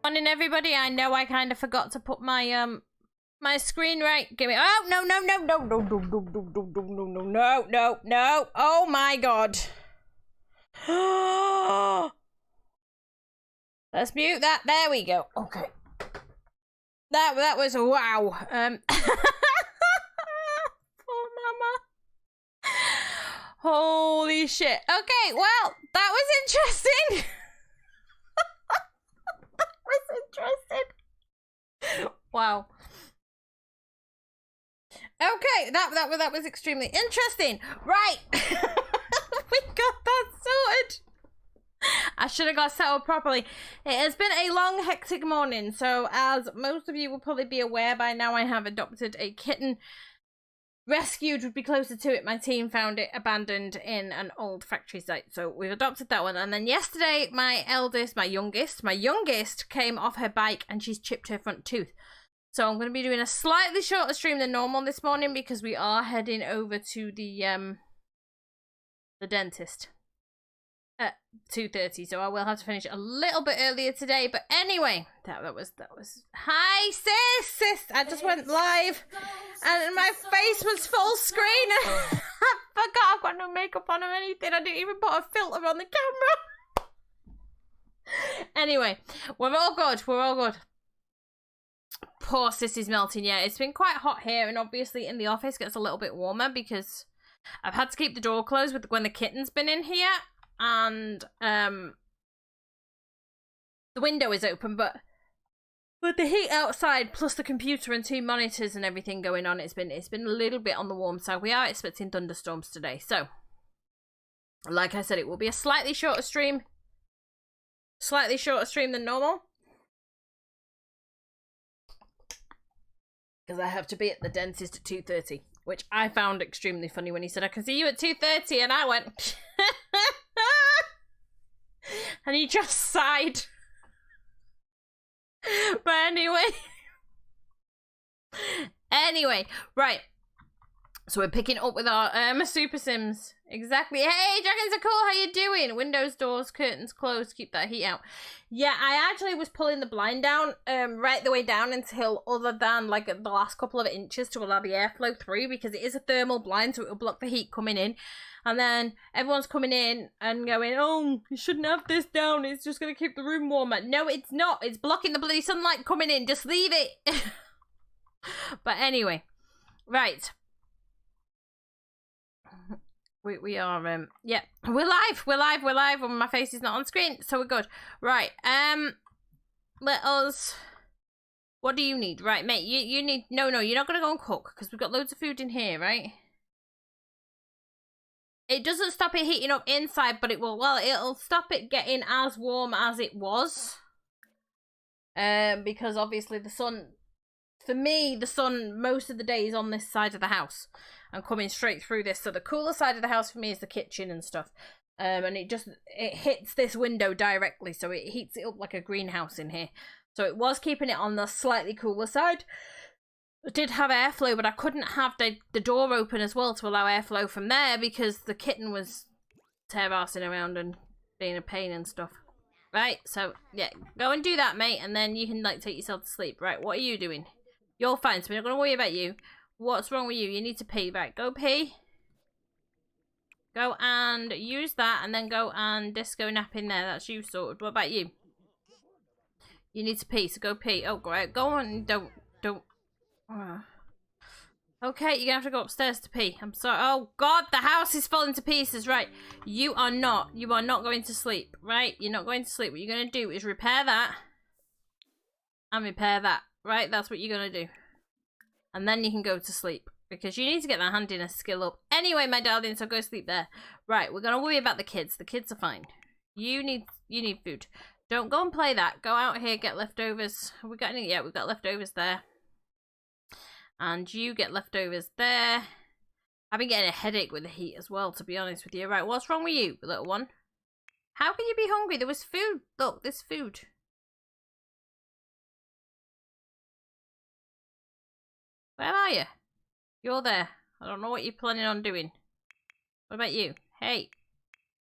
Morning, everybody. I know I kind of forgot to put my my screen right. Give me. Oh no! Oh my god. Let's mute that. There we go. Okay. That was wow. Poor mama. Holy shit. Okay, well, that was interesting. That was interesting. Wow. Okay, that was extremely interesting. Right. We got that sorted. I should have got settled properly. It has been a long, hectic morning. So, as most of you will probably be aware by now, I have adopted a kitten. Rescued would be closer to it. My team found it abandoned in an old factory site. So, we've adopted that one. And then yesterday, my youngest came off her bike and she's chipped her front tooth. So, I'm going to be doing a slightly shorter stream than normal this morning because we are heading over to the dentist at 2:30, so I will have to finish a little bit earlier today. But anyway, that was hi sis. I just went live and my face was full screen. I forgot I've got no makeup on or anything. I didn't even put a filter on the camera. Anyway, we're all good. Poor Sissy's melting. Yeah, it's been quite hot here, and obviously in the office gets a little bit warmer because I've had to keep the door closed when the kitten's been in here. And the window is open, but with the heat outside plus the computer and 2 monitors and everything going on, it's been a little bit on the warm side. We are expecting thunderstorms today, so like I said, it will be a slightly shorter stream than normal because I have to be at the dentist at 2:30, which I found extremely funny when he said I can see you at 2:30, and I went and he just sighed. But anyway, right. So we're picking up with our Super Sims. Exactly. Hey, Dragons are cool. How you doing? Windows, doors, curtains closed. Keep that heat out. Yeah, I actually was pulling the blind down right the way down until other than like the last couple of inches to allow the airflow through because it is a thermal blind, so it will block the heat coming in. And then everyone's coming in and going, oh, you shouldn't have this down. It's just going to keep the room warmer. No, it's not. It's blocking the bloody sunlight coming in. Just leave it. But anyway, right. We are, yeah, we're live when my face is not on screen, so we're good. Right, what do you need? Right, mate, you need, no, you're not going to go and cook, because we've got loads of food in here, right? It doesn't stop it heating up inside, but it'll stop it getting as warm as it was. Because obviously the sun, for me, the sun most of the day is on this side of the house. I'm coming straight through this, so the cooler side of the house for me is the kitchen and stuff. And it hits this window directly, so it heats it up like a greenhouse in here. So it was keeping it on the slightly cooler side. It did have airflow, but I couldn't have the door open as well to allow airflow from there because the kitten was tear-arsing around and being a pain and stuff. Right, so yeah, go and do that, mate, and then you can like take yourself to sleep. Right, what are you doing? You're fine, so we're not going to worry about you. What's wrong with you? You need to pee. Right, go pee. Go and use that, and then go and disco nap in there. That's you sorted. What about you? You need to pee, so go pee. Oh, great. Go on. Don't. Okay, you're going to have to go upstairs to pee. I'm sorry. Oh, God, the house is falling to pieces. Right, you are not going to sleep. Right, you're not going to sleep. What you're going to do is repair that and repair that. Right, that's what you're going to do. And then you can go to sleep. Because you need to get that handiness skill up. Anyway, my darling, so go sleep there. Right, we're going to worry about the kids. The kids are fine. You need food. Don't go and play that. Go out here, get leftovers. Have we got any? Yeah, we've got leftovers there. And you get leftovers there. I've been getting a headache with the heat as well, to be honest with you. Right, what's wrong with you, little one? How can you be hungry? There was food. Look, there's food. Where are you? You're there. I don't know what you're planning on doing. What about you? Hey.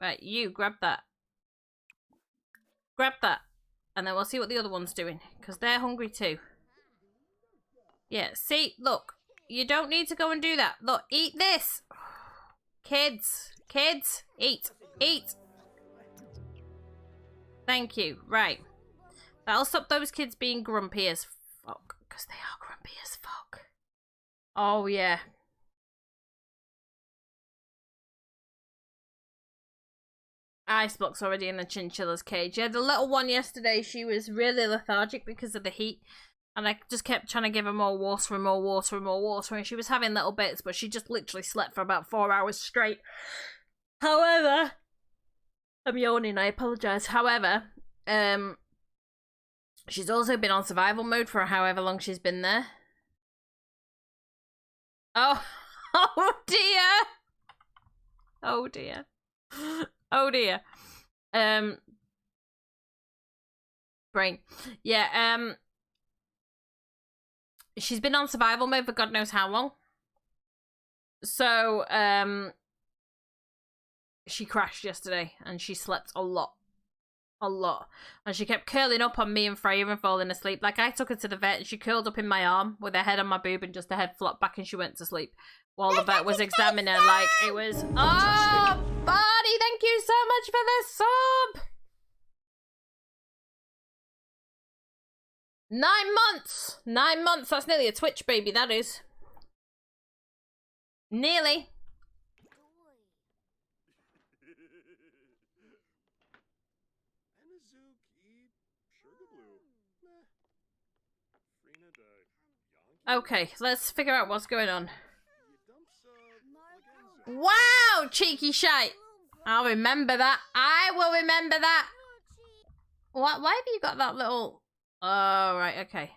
Right, you, grab that. Grab that. and then we'll see what the other one's doing, because they're hungry too. Yeah, see, look, you don't need to go and do that. Look, eat this. Kids, eat, eat. Thank you. Right. That'll stop those kids being grumpy as fuck, because they are grumpy as fuck. Oh, yeah. Icebox already in the chinchilla's cage. Yeah, the little one yesterday, she was really lethargic because of the heat. And I just kept trying to give her more water and more water and more water. And she was having little bits, but she just literally slept for about 4 hours straight. However, I'm yawning, I apologise. However, she's also been on survival mode for however long she's been there. Oh, oh dear. Oh dear. Oh dear. Brain. Yeah, she's been on survival mode for God knows how long. So, she crashed yesterday and she slept a lot. A lot. And she kept curling up on me and Freya and falling asleep. Like, I took her to the vet and she curled up in my arm with her head on my boob and just her head flopped back and she went to sleep. While the vet was examining her, like, it was... Oh, buddy, thank you so much for the sub! 9 months! 9 months, that's nearly a Twitch baby, that is. Nearly. Okay, let's figure out what's going on. Wow, cheeky shite! I'll remember that. I will remember that. Why have you got that little... Oh, right, okay.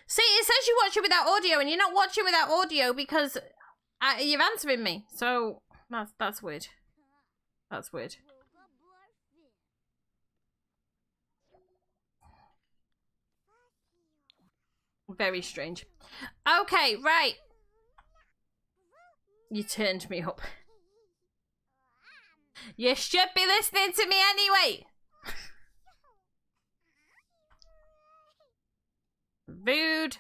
See, it says you watch it without audio, and you're not watching without audio because you're answering me. So, that's weird. That's weird. Very strange. Okay, right. You turned me up. You should be listening to me anyway. Rude.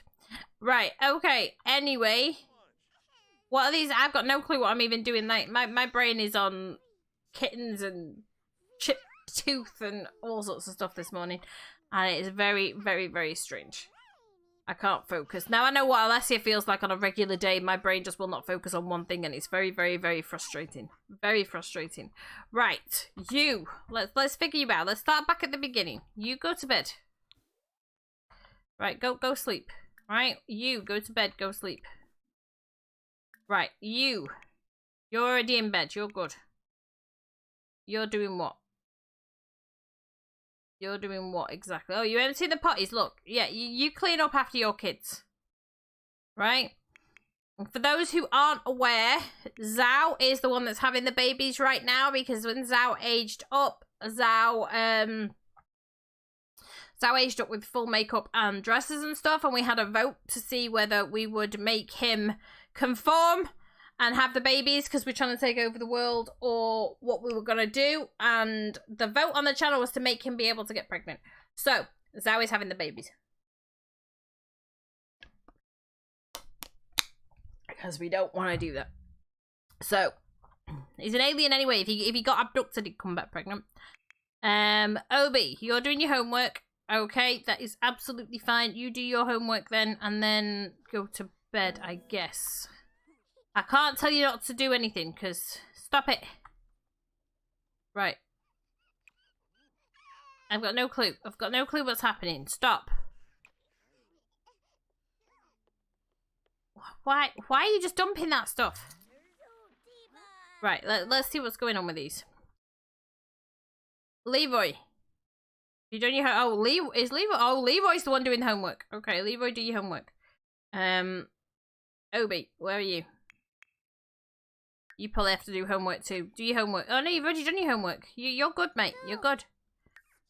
Right, okay. Anyway. What are these? I've got no clue what I'm even doing. Like, my brain is on kittens and chip tooth and all sorts of stuff this morning. And it is very, very, very strange. I can't focus. Now I know what Alessia feels like on a regular day. My brain just will not focus on one thing and it's very, very, very frustrating. Very frustrating. Right, you. Let's figure you out. Let's start back at the beginning. You go to bed. Right, go sleep. Right, you go to bed, go sleep. Right, you. You're already in bed. You're good. You're doing what? You're doing what exactly? Oh, you empty the potties. Look, yeah, you clean up after your kids. Right? And for those who aren't aware, Zhao is the one that's having the babies right now because when Zhao aged up, Zhao aged up with full makeup and dresses and stuff, and we had a vote to see whether we would make him conform and have the babies because we're trying to take over the world or what we were going to do. And the vote on the channel was to make him be able to get pregnant. So, Zhao is having the babies. Because we don't want to do that. So, he's an alien anyway. If he got abducted, he'd come back pregnant. Obi, you're doing your homework. Okay, that is absolutely fine. You do your homework then and then go to bed, I guess. I can't tell you not to do anything, because... Stop it. Right. I've got no clue. I've got no clue what's happening. Stop. Why are you just dumping that stuff? Right, let's see what's going on with these. Leroy. You done your homework? Oh, Leroy? Oh, Leroy's the one doing the homework. Okay, Leroy, do your homework. Obi, where are you? You probably have to do homework too. Do your homework. Oh no, you've already done your homework. You're good, mate. You're good.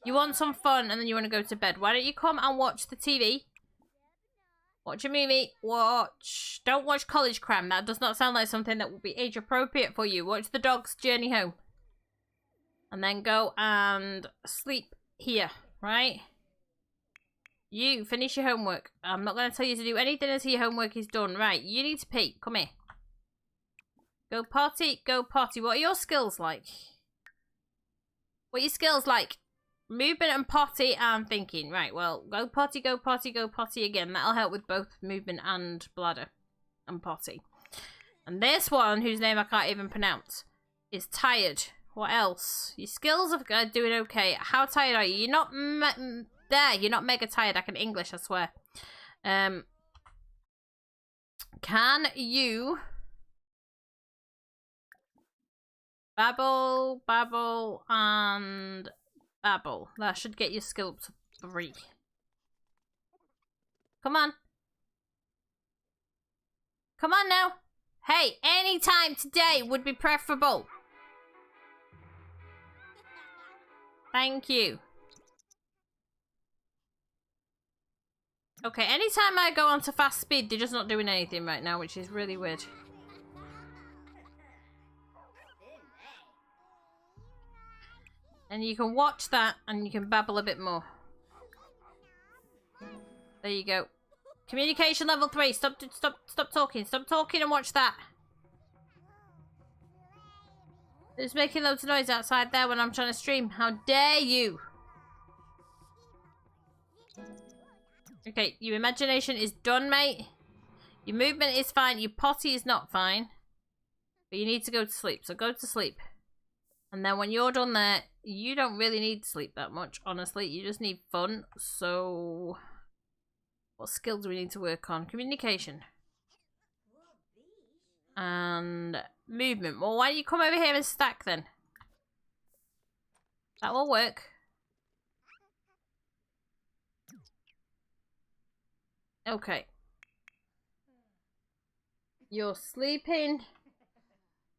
You want some fun and then you want to go to bed. Why don't you come and watch the TV? Watch a movie. Watch. Don't watch College Cram. That does not sound like something that will be age appropriate for you. Watch The Dog's Journey Home. And then go and sleep here, right? You finish your homework. I'm not going to tell you to do anything until your homework is done. Right, you need to pee. Come here. Go potty, go potty. What are your skills like? What are your skills like? Movement and potty and thinking. Right, well, go potty, go potty, go potty again. That'll help with both movement and bladder and potty. And this one, whose name I can't even pronounce, is tired. What else? Your skills are doing okay. How tired are you? You're not there. You're not mega tired. I can English, I swear. Can you babble, babble, and babble? That should get your skill up to 3. Come on. Come on now. Hey, any time today would be preferable. Thank you. Okay, anytime I go on to fast speed, they're just not doing anything right now, which is really weird. And you can watch that, and you can babble a bit more. There you go. Communication level 3. Stop talking. Stop talking and watch that. It's making loads of noise outside there when I'm trying to stream. How dare you? Okay, your imagination is done, mate. Your movement is fine. Your potty is not fine. But you need to go to sleep. So go to sleep. And then when you're done there, you don't really need to sleep that much, honestly. You just need fun. So what skills do we need to work on? Communication. And movement. Well, why don't you come over here and stack then? That will work. Okay. You're sleeping.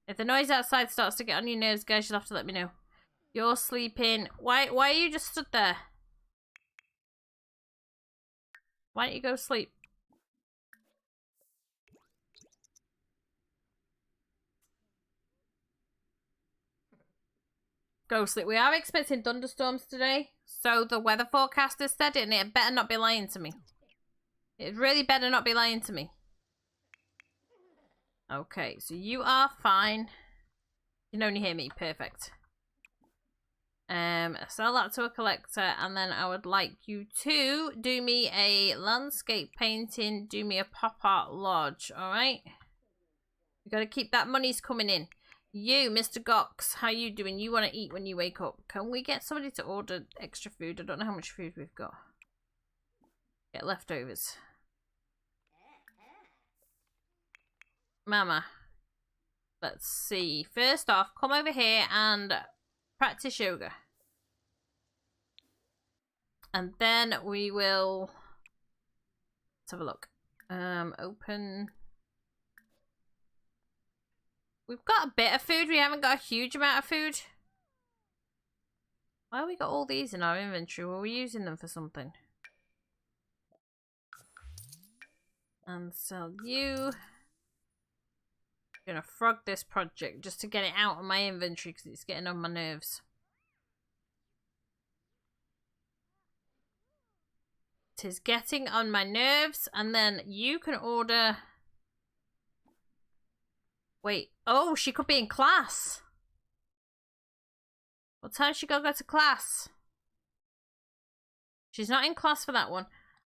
If the noise outside starts to get on your nerves, guys, you'll have to let me know. You're sleeping. Why are you just stood there? Why don't you go sleep? Go sleep. We are expecting thunderstorms today. So the weather forecaster said it, and it better not be lying to me. It really better not be lying to me. Okay, so you are fine. You can only hear me. Perfect. Sell that to a collector, and then I would like you to do me a landscape painting, do me a pop art lodge, alright? You gotta keep that money's coming in. You, Mr. Gox, how you doing? You want to eat when you wake up. Can we get somebody to order extra food? I don't know how much food we've got. Get leftovers. Mama. Let's see. First off, come over here and practice yoga. And then we will... Let's have a look. Open... We've got a bit of food. We haven't got a huge amount of food. Why have we got all these in our inventory? Were we using them for something? And sell you. I'm gonna frog this project just to get it out of my inventory because it's getting on my nerves. It is getting on my nerves. And then you can order... Wait. Oh, she could be in class. What time she gotta go to class? She's not in class for that one.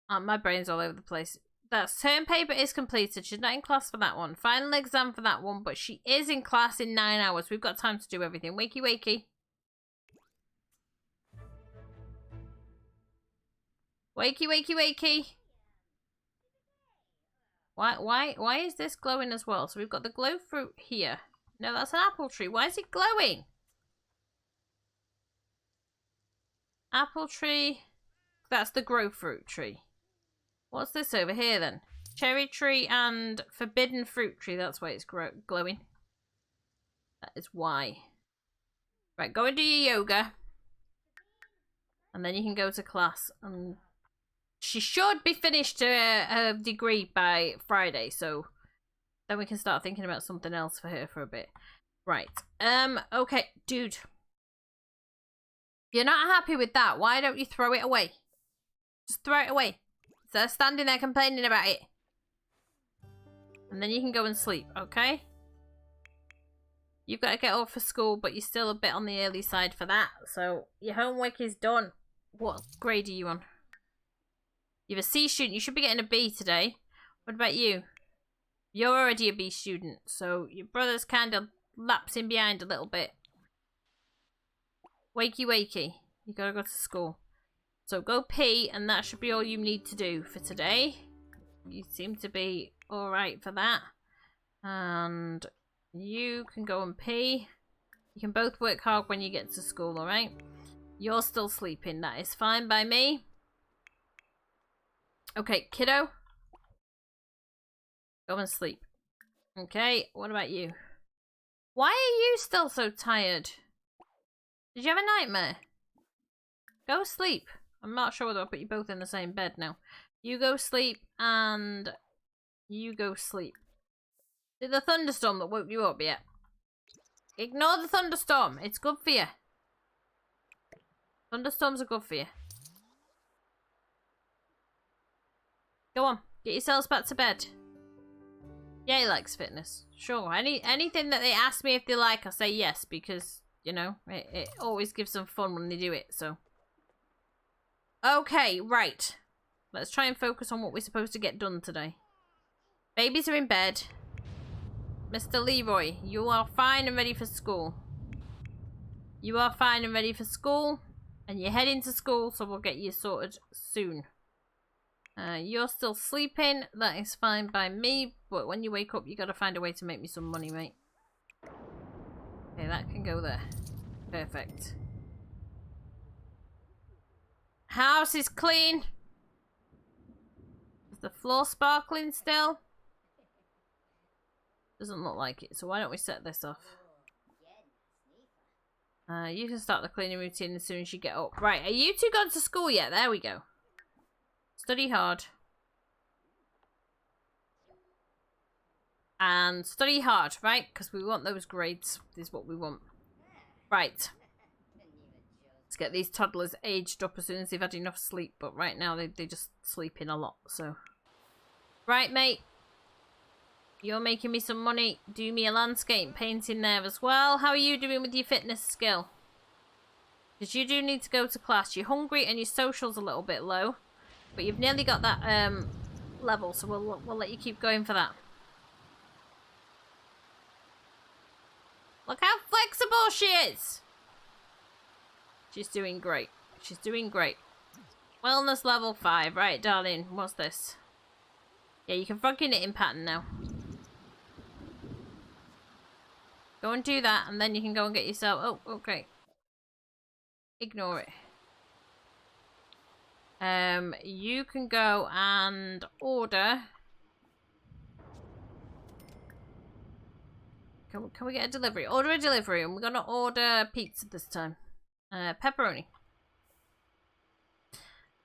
My brain's all over the place. That term paper is completed. She's not in class for that one. Final exam for that one, but she is in class in 9 hours. We've got time to do everything. Wakey, wakey. Wakey, wakey, wakey. Why is this glowing as well? So we've got the glow fruit here. No, that's an apple tree. Why is it glowing? Apple tree. That's the grow fruit tree. What's this over here then? Cherry tree and forbidden fruit tree. That's why it's glowing. That is why. Right, go and do your yoga. And then you can go to class. She should be finished her degree by Friday, so then we can start thinking about something else for her for a bit. Right. Okay, dude. If you're not happy with that, why don't you throw it away? Just throw it away. Instead of standing there complaining about it. And then you can go and sleep, okay? You've got to get up for school, but you're still a bit on the early side for that. So, your homework is done. What grade are you on? You're a C student. You should be getting a B today. What about you? You're already a B student, so your brother's kind of lapsing behind a little bit. Wakey, wakey. You gotta go to school. So go pee, and that should be all you need to do for today. You seem to be alright for that. And you can go and pee. You can both work hard when you get to school, alright? You're still sleeping. That is fine by me. Okay, kiddo. Go and sleep. Okay, what about you? Why are you still so tired? Did you have a nightmare? Go sleep. I'm not sure whether I'll put you both in the same bed now. You go sleep and you go sleep. Did the thunderstorm that woke you up yet? Ignore the thunderstorm. It's good for you. Thunderstorms are good for you. Go on. Get yourselves back to bed. Yeah, he likes fitness. Sure. Anything that they ask me if they like, I'll say yes, because, you know, it always gives them fun when they do it, so. Okay, right. Let's try and focus on what we're supposed to get done today. Babies are in bed. Mr. Leroy, you are fine and ready for school. You are fine and ready for school. And you're heading to school, so we'll get you sorted soon. You're still sleeping. That is fine by me. But when you wake up, you gotta find a way to make me some money, mate. Okay, that can go there. Perfect. House is clean. Is the floor sparkling still? Doesn't look like it, so why don't we set this off? You can start the cleaning routine as soon as you get up. Right, are you two gone to school yet? There we go. Study hard. And study hard, right? Because we want those grades. This is what we want. Right. Let's get these toddlers aged up as soon as they've had enough sleep. But right now, they just sleep in a lot, so. Right, mate. You're making me some money. Do me a landscape painting there as well. How are you doing with your fitness skill? Because you do need to go to class. You're hungry and your social's a little bit low. But you've nearly got that level, so we'll let you keep going for that. Look how flexible she is! She's doing great. She's doing great. Wellness level 5. Right, darling. What's this? Yeah, you can frog your knitting pattern now. Go and do that, and then you can go and get yourself... Oh, okay. Ignore it. You can go and order... Can we get a delivery? Order a delivery, and we're gonna order pizza this time. Pepperoni.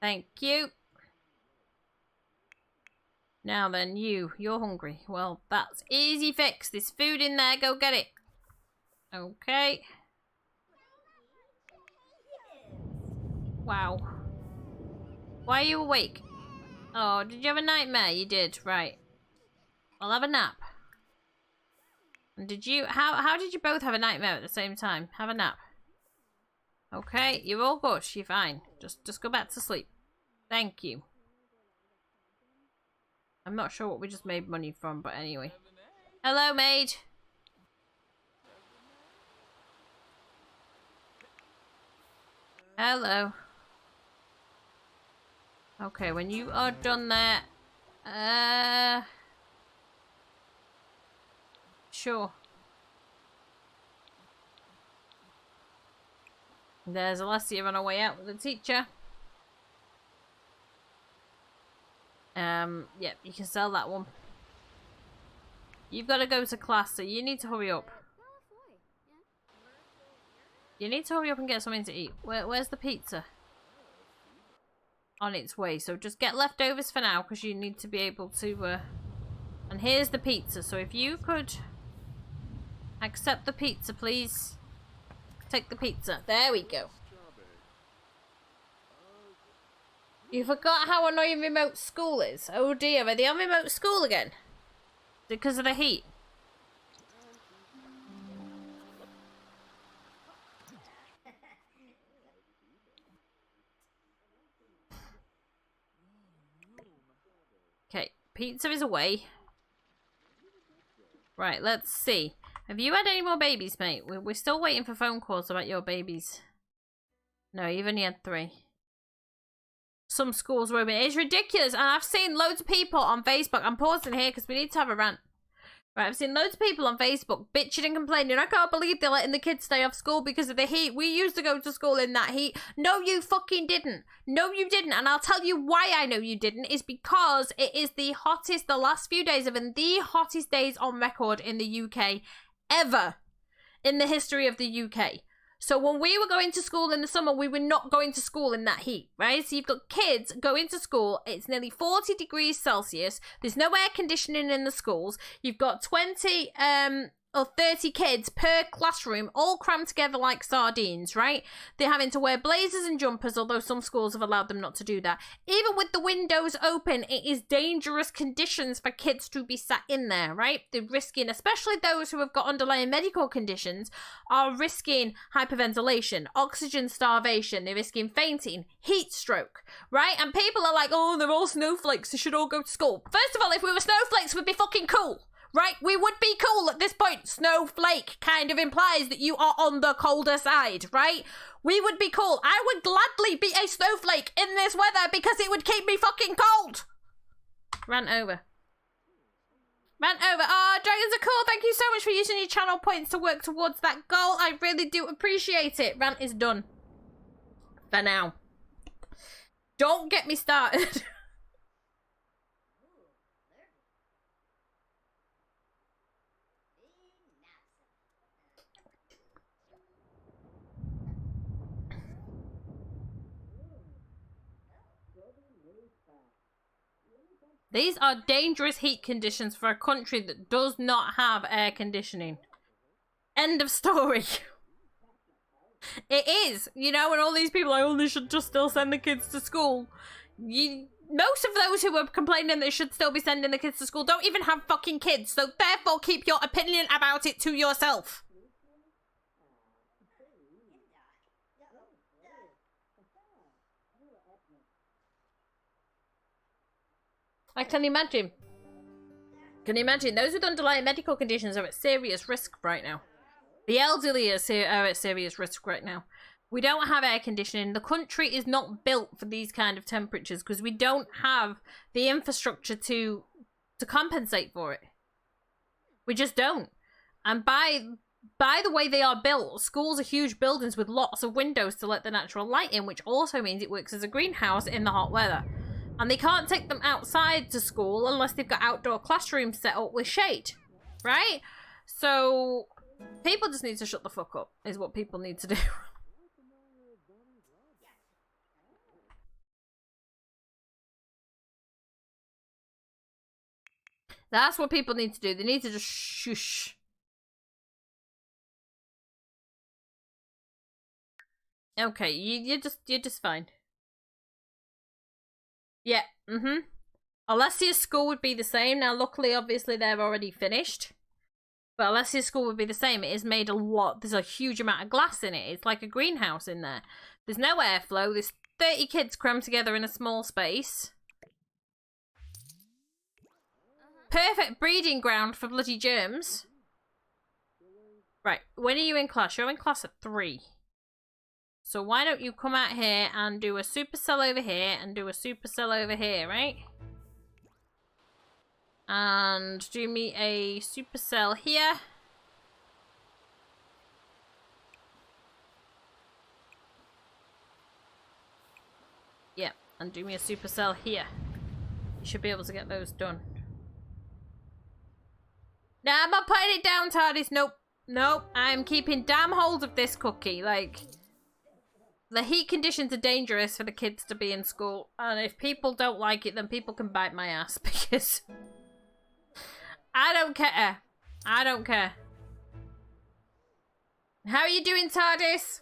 Thank you. Now then, you're hungry. Well, that's easy fix. There's food in there. Go get it. Okay. Wow. Why are you awake? Oh, did you have a nightmare? You did. Right. I'll have a nap. And did you... How did you both have a nightmare at the same time? Have a nap. Okay, you're all good. You're fine. Just go back to sleep. Thank you. I'm not sure what we just made money from, but anyway. Hello, maid. Hello. Okay, when you are done there, sure. There's Alessia on her way out with the teacher. Yep, you can sell that one. You've got to go to class, so you need to hurry up. You need to hurry up and get something to eat. Where's the pizza? On its way, so just get leftovers for now, because you need to be able to, And here's the pizza, so if you could accept the pizza, please. Take the pizza. There we go. You forgot how annoying remote school is. Oh dear, are they on remote school again? Because of the heat. Okay, pizza is away. Right, let's see. Have you had any more babies, mate? We're still waiting for phone calls about your babies. No, you've only had 3. Some schools are open. It's ridiculous. And I've seen loads of people on Facebook. I'm pausing here because we need to have a rant. Right, I've seen loads of people on Facebook bitching and complaining. I can't believe they're letting the kids stay off school because of the heat. We used to go to school in that heat. No, you fucking didn't. No, you didn't. And I'll tell you why I know you didn't. Is because it is the hottest, the last few days have been the hottest days on record in the UK ever in the history of the UK. So when we were going to school in the summer, we were not going to school in that heat, right? So you've got kids going to school. It's nearly 40 degrees Celsius. There's no air conditioning in the schools. You've got 20 or 30 kids per classroom, all crammed together like sardines, right? They're having to wear blazers and jumpers, although some schools have allowed them not to do that. Even with the windows open, it is dangerous conditions for kids to be sat in there, right? They're risking, especially those who have got underlying medical conditions, are risking hyperventilation, oxygen starvation, they're risking fainting, heat stroke, right? And people are like, oh, they're all snowflakes, they should all go to school. First of all, if we were snowflakes, we'd be fucking cool. Right, we would be cool at this point. Snowflake kind of implies that you are on the colder side, right? We would be cool. I would gladly be a snowflake in this weather because it would keep me fucking cold. Rant over. Rant over. Oh, dragons are cool. Thank you so much for using your channel points to work towards that goal. I really do appreciate it. Rant is done. For now. Don't get me started. These are dangerous heat conditions for a country that does not have air conditioning. End of story. It is, you know, and all these people like, oh, they should just still send the kids to school. Most of those who are complaining they should still be sending the kids to school don't even have fucking kids, so therefore keep your opinion about it to yourself. I can imagine. Can you imagine? Those with underlying medical conditions are at serious risk right now. The elderly are at serious risk right now. We don't have air conditioning. The country is not built for these kind of temperatures because we don't have the infrastructure to compensate for it. We just don't. And by the way they are built, schools are huge buildings with lots of windows to let the natural light in, which also means it works as a greenhouse in the hot weather. And they can't take them outside to school unless they've got outdoor classrooms set up with shade, right? So people just need to shut the fuck up, is what people need to do. That's what people need to do. They need to just shush. Okay, you're just fine. Yeah, Alessia's school would be the same. Now, luckily, obviously, they're already finished. But Alessia's school would be the same. It is made a lot. There's a huge amount of glass in it. It's like a greenhouse in there. There's no airflow. There's 30 kids crammed together in a small space. Perfect breeding ground for bloody germs. Right, when are you in class? You're in class at 3. So why don't you come out here and do a supercell over here and do a supercell over here, right? And do me a supercell here. Yeah, and do me a supercell here. You should be able to get those done. Nah, I'm not putting it down, TARDIS. Nope. Nope. I'm keeping damn hold of this cookie. Like, the heat conditions are dangerous for the kids to be in school. And if people don't like it, then people can bite my ass. Because I don't care. I don't care. How are you doing, TARDIS?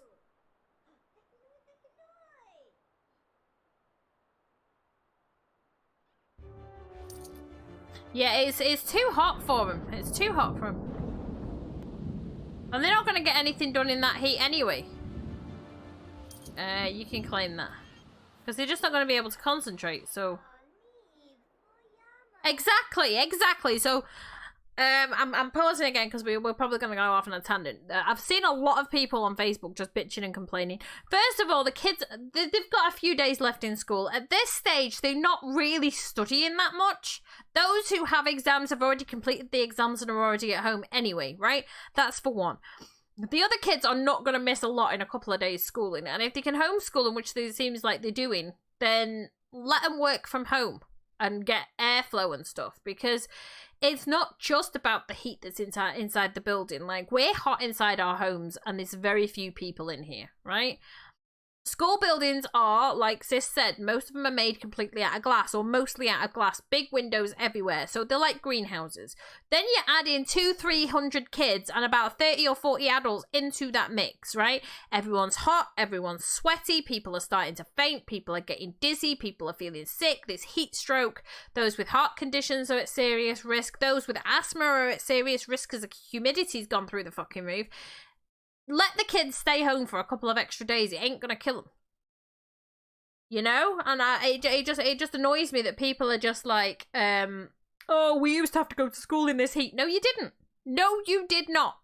Yeah, it's too hot for them. It's too hot for them. And they're not going to get anything done in that heat anyway. You can claim that. Because they're just not going to be able to concentrate, so... Exactly. So, I'm pausing again because we're probably going to go off on a tangent. I've seen a lot of people on Facebook just bitching and complaining. First of all, the kids, they've got a few days left in school. At this stage, they're not really studying that much. Those who have exams have already completed the exams and are already at home anyway, right? That's for one. The other kids are not going to miss a lot in a couple of days schooling. And if they can homeschool them, which it seems like they're doing, then let them work from home and get airflow and stuff, because it's not just about the heat that's inside the building. Like, we're hot inside our homes and there's very few people in here, right? School buildings are, like Sis said, most of them are made completely out of glass, or mostly out of glass, big windows everywhere, so they're like greenhouses. Then you add in 200-300 kids and about 30 or 40 adults into that mix, right? Everyone's hot, everyone's sweaty, people are starting to faint, people are getting dizzy, people are feeling sick, there's heat stroke, those with heart conditions are at serious risk, those with asthma are at serious risk because the humidity's gone through the fucking roof. Let the kids stay home for a couple of extra days. It ain't gonna kill them, you know. And it just annoys me that people are just like, oh, we used to have to go to school in this heat. No, you didn't. No, you did not.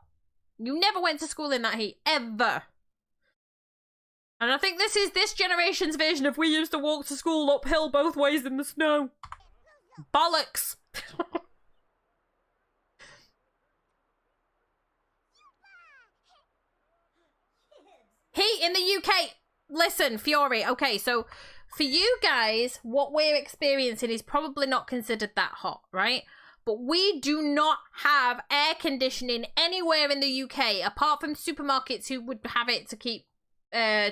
You never went to school in that heat ever. And I think this is this generation's version of we used to walk to school uphill both ways in the snow. Bollocks. Heat in the UK. Listen, Fury. Okay, so for you guys, what we're experiencing is probably not considered that hot, right? But we do not have air conditioning anywhere in the UK, apart from supermarkets who would have it to keep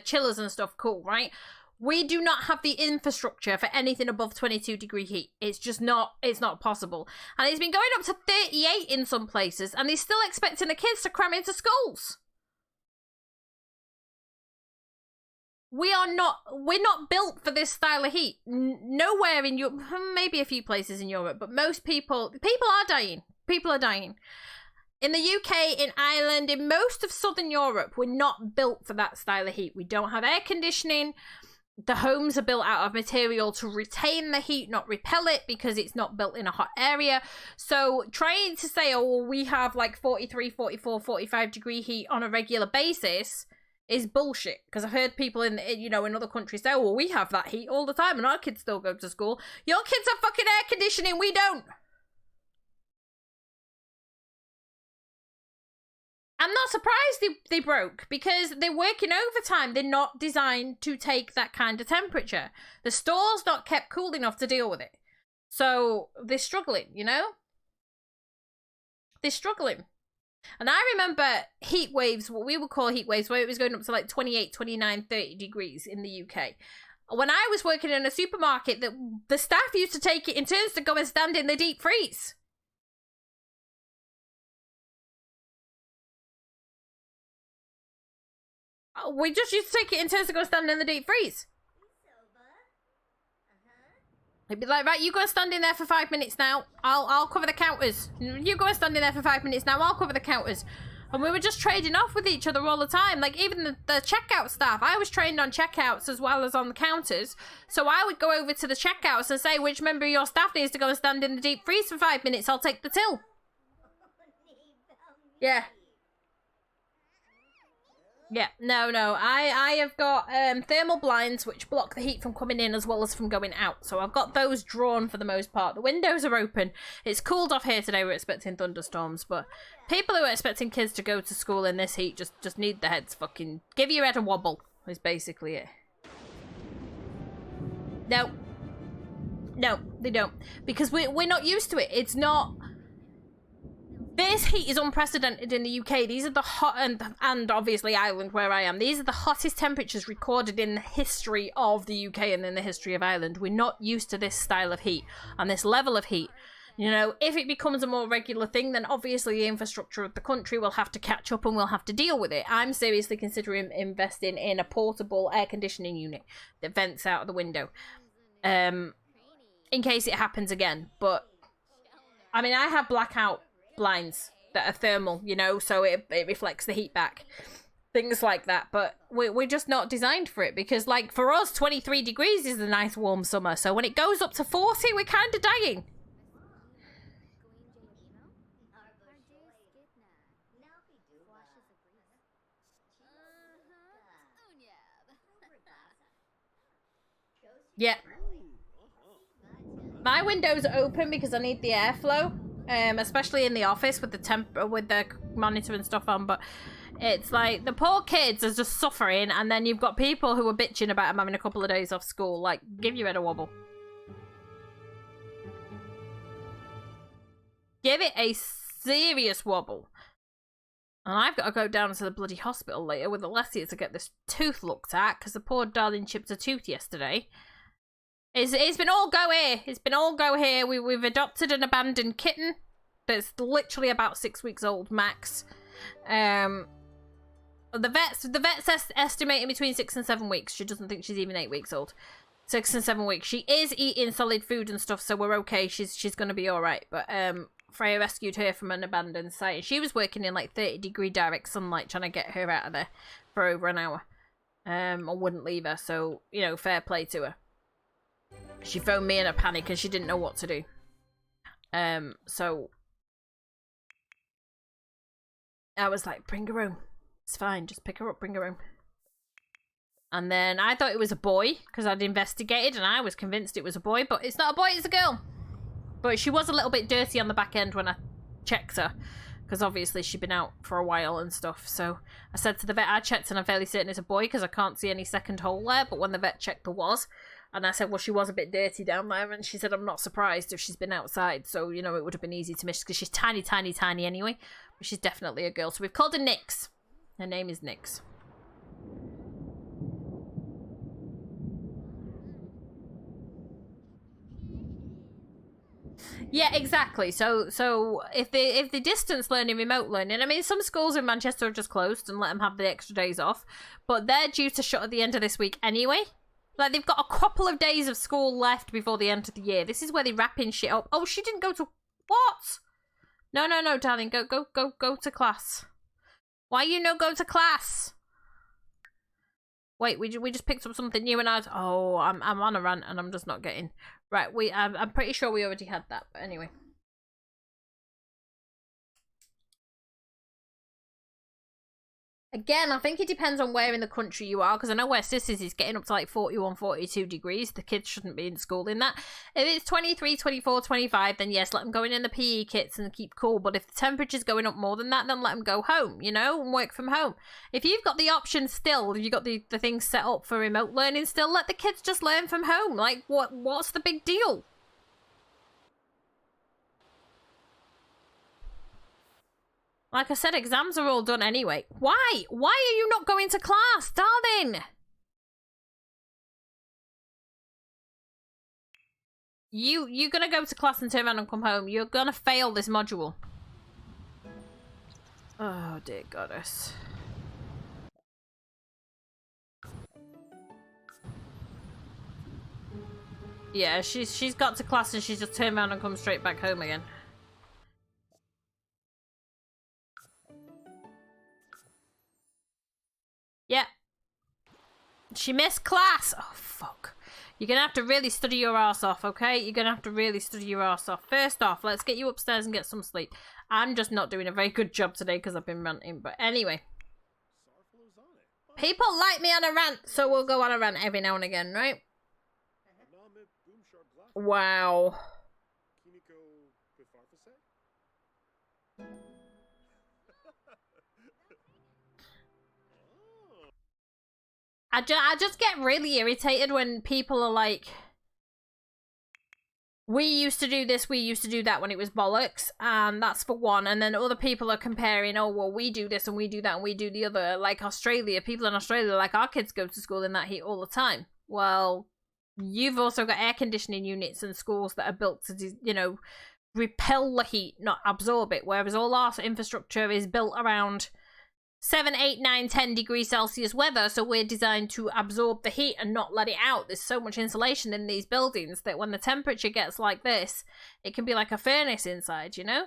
chillers and stuff cool, right? We do not have the infrastructure for anything above 22-degree heat. It's just not, it's not possible. And it's been going up to 38 in some places, and they're still expecting the kids to cram into schools. We're not built for this style of heat. Nowhere in Europe, maybe a few places in Europe, but most people are dying. People are dying. In the UK, in Ireland, in most of Southern Europe, we're not built for that style of heat. We don't have air conditioning. The homes are built out of material to retain the heat, not repel it, because it's not built in a hot area. So trying to say, oh, well, we have like 43, 44, 45-degree heat on a regular basis is bullshit, because I've heard people in other countries say, oh, well, we have that heat all the time and our kids still go to school. Your kids have fucking air conditioning, we don't. I'm not surprised they broke, because they're working overtime. They're not designed to take that kind of temperature. The store's not kept cool enough to deal with it. So they're struggling, you know? They're struggling. And I remember heat waves, what we would call heat waves, where it was going up to like 28, 29, 30 degrees in the UK. When I was working in a supermarket, the staff used to take it in turns to go and stand in the deep freeze. We just used to take it in turns to go stand in the deep freeze. It'd be like, right, you go and stand in there for 5 minutes now. I'll cover the counters. You go and stand in there for 5 minutes now. I'll cover the counters. And we were just trading off with each other all the time. Like, even the checkout staff. I was trained on checkouts as well as on the counters. So I would go over to the checkouts and say, which member of your staff needs to go and stand in the deep freeze for 5 minutes? I'll take the till. Yeah. Yeah, no. I have got thermal blinds which block the heat from coming in as well as from going out. So I've got those drawn for the most part. The windows are open. It's cooled off here today. We're expecting thunderstorms, but people who are expecting kids to go to school in this heat just need their heads fucking... Give your head a wobble is basically it. No, they don't. Because we're not used to it. It's not... This heat is unprecedented in the UK. These are the hot, and obviously Ireland where I am, these are the hottest temperatures recorded in the history of the UK and in the history of Ireland. We're not used to this style of heat and this level of heat. You know, if it becomes a more regular thing, then obviously the infrastructure of the country will have to catch up and we'll have to deal with it. I'm seriously considering investing in a portable air conditioning unit that vents out of the window. In case it happens again. But I mean, I have blackout blinds that are thermal, you know, so it reflects the heat back. Things like that, but we're just not designed for it because, like, for us, 23 degrees is a nice warm summer, so when it goes up to 40, we're kind of dying. Yeah. My window's open because I need the airflow, especially in the office with the monitor and stuff on, but it's like the poor kids are just suffering, and then you've got people who are bitching about them having a couple of days off school. Like, give your head a wobble. Give it a serious wobble. And I've got to go down to the bloody hospital later with Alessia to get this tooth looked at, because the poor darling chipped a tooth yesterday. It's been all go here. It's been all go here. We've adopted an abandoned kitten that's literally about 6 weeks old, max. The vet's estimating between 6 and 7 weeks. She doesn't think she's even 8 weeks old. 6 and 7 weeks. She is eating solid food and stuff, so we're okay. She's gonna be all right. But Freya rescued her from an abandoned site. She was working in like 30-degree direct sunlight, trying to get her out of there for over an hour. I wouldn't leave her, so you know, fair play to her. She phoned me in a panic and she didn't know what to do. So I was like, bring her home. It's fine, just pick her up, bring her home. And then I thought it was a boy because I'd investigated and I was convinced it was a boy, but it's not a boy, it's a girl. But she was a little bit dirty on the back end when I checked her, because obviously she'd been out for a while and stuff. So I said to the vet, I checked and I'm fairly certain it's a boy because I can't see any second hole there, but when the vet checked, there was. And I said, well, she was a bit dirty down there, and she said, I'm not surprised if she's been outside, so, you know, it would have been easy to miss, because she's tiny, tiny, tiny anyway, but she's definitely a girl. So we've called her Nix. Her name is Nix. Yeah, exactly. So if they distance learning, remote learning, I mean, some schools in Manchester have just closed and let them have the extra days off, but they're due to shut at the end of this week anyway. Like, they've got a couple of days of school left before the end of the year. This is where they're wrapping shit up. Oh, she didn't go to... What? No, darling. Go to class. Why you no go to class? Wait, we just picked up something new and I'm on a rant and I'm just not getting... Right, I'm pretty sure we already had that, but anyway. Again, I think it depends on where in the country you are, because I know where Sissy's is getting up to like 41, 42 degrees. The kids shouldn't be in school in that. If it's 23, 24, 25, then yes, let them go in the PE kits and keep cool. But if the temperature's going up more than that, then let them go home, you know, and work from home. If you've got the option still, if you've got the things set up for remote learning still, let the kids just learn from home. Like, what's the big deal? Like I said, exams are all done anyway. Why? Why are you not going to class, darling? You're gonna go to class and turn around and come home. You're gonna fail this module. Oh, dear goddess. Yeah, she's got to class and she's just turned around and come straight back home again. Yeah. She missed class. Oh, fuck. You're going to have to really study your arse off, okay? You're going to have to really study your arse off. First off, let's get you upstairs and get some sleep. I'm just not doing a very good job today because I've been ranting. But anyway. People like me on a rant, so we'll go on a rant every now and again, right? Wow. I just get really irritated when people are like, we used to do this, we used to do that, when it was bollocks, and that's for one. And then other people are comparing, oh, well, we do this and we do that and we do the other. Like Australia, people in Australia, like, our kids go to school in that heat all the time. Well, you've also got air conditioning units in schools that are built to, you know, repel the heat, not absorb it. Whereas all our infrastructure is built around 7, 8, 9, 10 degrees Celsius weather, so we're designed to absorb the heat and not let it out. There's so much insulation in these buildings that when the temperature gets like this, it can be like a furnace inside, you know?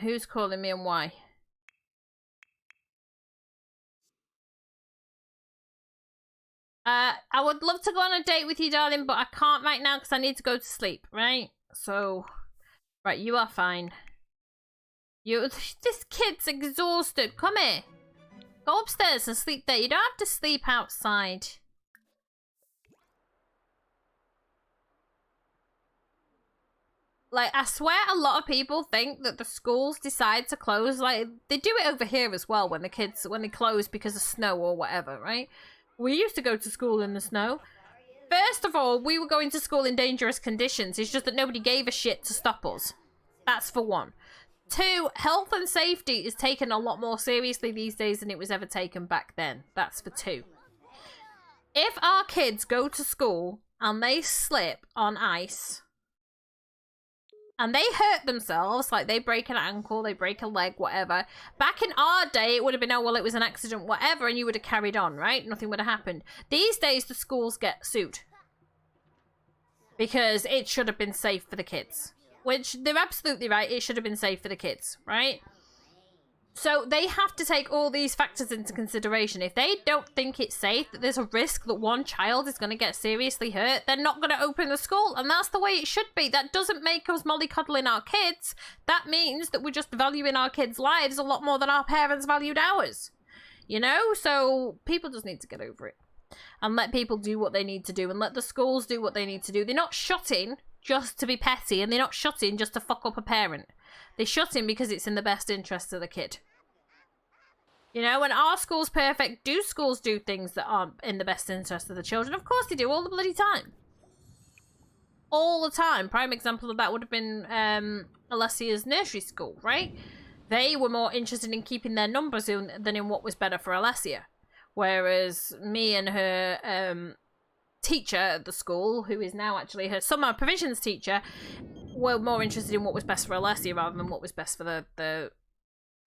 Who's calling me and why? I would love to go on a date with you, darling, but I can't right now because I need to go to sleep, right? So, right, you are fine. This kid's exhausted. Come here. Go upstairs and sleep there. You don't have to sleep outside. Like, I swear a lot of people think that the schools decide to close. Like, they do it over here as well when they close because of snow or whatever, right? We used to go to school in the snow. First of all, we were going to school in dangerous conditions. It's just that nobody gave a shit to stop us. That's for one. Two, health and safety is taken a lot more seriously these days than it was ever taken back then. That's for two. If our kids go to school and they slip on ice and they hurt themselves, like they break an ankle, they break a leg, whatever. Back in our day, it would have been, oh, well, it was an accident, whatever, and you would have carried on, right? Nothing would have happened. These days, the schools get sued. Because it should have been safe for the kids. Which, they're absolutely right, it should have been safe for the kids, right? So they have to take all these factors into consideration. If they don't think it's safe, that there's a risk that one child is going to get seriously hurt, they're not going to open the school. And that's the way it should be. That doesn't make us mollycoddling our kids. That means that we're just valuing our kids' lives a lot more than our parents valued ours. You know? So people just need to get over it. And let people do what they need to do. And let the schools do what they need to do. They're not shutting just to be petty. And they're not shutting just to fuck up a parent. They shut him because it's in the best interest of the kid. You know, when our school's perfect, do schools do things that aren't in the best interest of the children? Of course they do, all the bloody time. All the time. Prime example of that would have been Alessia's nursery school, right? They were more interested in keeping their numbers in than in what was better for Alessia. Whereas me and her teacher at the school, who is now actually her summer provisions teacher, were more interested in what was best for Alessia rather than what was best for the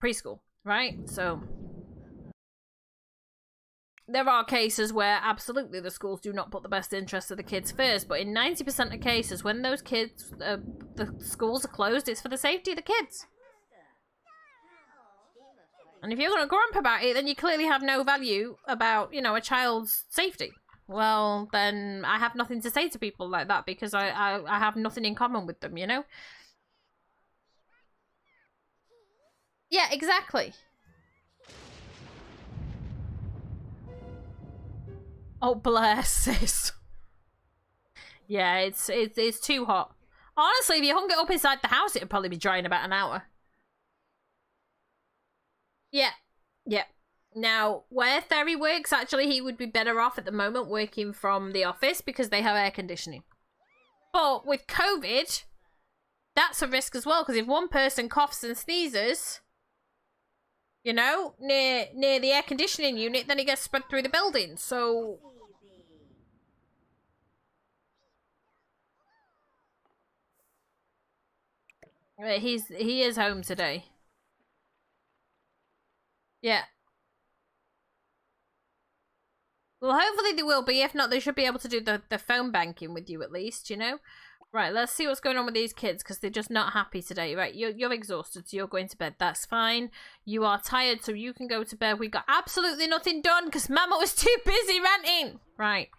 preschool, right? So there are cases where absolutely the schools do not put the best interest of the kids first, but in 90% of cases, when those kids, the schools are closed, it's for the safety of the kids. And if you're going to grump about it, then you clearly have no value about, you know, a child's safety. Well, then I have nothing to say to people like that because I have nothing in common with them, you know? Yeah, exactly. Oh, bless, sis. Yeah, it's too hot. Honestly, if you hung it up inside the house, it'd probably be dry in about an hour. Yeah, yeah. Now, where Ferry works, actually, he would be better off at the moment working from the office because they have air conditioning. But with COVID, that's a risk as well, because if one person coughs and sneezes, you know, near the air conditioning unit, then it gets spread through the building. So he is home today. Yeah. Well, hopefully they will be. If not, they should be able to do the phone banking with you at least, you know? Right, let's see what's going on with these kids, because they're just not happy today. Right, you're exhausted, so you're going to bed. That's fine. You are tired, so you can go to bed. We got absolutely nothing done, because Mama was too busy ranting. Right.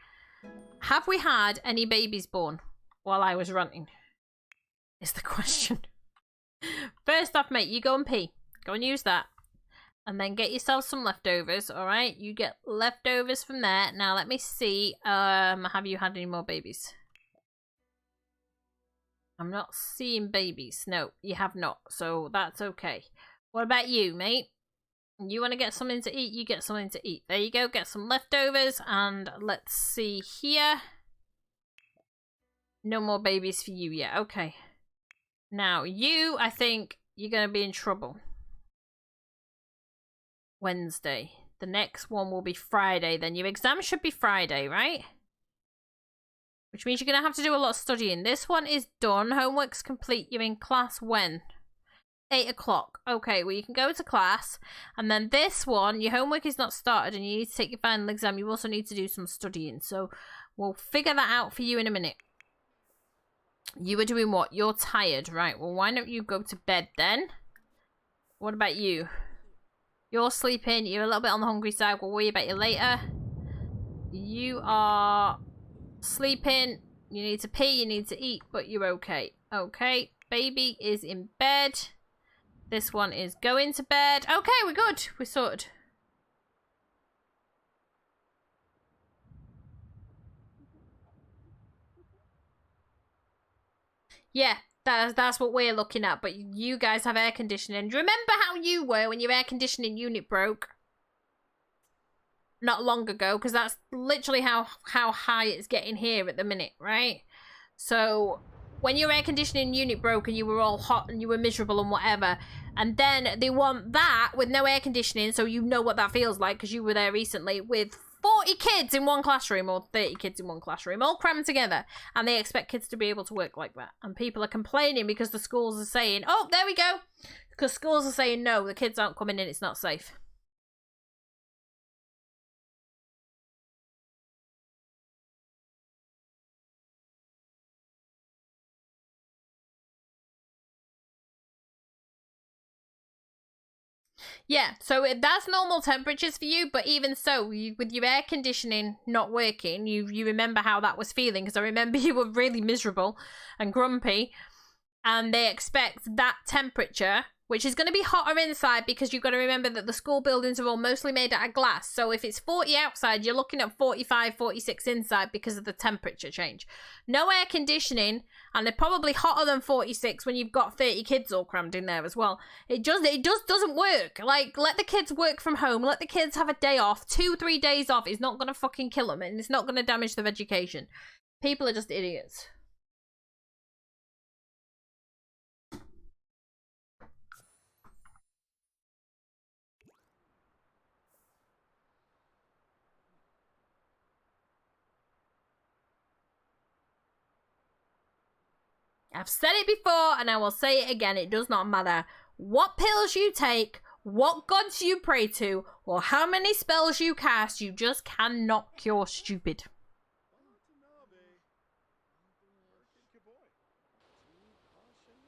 Have we had any babies born while I was ranting? Is the question. First off, mate, you go and pee. Go and use that. And then get yourself some leftovers, alright? You get leftovers from there. Now, let me see. Have you had any more babies? I'm not seeing babies. No, you have not. So, that's okay. What about you, mate? You want to get something to eat? You get something to eat. There you go. Get some leftovers. And let's see here. No more babies for you yet. Okay. Now, I think you're going to be in trouble. Wednesday. The next one will be Friday. Then your exam should be Friday, right? Which means you're going to have to do a lot of studying. This one is done. Homework's complete. You're in class when? 8 o'clock. Okay, well, you can go to class. And then this one, your homework is not started and you need to take your final exam. You also need to do some studying. So we'll figure that out for you in a minute. You were doing what? You're tired. Right, well, why don't you go to bed then? What about you? You're sleeping. You're a little bit on the hungry side. We'll worry about you later. You are sleeping. You need to pee. You need to eat. But you're okay. Okay. Baby is in bed. This one is going to bed. Okay, we're good. We're sorted. Yeah, that's what we're looking at. But you guys have air conditioning. Do you remember how you were when your air conditioning unit broke? Not long ago, because that's literally how high it's getting here at the minute, right? So when your air conditioning unit broke and you were all hot and you were miserable and whatever, and then they want that with no air conditioning, so you know what that feels like because you were there recently, with 40 kids in one classroom or 30 kids in one classroom all crammed together, and they expect kids to be able to work like that. And people are complaining because the schools are saying, oh, there we go, because schools are saying no, the kids aren't coming in, it's not safe. Yeah, so that's normal temperatures for you, but even so, with your air conditioning not working, you remember how that was feeling, because I remember you were really miserable and grumpy, and they expect that temperature, which is going to be hotter inside, because you've got to remember that the school buildings are all mostly made out of glass, so if it's 40 outside, you're looking at 45, 46 inside because of the temperature change. No air conditioning, and they're probably hotter than 46 when you've got 30 kids all crammed in there as well. It just doesn't work. Like, let the kids work from home, let the kids have a day off. 2-3 days off is not going to fucking kill them, and it's not going to damage their education. People are just idiots. I've said it before and I will say it again. It does not matter what pills you take, what gods you pray to, or how many spells you cast. You just cannot cure stupid.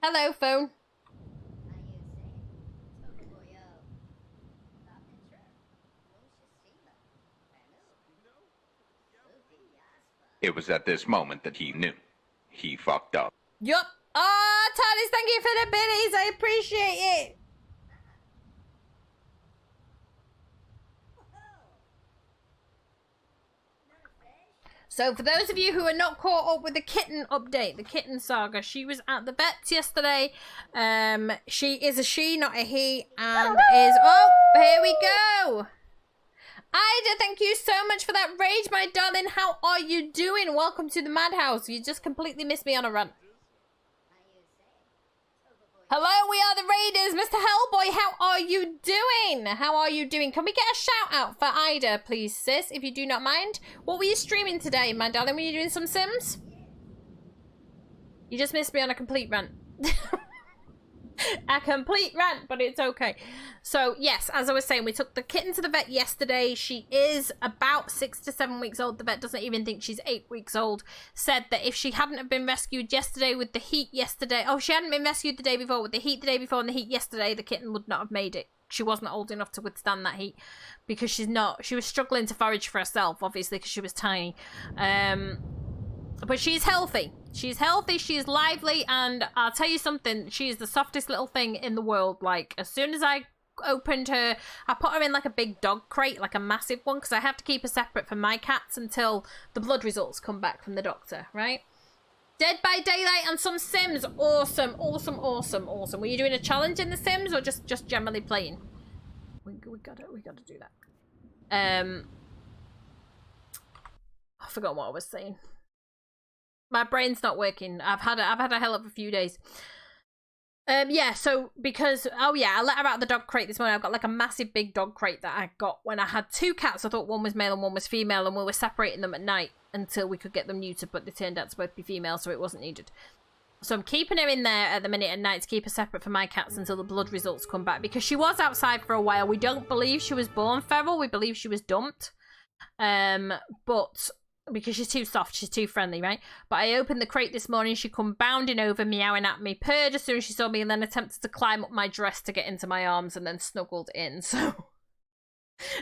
Hello, phone. It was at this moment that he knew. He fucked up. Yup. Oh, Talis, thank you for the biddies. I appreciate it. So for those of you who are not caught up with the kitten update, the kitten saga, she was at the vets yesterday. She is a she, not a he, and is... Oh, here we go. Ida, thank you so much for that rage, my darling. How are you doing? Welcome to the madhouse. You just completely missed me on a run. Hello, we are the Raiders. Mr. Hellboy, how are you doing? How are you doing? Can we get a shout out for Ida, please, sis, if you do not mind? What were you streaming today, my darling? Were you doing some Sims? You just missed me on a complete rant. A complete rant, but it's okay. So yes, as I was saying, we took the kitten to the vet yesterday. She is about 6 to 7 weeks old. The vet doesn't even think she's 8 weeks old. Said that if she hadn't have been rescued yesterday with the heat yesterday, oh, she hadn't been rescued the day before with the heat the day before and the heat yesterday, the kitten would not have made it. She wasn't old enough to withstand that heat because she was struggling to forage for herself, obviously, because she was tiny. But she's healthy. She's healthy, she's lively, and I'll tell you something, she is the softest little thing in the world. Like, as soon as I opened her, I put her in like a big dog crate, like a massive one, because I have to keep her separate from my cats until the blood results come back from the doctor, right? Dead by Daylight and some Sims. Awesome, awesome, awesome, awesome. Were you doing a challenge in the Sims or just generally playing? We gotta do that. I forgot what I was saying. My brain's not working. I've had a hell of a few days. Yeah, so because, oh yeah, I let her out of the dog crate this morning. I've got like a massive big dog crate that I got when I had 2 cats. I thought one was male and one was female, and we were separating them at night until we could get them neutered, but they turned out to both be female, so it wasn't needed. So I'm keeping her in there at the minute at night to keep her separate from my cats until the blood results come back, because she was outside for a while. We don't believe she was born feral. We believe she was dumped. But because she's too soft, she's too friendly, right? But I opened the crate this morning, she come bounding over, meowing at me, purred as soon as she saw me, and then attempted to climb up my dress to get into my arms, and then snuggled in. So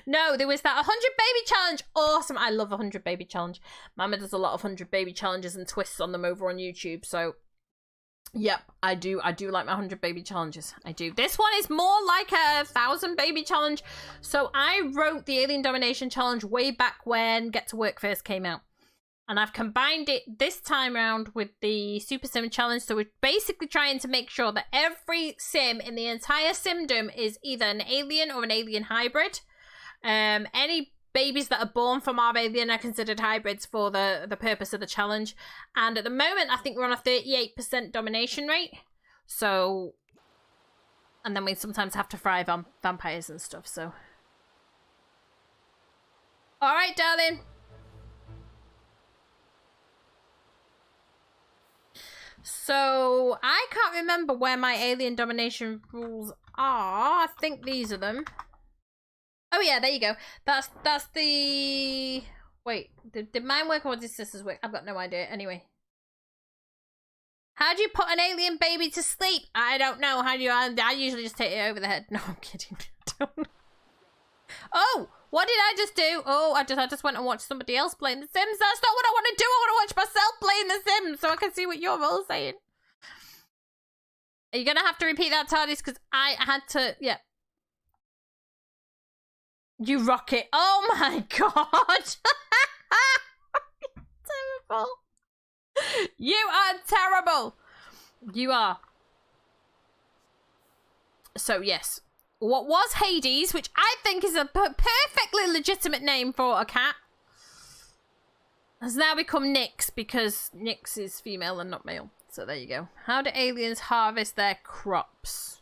no, there was that 100 baby challenge. Awesome. I love 100 baby challenge. Mama does a lot of 100 baby challenges and twists on them over on YouTube. So yep, I do like my 100 baby challenges. I do. This one is more like a 1,000 baby challenge. So I wrote the Alien Domination challenge way back when Get to Work first came out. And I've combined it this time around with the Super Sim challenge. So we're basically trying to make sure that every sim in the entire simdom is either an alien or an alien hybrid. Any babies that are born from our alien are considered hybrids for the purpose of the challenge. And at the moment, I think we're on a 38% domination rate. So, and then we sometimes have to fry vampires and stuff, so. All right, darling. So, I can't remember where my alien domination rules are. I think these are them. Oh yeah, there you go. That's the... Wait, did mine work or did sisters work? I've got no idea. Anyway. How do you put an alien baby to sleep? I don't know. How do you... I usually just take it over the head. No, I'm kidding. Oh, what did I just do? Oh, I just went and watched somebody else playing The Sims. That's not what I want to do. I want to watch myself playing The Sims so I can see what you're all saying. Are you going to have to repeat that, TARDIS? Because I had to... Yeah. You rock it. Oh my god. Terrible. You are terrible. You are. So, yes. What was Hades, which I think is a perfectly legitimate name for a cat, has now become Nyx because Nyx is female and not male. So, there you go. How do aliens harvest their crops?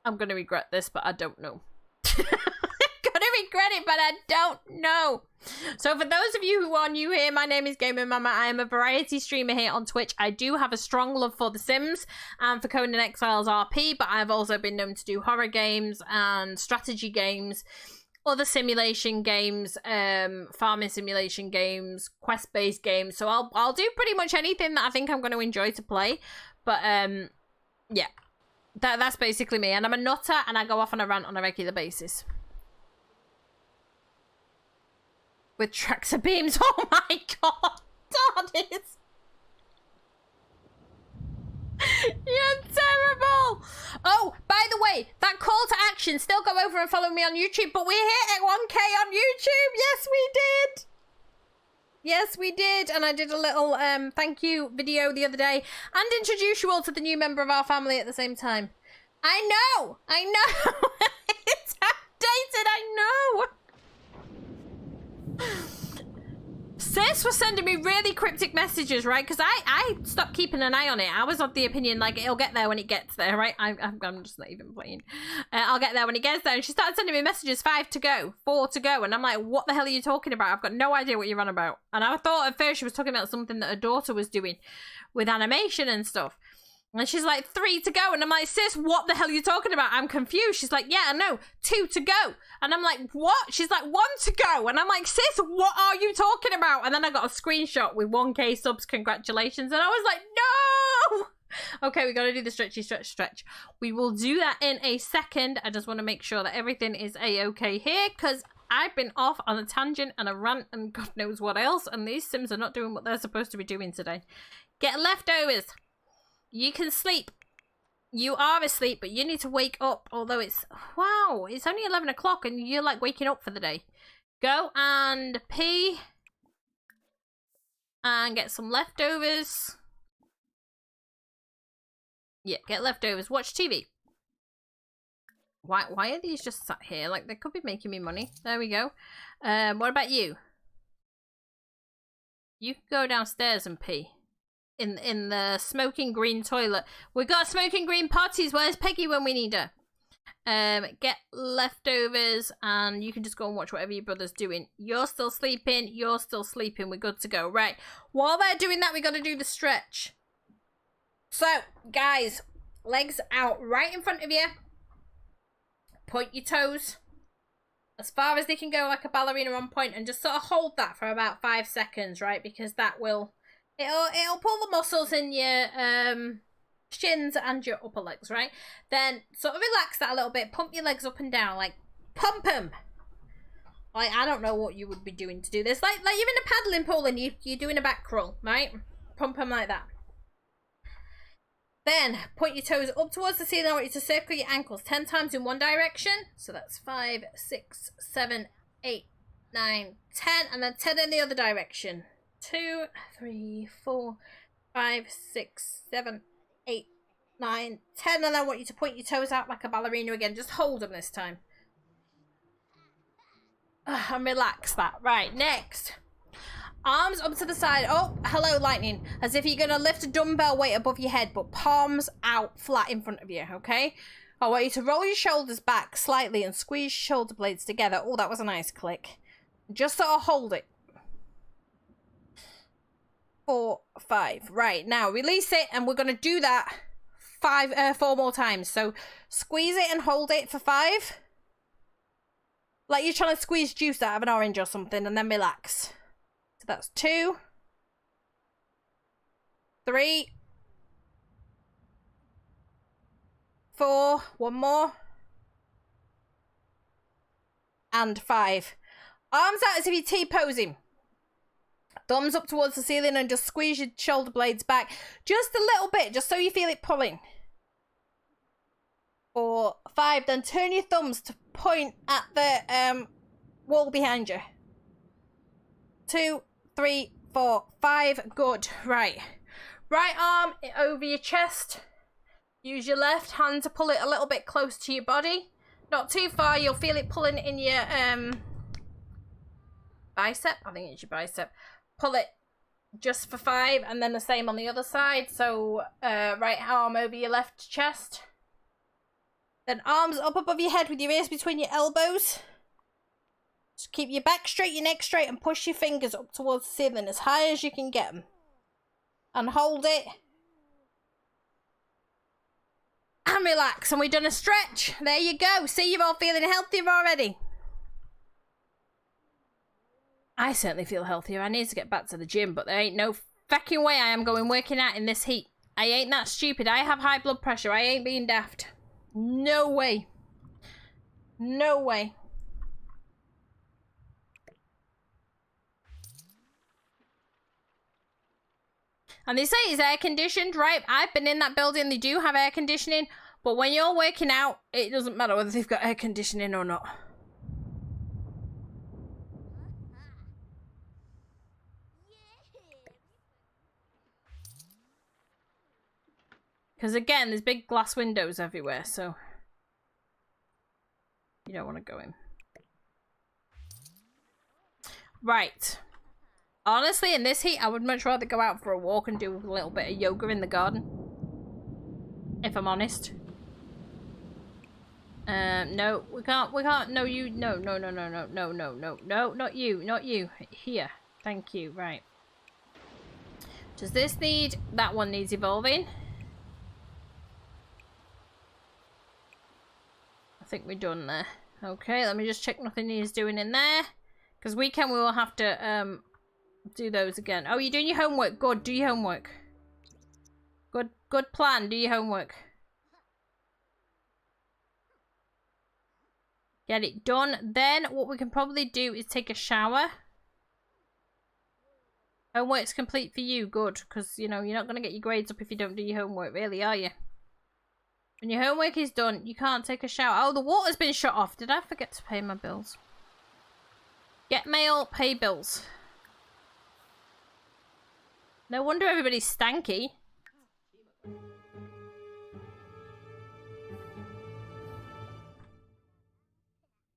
I'm going to regret this, but I don't know. I'm going to regret it, but I don't know. So for those of you who are new here, my name is Gamer Mama. I am a variety streamer here on Twitch. I do have a strong love for The Sims and for Conan Exiles RP, but I've also been known to do horror games and strategy games, other simulation games, farming simulation games, quest-based games. So I'll do pretty much anything that I think I'm going to enjoy to play. But yeah. That's basically me, and I'm a nutter, and I go off on a rant on a regular basis. With tractor beams. Oh my god! TARDIS! You're terrible! Oh, by the way, that call to action, still go over and follow me on YouTube, but we're here at 1K on YouTube! Yes, we did! Yes, we did, and I did a little thank you video the other day, and introduce you all to the new member of our family at the same time. I know! It's outdated, I know! Sis was sending me really cryptic messages, right? Because I stopped keeping an eye on it. I was of the opinion, like, it'll get there when it gets there, right? I'm just not even playing. I'll get there when it gets there. And she started sending me messages, 5 to go, 4 to go. And I'm like, what the hell are you talking about? I've got no idea what you're on about. And I thought at first she was talking about something that her daughter was doing with animation and stuff. And she's like, 3 to go. And I'm like, sis, what the hell are you talking about? I'm confused. She's like, yeah, I know, 2 to go. And I'm like, what? She's like, 1 to go. And I'm like, sis, what are you talking about? And then I got a screenshot with 1K subs, congratulations. And I was like, no! Okay, we got to do the stretchy stretch. We will do that in a second. I just want to make sure that everything is a-okay here, because I've been off on a tangent and a rant and God knows what else. And these Sims are not doing what they're supposed to be doing today. Get leftovers. You can sleep. You are asleep, but you need to wake up. Although it's... Wow, it's only 11 o'clock and you're like waking up for the day. Go and pee. And get some leftovers. Yeah, get leftovers. Watch TV. Why are these just sat here? Like, they could be making me money. There we go. What about you? You can go downstairs and pee. in the smoking green toilet. We got smoking green potties. Where's Peggy when we need her? Get leftovers, and you can just go and watch whatever your brother's doing. You're still sleeping. You're still sleeping. We're good to go. Right. While they're doing that, we got to do the stretch. So, guys, legs out right in front of you. Point your toes as far as they can go, like a ballerina on point, and just sort of hold that for about 5 seconds, right? Because that will, it'll pull the muscles in your shins and your upper legs, right? Then sort of relax that a little bit. Pump your legs up and down, like pump them. Like, I don't know what you would be doing to do this. Like you're in a paddling pool and you're doing a back crawl, right? Pump them like that. Then point your toes up towards the ceiling. I want you to circle your ankles 10 times in one direction. So that's 5, 6, 7, 8, 9, 10, and then 10 in the other direction. 2, 3, 4, 5, 6, 7, 8, 9, 10, and I want you to point your toes out like a ballerina again. Just hold them this time. And relax that. Right, next. Arms up to the side. Oh, hello, lightning. As if you're going to lift a dumbbell weight above your head, but palms out flat in front of you, okay? I want you to roll your shoulders back slightly and squeeze your shoulder blades together. Oh, that was a nice click. Just sort of hold it. 4, 5. Right, now release it, and we're going to do that 4 more times. So squeeze it and hold it for 5. Like you're trying to squeeze juice out of an orange or something, and then relax. So that's 2, 3, 4, 1 more, and 5. Arms out as if you're T-posing. Thumbs up towards the ceiling and just squeeze your shoulder blades back just a little bit, just so you feel it pulling. 4, 5, then turn your thumbs to point at the wall behind you. 2, 3, 4, 5. Good. Right. Right arm over your chest. Use your left hand to pull it a little bit close to your body. Not too far. You'll feel it pulling in your bicep. I think it's your bicep. Pull it just for 5, and then the same on the other side. So right arm over your left chest. Then arms up above your head with your ears between your elbows. Just keep your back straight, your neck straight, and push your fingers up towards the ceiling as high as you can get them. And hold it. And relax. And we've done a stretch. There you go. See, you're all feeling healthier already. I certainly feel healthier. I need to get back to the gym, but there ain't no fucking way I am going working out in this heat. I ain't that stupid. I have high blood pressure. I ain't being daft. No way. No way. And they say it's air conditioned, right? I've been in that building. They do have air conditioning. But when you're working out, it doesn't matter whether they've got air conditioning or not. Because again, there's big glass windows everywhere, so you don't want to go in. Right. Honestly, in this heat, I would much rather go out for a walk and do a little bit of yoga in the garden. If I'm honest. No, we can't, no, you, no, not you, here, thank you, right. Does this need, that one needs evolving. I think we're done there. Okay, let me just check nothing needs doing in there. Because we will have to, do those again. Oh, you're doing your homework. Good. Do your homework. Good plan. Do your homework. Get it done. Then what we can probably do is take a shower. Homework's complete for you. Good. Because, you know, you're not going to get your grades up if you don't do your homework, really, are you? When your homework is done, you can't take a shower. Oh, the water's been shut off. Did I forget to pay my bills? Get mail, pay bills. No wonder everybody's stanky.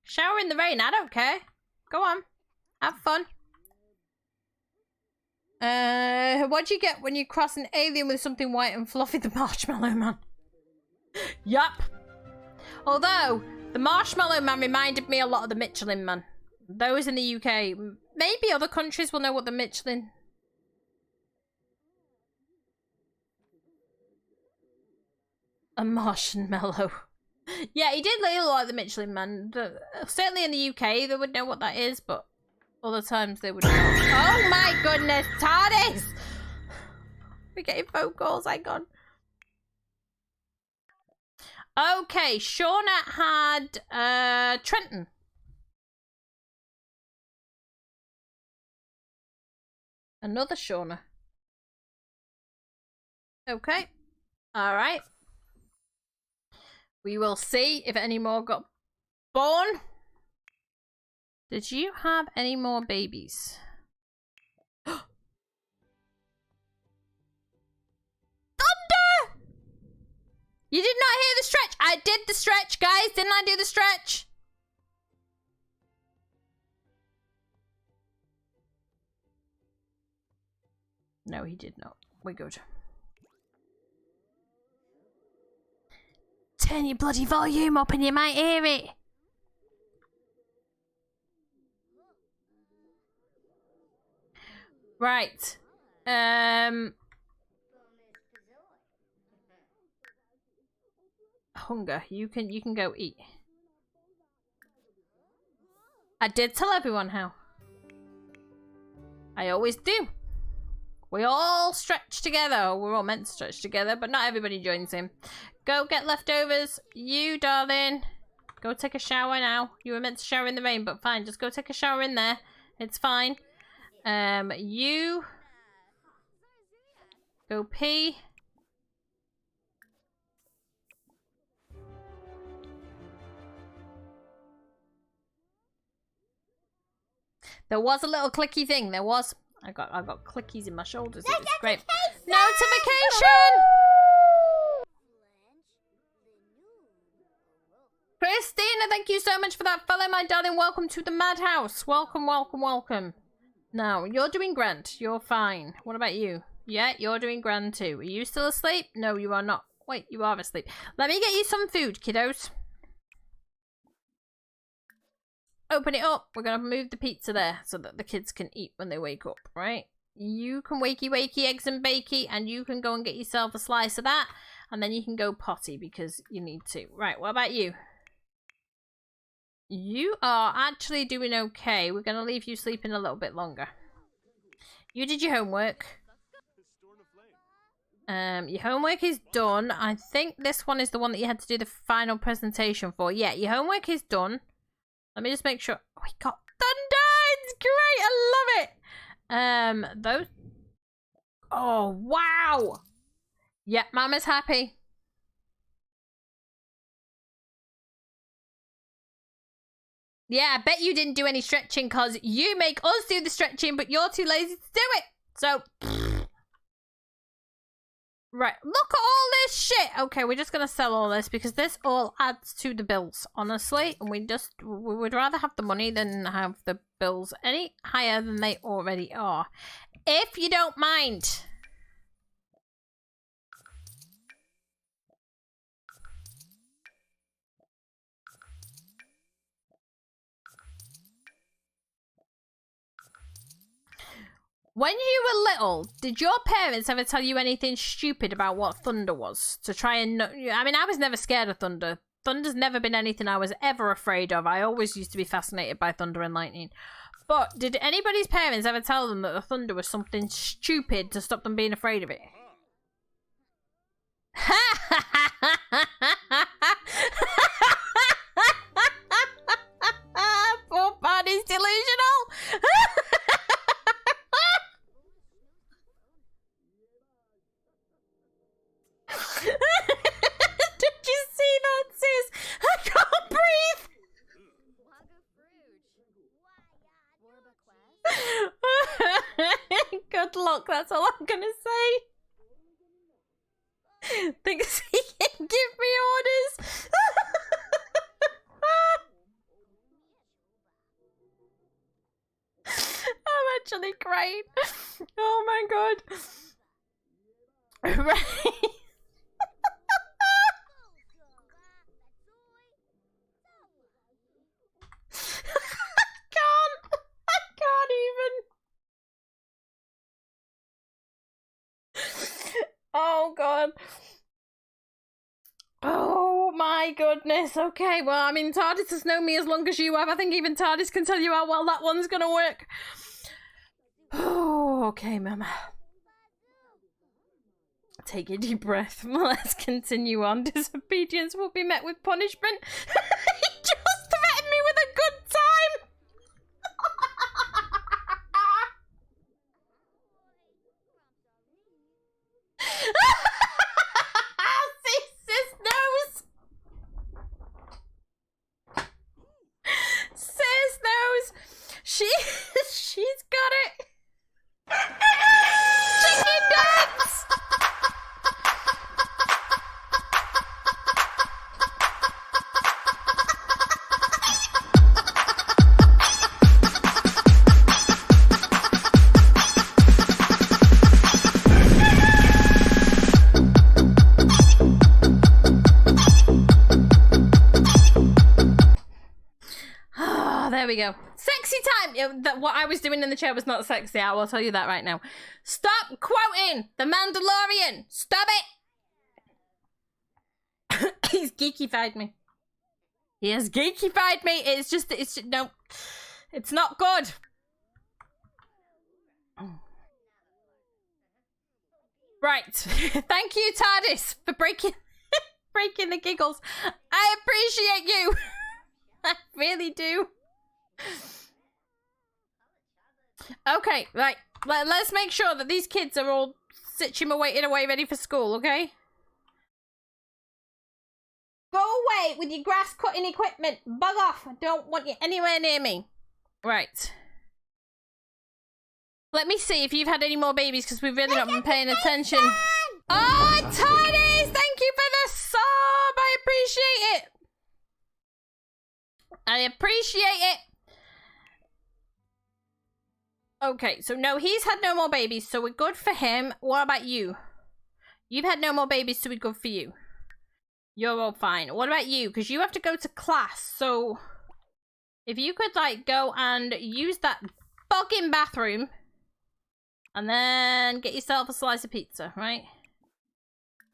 Shower in the rain, I don't care. Go on. Have fun. What do you get when you cross an alien with something white and fluffy? The Marshmallow Man. Yup. Although, the Marshmallow Man reminded me a lot of the Michelin Man. Those in the UK. Maybe other countries will know what the Michelin... A marshmallow. Yeah, he did look like the Michelin Man. Certainly in the UK, they would know what that is, but other times they would not. Oh my goodness, TARDIS! We're getting phone calls, hang on. Okay, Shauna had Trenton. Another Shauna. Okay. Alright. We will see if any more got born. Did you have any more babies? Thunder! You did not hear the stretch. I did the stretch, guys. Didn't I do the stretch? No, he did not. We're good. Turn your bloody volume up and you might hear it. Right. Hunger. You can go eat. I did tell everyone how. I always do. We all stretch together. We're all meant to stretch together, but not everybody joins in. Go get leftovers. You, darling. Go take a shower now. You were meant to shower in the rain, but fine. Just go take a shower in there. It's fine. You. Go pee. There was a little clicky thing. There was. I got clickies in my shoulders. It was great. Notification! Christina, thank you so much for that follow, my darling. Welcome to the madhouse. Welcome, welcome, welcome. Now, you're doing grand. You're fine. What about you? Yeah, you're doing grand too. Are you still asleep? No, you are not. Wait, you are asleep. Let me get you some food, kiddos. Open it up. We're going to move the pizza there so that the kids can eat when they wake up, right? You can wakey eggs and bakey, and you can go and get yourself a slice of that, and then you can go potty because you need to. Right, what about you? You are actually doing okay. We're going to leave you sleeping a little bit longer. You did your homework. Your homework is done. I think this one is the one that you had to do the final presentation for. Yeah, your homework is done. Let me just make sure. Oh, we got thunder! It's great! I love it! Those... Oh, wow! Yep, Mama's happy. Yeah, I bet you didn't do any stretching because you make us do the stretching, but you're too lazy to do it. So... Right, look at all this shit. Okay, we're just gonna sell all this because this all adds to the bills, honestly. And we would rather have the money than have the bills any higher than they already are. If you don't mind. When you were little, did your parents ever tell you anything stupid about what thunder was? To try and know? I mean, I was never scared of thunder. Thunder's never been anything I was ever afraid of. I always used to be fascinated by thunder and lightning. But did anybody's parents ever tell them that the thunder was something stupid to stop them being afraid of it? Poor Barney's delusional. Did you see that, sis? I can't breathe. Good luck, that's all I'm gonna say. Thinks he can give me orders. I'm actually great. Oh my god. Right. I can't even. Oh god. Oh my goodness. Okay, well, I mean, TARDIS has known me as long as you have. I think even TARDIS can tell you how well that one's gonna work. Oh, okay, Mama. Take a deep breath. Let's continue on. Disobedience will be met with punishment. He just threatened me with a good time. Sis knows. Sis knows. She's got it. Chicken dance. There we go. Sexy time! What I was doing in the chair was not sexy. I will tell you that right now. Stop quoting The Mandalorian! Stop it! He's geekified me. He has geekified me. It's just, no. It's not good. Right. Thank you, TARDIS, for breaking the giggles. I appreciate you. I really do. Okay, right. Let's make sure that these kids are all situated away, ready for school, okay? Go away with your grass cutting equipment. Bug off. I don't want you anywhere near me. Right. Let me see if you've had any more babies, because we've really not been paying attention. Oh, TARDIS! Thank you for the sub! I appreciate it. I appreciate it. Okay, so no, he's had no more babies, so we're good for him. What about you? You've had no more babies, so we're good for you. You're all fine. What about you? Because you have to go to class, so if you could, like, go and use that fucking bathroom and then get yourself a slice of pizza, right?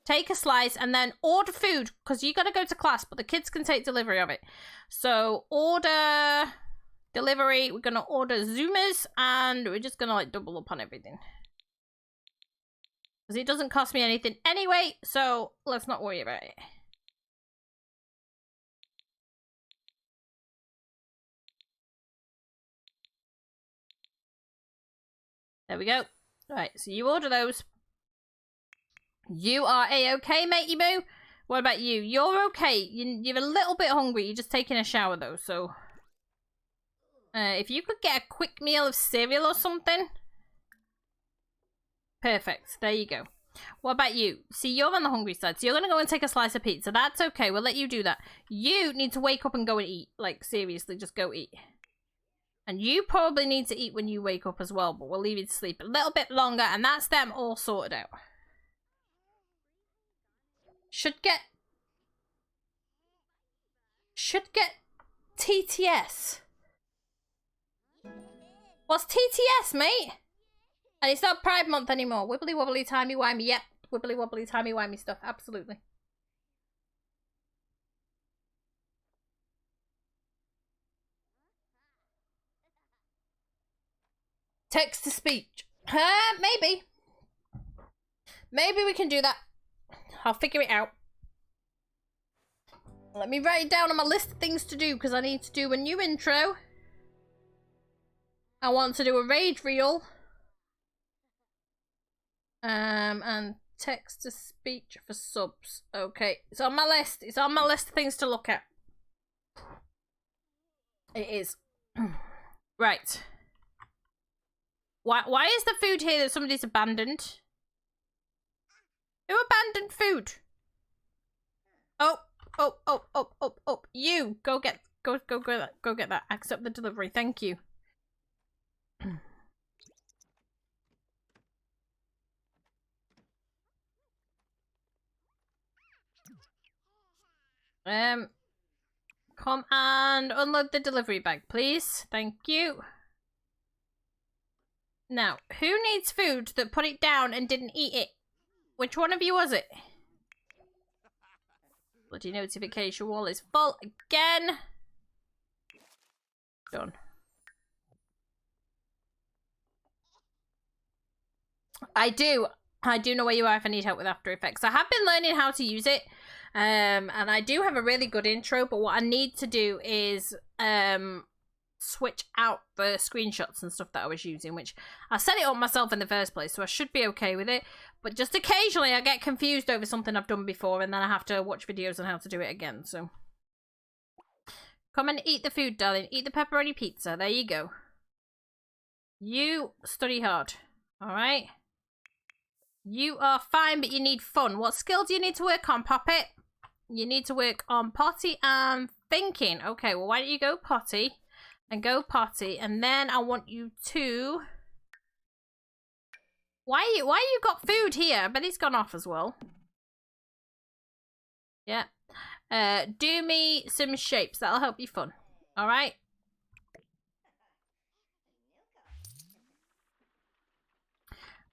Take a slice and then order food, because you got to go to class, but the kids can take delivery of it. So order delivery. We're going to order Zoomers, and we're just going to, like, double up on everything. Because it doesn't cost me anything anyway, so let's not worry about it. There we go. Right, so you order those. You are a-okay, matey boo. What about you? You're okay. You're a little bit hungry. You're just taking a shower, though, so... if you could get a quick meal of cereal or something. Perfect. There you go. What about you? See, you're on the hungry side, so you're going to go and take a slice of pizza. That's okay. We'll let you do that. You need to wake up and go and eat. Like, seriously, just go eat. And you probably need to eat when you wake up as well, but we'll leave you to sleep a little bit longer, and that's them all sorted out. Should get TTS. What's TTS, mate? And it's not Pride Month anymore. Wibbly wobbly timey wimey. Yep. Wibbly wobbly timey wimey stuff. Absolutely. Text to speech. Maybe. Maybe we can do that. I'll figure it out. Let me write it down on my list of things to do, because I need to do a new intro. I want to do a raid reel. And text to speech for subs. Okay, it's on my list. It's on my list of things to look at. It is. Right. Why is the food here that somebody's abandoned? Who abandoned food? Oh. You go get that. Accept the delivery. Thank you. Come and unload the delivery bag, please. Thank you. Now, who needs food that put it down and didn't eat it? Which one of you was it? Bloody notification wall is full again. Done. I do know where you are if I need help with After Effects. I have been learning how to use it. And I do have a really good intro, but what I need to do is switch out the screenshots and stuff that I was using, which I set it up myself in the first place, so I should be okay with it. But just occasionally I get confused over something I've done before, and then I have to watch videos on how to do it again, so. Come and eat the food, darling. Eat the pepperoni pizza. There you go. You study hard. Alright? You are fine, but you need fun. What skill do you need to work on, Poppet? You need to work on potty and thinking. Okay, well, why don't you go potty and go potty, and then I want you to... Why you got food here? But it's gone off as well. Yeah. Do me some shapes. That'll help you fun. All right.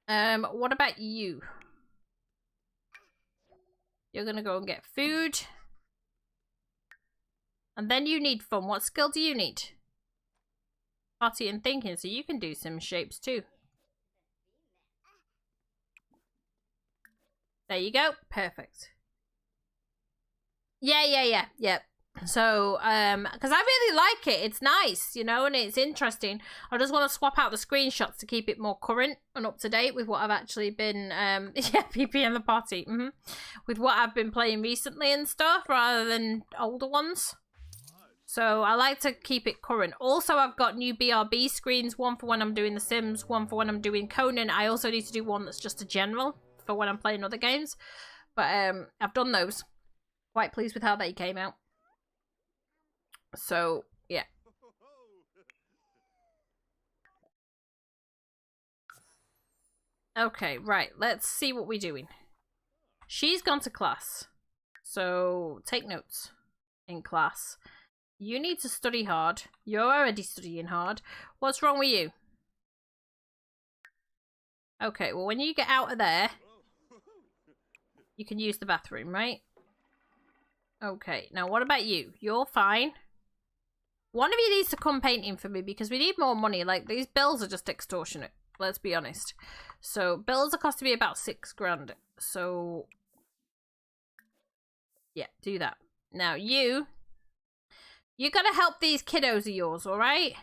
What about you? You're gonna go and get food. And then you need fun. What skill do you need? Potty and thinking, so you can do some shapes too. There you go. Perfect. Yeah. So, because I really like it. It's nice, you know, and it's interesting. I just want to swap out the screenshots to keep it more current and up to date with what I've actually been, yeah, PP and the potty, with what I've been playing recently and stuff, rather than older ones. So I like to keep it current. Also, I've got new BRB screens, one for when I'm doing The Sims, one for when I'm doing Conan. I also need to do one that's just a general for when I'm playing other games. But I've done those. Quite pleased with how they came out. So, yeah. Okay, right. Let's see what we're doing. She's gone to class. So, take notes in class. You need to study hard. You're already studying hard. What's wrong with you? Okay, well, when you get out of there, you can use the bathroom, right? Okay, now what about you? You're fine. One of you needs to come painting for me because we need more money. Like, these bills are just extortionate. Let's be honest. So, bills are costing me about $6 grand. So, yeah, do that. Now, you gotta help these kiddos of yours, alright?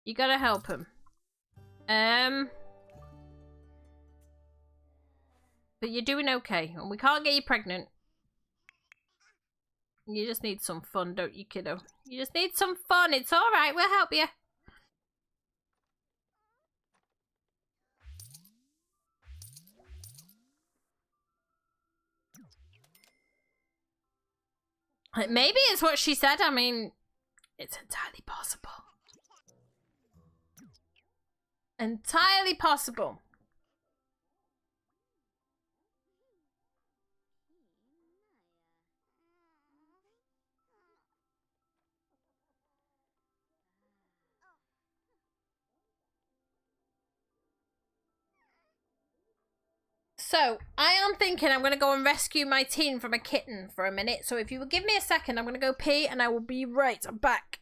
You gotta help them. But you're doing okay. And we can't get you pregnant. You just need some fun, don't you, kiddo? You just need some fun. It's alright. We'll help you. Maybe it's what she said. I mean, it's entirely possible. Entirely possible. So, I am thinking I'm going to go and rescue my teen from a kitten for a minute. So, if you will give me a second, I'm going to go pee and I will be right back.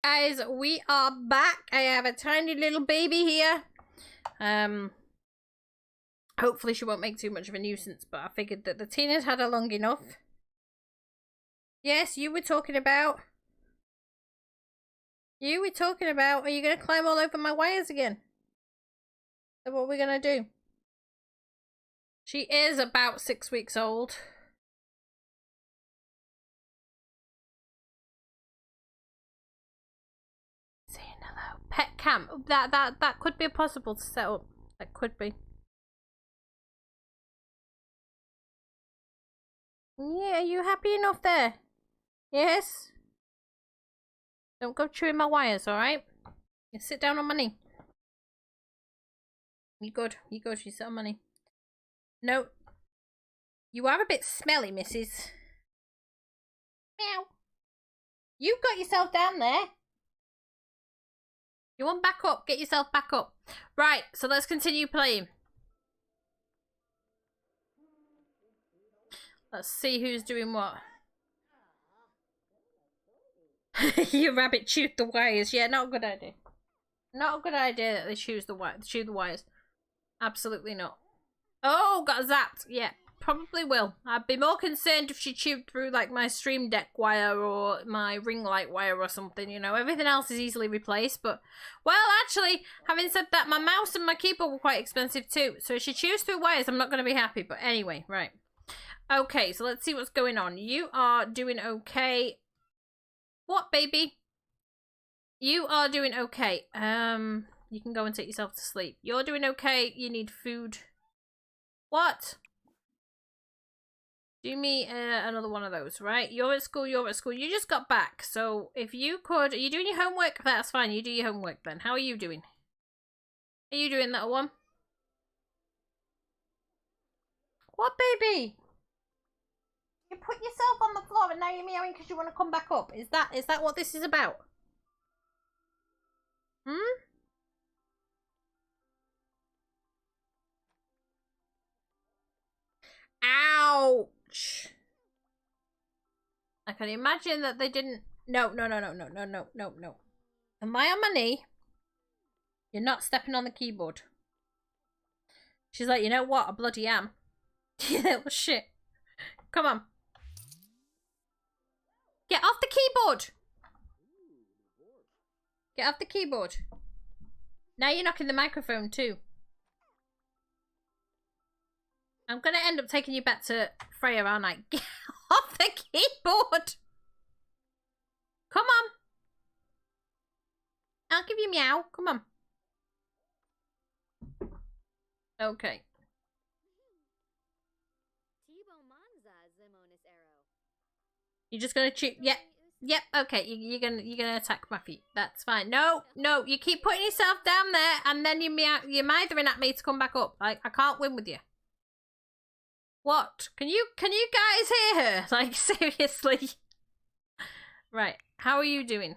Guys, we are back. I have a tiny little baby here. Hopefully she won't make too much of a nuisance, but I figured that the teen had her long enough. Yes, you were talking about. Are you going to climb all over my wires again? So what are we going to do? She is about 6 weeks old. Saying hello. Pet camp. That could be possible to set up. That could be. Yeah, are you happy enough there? Yes? Don't go chewing my wires, alright? You sit down on my knee. You good. You sit on my knee. No. You are a bit smelly, missus. Meow. You got yourself down there. You want back up? Get yourself back up. Right, so let's continue playing. Let's see who's doing what. Your rabbit chewed the wires. Yeah, not a good idea. Not a good idea that they chew the wires. Absolutely not. Oh, got zapped. Yeah, probably will. I'd be more concerned if she chewed through like my stream deck wire or my ring light wire or something, you know. Everything else is easily replaced, but... Well, actually, having said that, my mouse and my keyboard were quite expensive too. So if she chews through wires, I'm not going to be happy. But anyway, right. Okay, so let's see what's going on. You are doing okay. What, baby? You are doing okay. You can go and take yourself to sleep. You're doing okay. You need food. What? Do me another one of those, right? You're at school. You just got back. So if you could... Are you doing your homework? That's fine. You do your homework then. How are you doing? Are you doing, little one? What, baby? You put yourself on the floor and now you're meowing because you want to come back up. Is that what this is about? Hmm? Ouch! I can imagine that they didn't... No. Am I on my knee? You're not stepping on the keyboard. She's like, you know what? I bloody am. You little shit. Come on. Get off the keyboard! Get off the keyboard. Now you're knocking the microphone too. I'm going to end up taking you back to Freya, aren't I? Get off the keyboard! Come on! I'll give you meow. Come on. Okay. You're just gonna chew. Yep. Okay. You're gonna attack my feet. That's fine. No. You keep putting yourself down there, and then you're mithering at me to come back up. Like I can't win with you. What? Can you guys hear her? Like seriously? Right. How are you doing?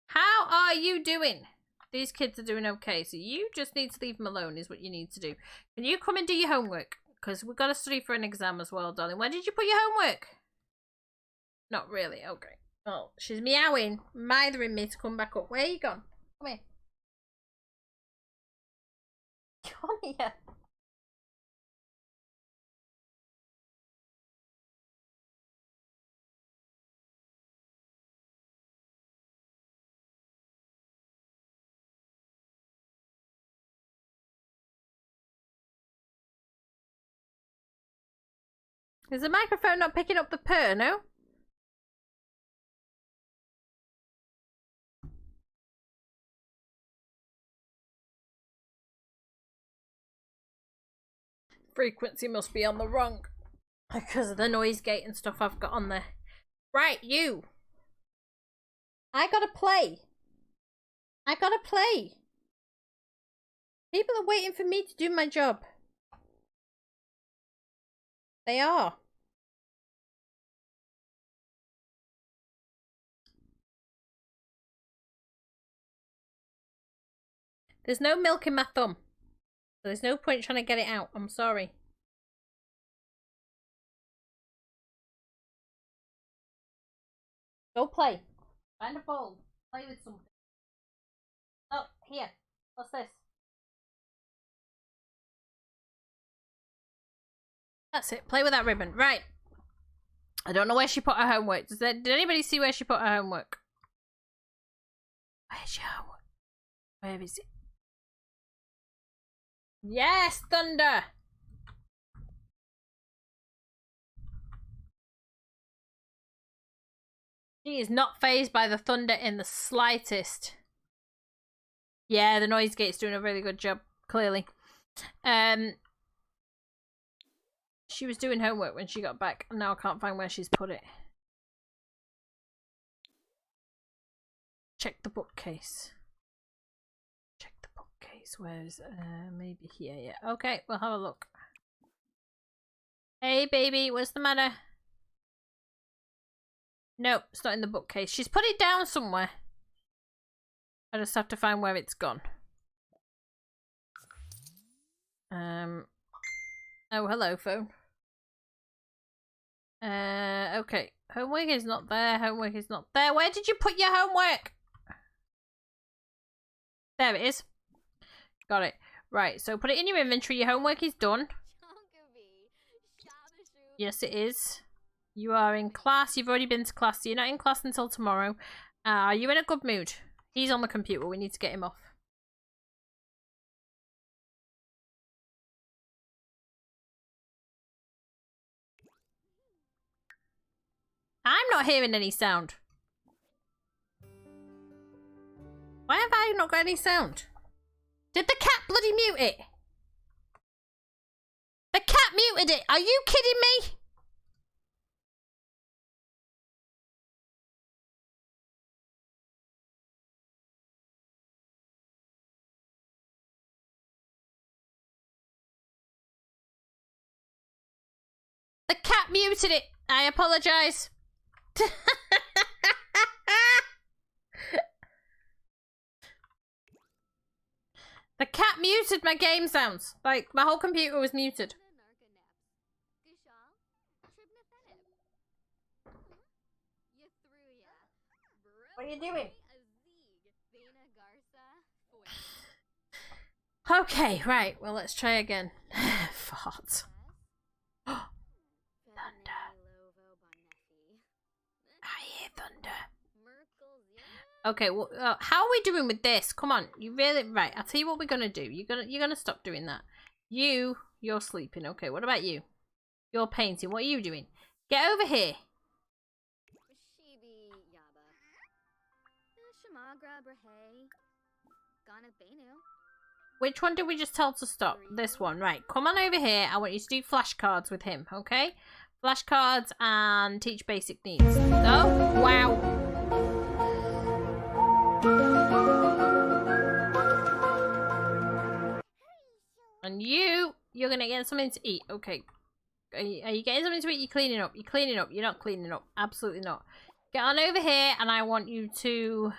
How are you doing? These kids are doing okay, so you just need to leave them alone is what you need to do. Can you come and do your homework? Because we've got to study for an exam as well, darling. When did you put your homework? Not really, okay. Well, she's meowing, mithering me to come back up. Where are you gone? Come here. Come here. Is the microphone not picking up the purr, no? Frequency must be on the wrong. Because of the noise gate and stuff I've got on there. Right, you. I gotta play. People are waiting for me to do my job. They are. There's no milk in my thumb. So there's no point trying to get it out. I'm sorry. Go play. Find a ball. Play with something. Oh, here. What's this? That's it. Play with that ribbon. Right. I don't know where she put her homework. Did anybody see where she put her homework? Where's your homework? Where is it? Yes, thunder! She is not fazed by the thunder in the slightest. Yeah, the noise gate's doing a really good job, clearly. She was doing homework when she got back, and now I can't find where she's put it. Check the bookcase. Check the bookcase. Where's maybe here? Yeah. Okay, we'll have a look. Hey, baby, what's the matter? Nope, it's not in the bookcase. She's put it down somewhere. I just have to find where it's gone. Oh, hello, phone. Okay. Homework is not there. Homework is not there. Where did you put your homework? There it is. Got it. Right, so put it in your inventory. Your homework is done. Yes, it is. You are in class. You've already been to class. So you're not in class until tomorrow. Are you in a good mood? He's on the computer. We need to get him off. I'm not hearing any sound. Why have I not got any sound? Did the cat bloody mute it? The cat muted it. Are you kidding me? The cat muted it. I apologise. The cat muted my game sounds. Like, my whole computer was muted. What are you doing? Okay, right. Well, let's try again. Fart. Thunder. I hear thunder. Okay, well, how are we doing with this? Come on, you really right? I'll tell you what we're gonna do. You're gonna stop doing that. You're sleeping. Okay, what about you? You're painting. What are you doing? Get over here. Which one did we just tell to stop? This one, right. Come on over here. I want you to do flashcards with him, okay? Flashcards and teach basic needs. Oh, wow. And you're gonna get something to eat. Okay. Are you getting something to eat? You're cleaning up. You're cleaning up. You're not cleaning up. Absolutely not. Get on over here and I want you to...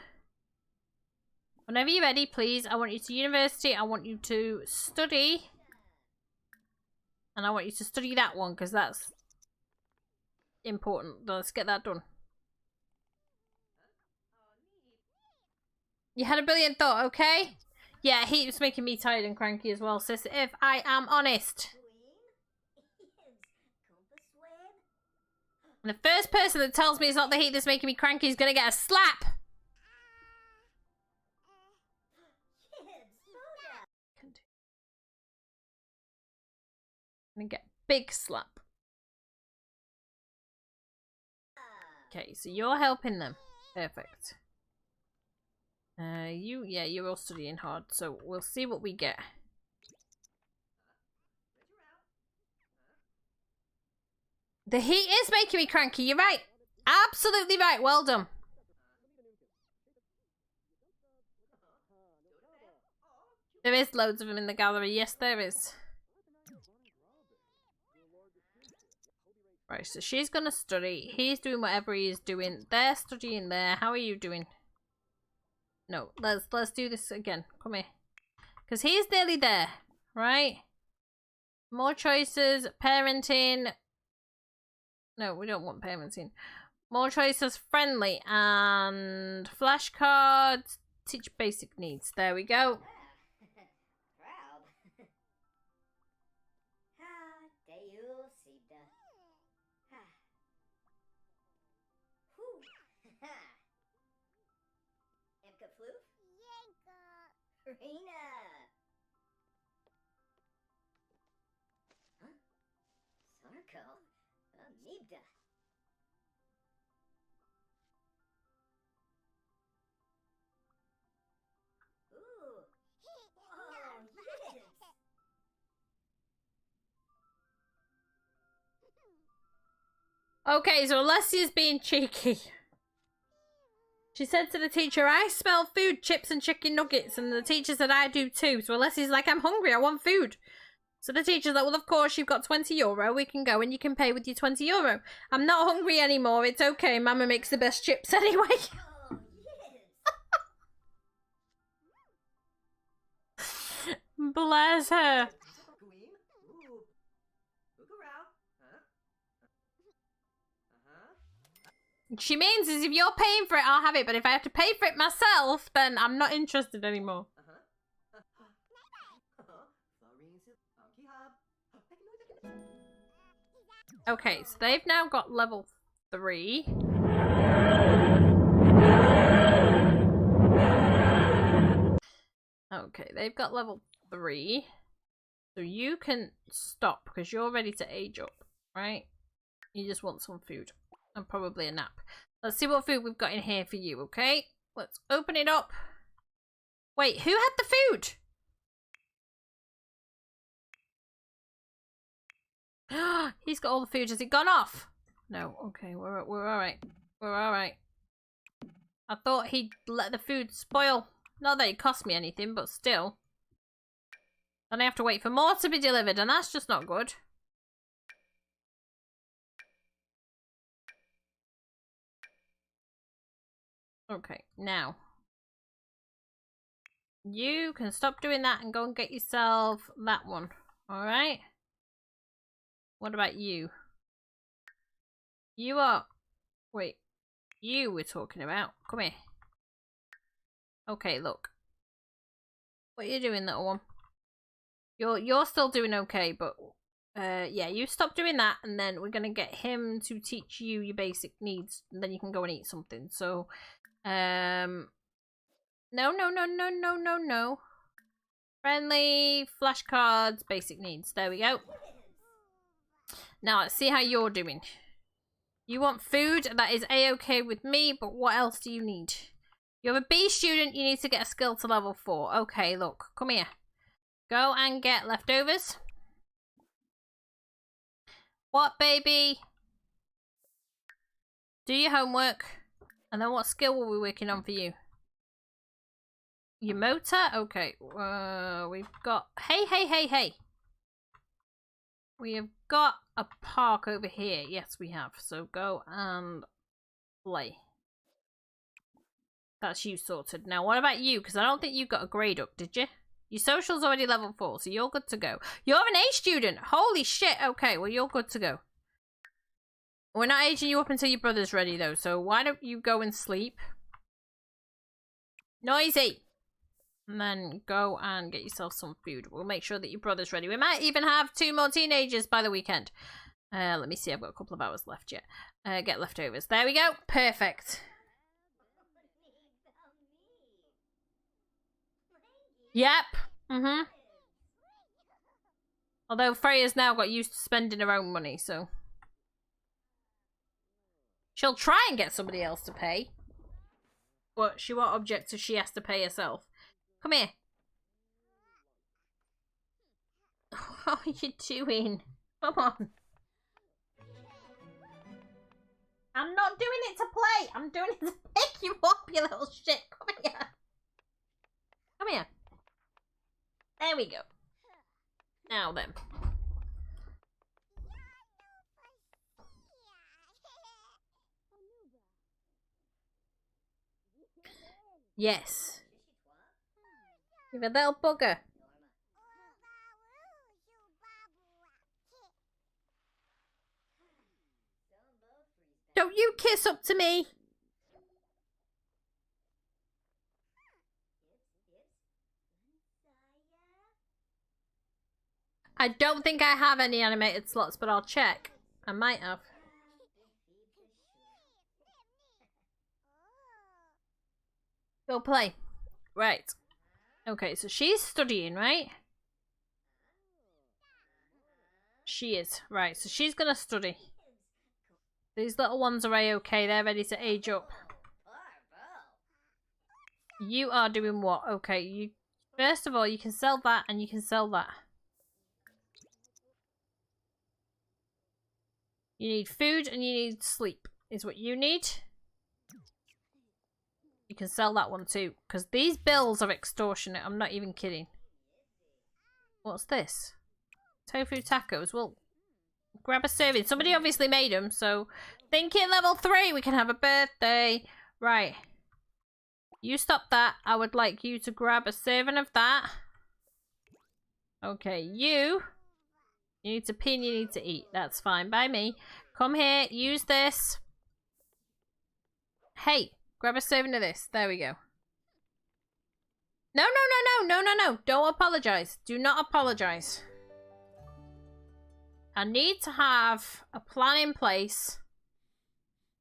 Whenever you're ready, please. I want you to university. I want you to study. And I want you to study that one because that's important. Let's get that done. You had a brilliant thought, okay? Yeah, he was making me tired and cranky as well, sis, if I am honest. And the first person that tells me it's not the heat that's making me cranky is gonna get a slap. I'm gonna get a big slap. Okay, so you're helping them. Perfect. You're all studying hard, so we'll see what we get. The heat is making me cranky, you're right. Absolutely right, well done. There is loads of them in the gallery, yes there is. Right, so she's gonna study. He's doing whatever he is doing. They're studying there. How are you doing? No, let's do this again. Come here. Because he's nearly there, right? More choices. Parenting. No, we don't want parenting. More choices, friendly, and flashcards. Teach basic needs. There we go. Proud. Emka Floof? Yanka. Rena. Huh? Sarko? Nibda. Ooh. Oh, yes. Okay, so Alessia's being cheeky. She said to the teacher, I smell food, chips and chicken nuggets. And the teacher said, I do too. So Alessia's like, I'm hungry, I want food. So the teacher's like, well, of course, you've got €20. We can go and you can pay with your €20. I'm not hungry anymore. It's okay. Mama makes the best chips anyway. Oh, yes. Bless her. She means is if you're paying for it, I'll have it. But if I have to pay for it myself, then I'm not interested anymore. Okay, so they've now got level 3. Okay, they've got level 3. So you can stop because you're ready to age up, right? You just want some food and probably a nap. Let's see what food we've got in here for you, okay? Let's open it up. Wait, who had the food? He's got all the food. Has it gone off? No. Okay, we're all right. We're all right. I thought he'd let the food spoil. Not that it cost me anything, but still. Then I have to wait for more to be delivered, and that's just not good. Okay, now. You can stop doing that and go and get yourself that one. Alright? What about you? You are... Wait. You we're talking about. Come here. Okay, look. What are you doing, little one? You're still doing okay, but... yeah, you stop doing that, and then we're gonna get him to teach you your basic needs, and then you can go and eat something. So, no. Friendly, flashcards, basic needs. There we go. Now, let's see how you're doing. You want food? That is A-okay with me, but what else do you need? You're a B student, you need to get a skill to level 4. Okay, look, come here. Go and get leftovers. What, baby? Do your homework. And then what skill were we working on for you? Your motor? Okay. We've got... Hey. We have got a park over here. Yes, we have. So go and play. That's you sorted. Now, what about you? Because I don't think you got a grade up, did you? Your social's already level 4, so you're good to go. You're an A student! Holy shit! Okay, well, you're good to go. We're not aging you up until your brother's ready, though, so why don't you go and sleep? Noisy! And then go and get yourself some food. We'll make sure that your brother's ready. We might even have 2 more teenagers by the weekend. Let me see, I've got a couple of hours left yet. Get leftovers. There we go. Perfect. Yep. Although Freya's now got used to spending her own money, so... She'll try and get somebody else to pay. But she won't object if she has to pay herself. Come here. What are you doing? Come on. I'm not doing it to play. I'm doing it to pick you up, you little shit. Come here. Come here. There we go. Now then. Yes. You're a little bugger. Don't you kiss up to me. I don't think I have any animated slots, but I'll check. I might have. Go play. Right. Okay, so she's studying, right? She is. Right, so she's gonna study. These little ones are A-okay. They're ready to age up. You are doing what? Okay, you... First of all, you can sell that and you can sell that. You need food and you need sleep, is what you need. You can sell that one too, because these bills are extortionate. I'm not even kidding. What's this? Tofu tacos. Well, grab a serving. Somebody obviously made them, so thinking level 3, we can have a birthday. Right. You stop that. I would like you to grab a serving of that. Okay, you need to pee and you need to eat. That's fine by me. Come here, use this. Hey, grab a serving of this. There we go. No, no, no, no, no, no, no. Don't apologize. Do not apologize. I need to have a plan in place.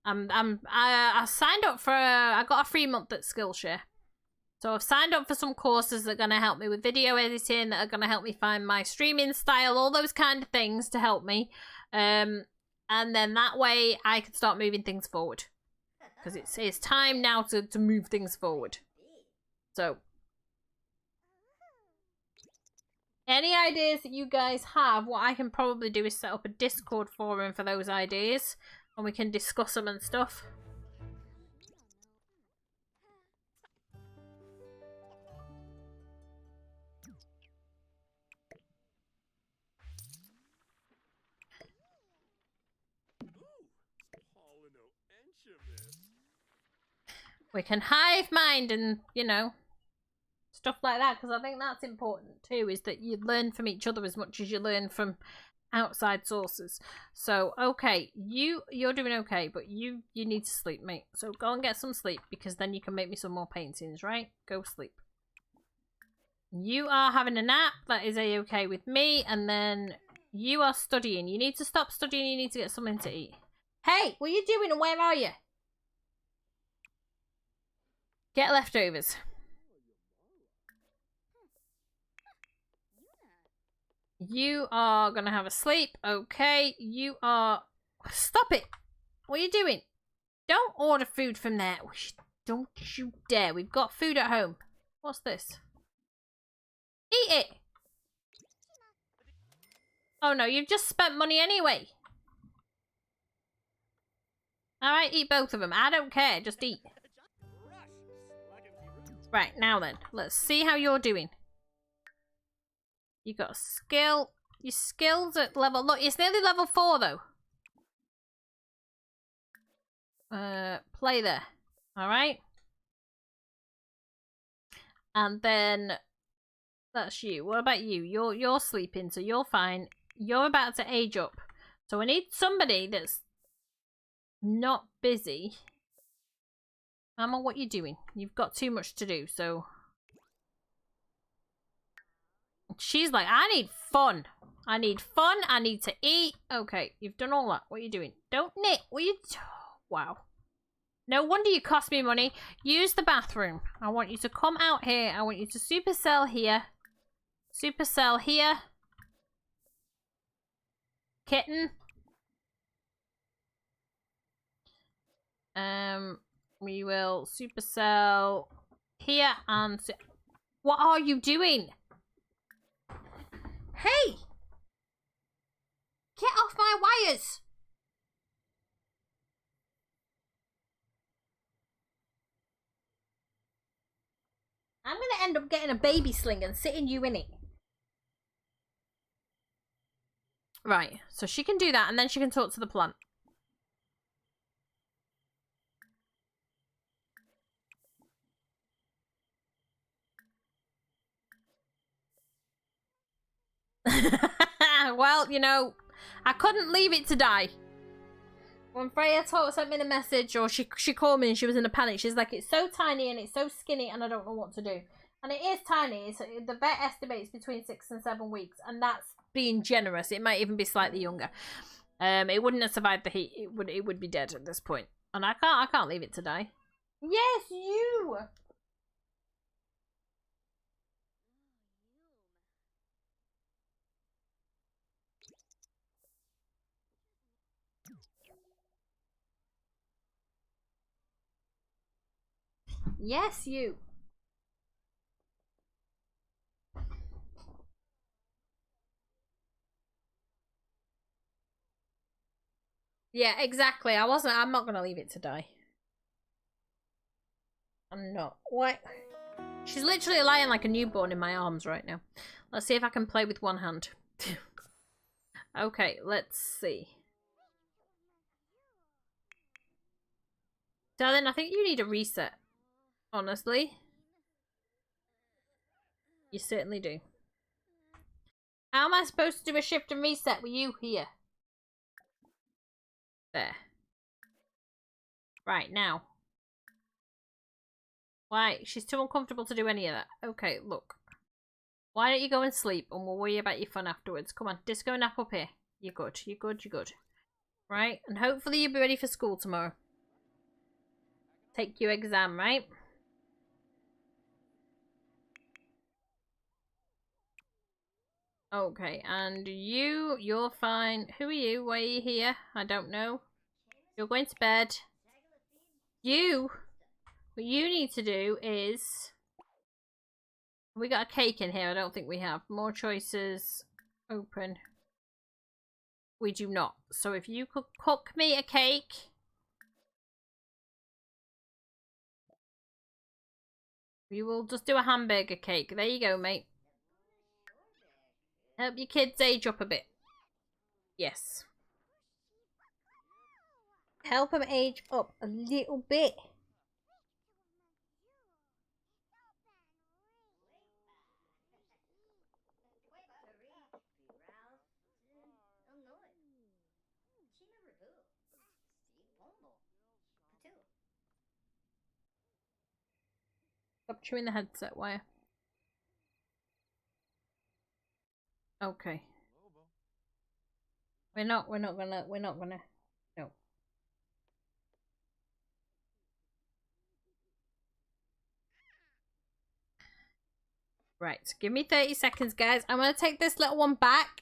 I signed up for I got a free month at Skillshare. So I've signed up for some courses that are going to help me with video editing, that are going to help me find my streaming style, all those kind of things to help me. And then that way I can start moving things forward. Because it's time now to move things forward. So, any ideas that you guys have, what I can probably do is set up a Discord forum for those ideas. And we can discuss them and stuff. We can hive mind and, you know, stuff like that, because I think that's important too, is that you learn from each other as much as you learn from outside sources. So, okay, you're doing okay, but you need to sleep, mate. So go and get some sleep, because then you can make me some more paintings, right? Go sleep. You are having a nap. That is a-okay with me. And then you are studying. You need to stop studying. You need to get something to eat. Hey, what are you doing and where are you? Get leftovers. You are gonna have a sleep. Okay, you are... Stop it! What are you doing? Don't order food from there. Don't you dare. We've got food at home. What's this? Eat it! Oh no, you've just spent money anyway. Alright, eat both of them. I don't care. Just eat. Right, now then. Let's see how you're doing. You got a skill. Your skills at level... Look, it's nearly level 4 though. Play there. Alright. And then... That's you. What about you? You're sleeping, so you're fine. You're about to age up. So I need somebody that's not busy. Mama, what you doing? You've got too much to do, so... She's like, I need fun. I need fun. I need to eat. Okay, you've done all that. What are you doing? Don't knit. What are you... Wow. No wonder you cost me money. Use the bathroom. I want you to come out here. I want you to supercell here. Supercell here. Kitten. We will supercell here and... What are you doing? Hey! Get off my wires! I'm gonna end up getting a baby sling and sitting you in it. Right, so she can do that and then she can talk to the plant. Well, you know, I couldn't leave it to die. When Freya sent me the message, or she called me and she was in a panic, she's like, it's so tiny and it's so skinny and I don't know what to do. And it is tiny. So the vet estimates between 6 and 7 weeks, and that's being generous. It might even be slightly younger. It wouldn't have survived the heat. It would be dead at this point. And I can't leave it to die. Yes, you. Yes, you. Yeah, exactly. I'm not gonna leave it to die. I'm not. What? She's literally lying like a newborn in my arms right now. Let's see if I can play with one hand. Okay, let's see. Darling, I think you need a reset. Honestly. You certainly do. How am I supposed to do a shift and reset with you here? There. Right, now. Why? She's too uncomfortable to do any of that. Okay, look. Why don't you go and sleep and we'll worry about your fun afterwards. Come on, disco nap up here. You're good, you're good, you're good. Right, and hopefully you'll be ready for school tomorrow. Take your exam, right? Okay, and you're fine. Who are you? Why are you here? I don't know. You're going to bed. What you need to do is... We got a cake in here. I don't think we have. More choices. Open. We do not. So if you could cook me a cake... We will just do a hamburger cake. There you go, mate. Help your kids age up a bit. Yes. Help them age up a little bit. Stop chewing the headset wire. Okay. We're not gonna, no. Right, give me 30 seconds, guys. I'm gonna take this little one back.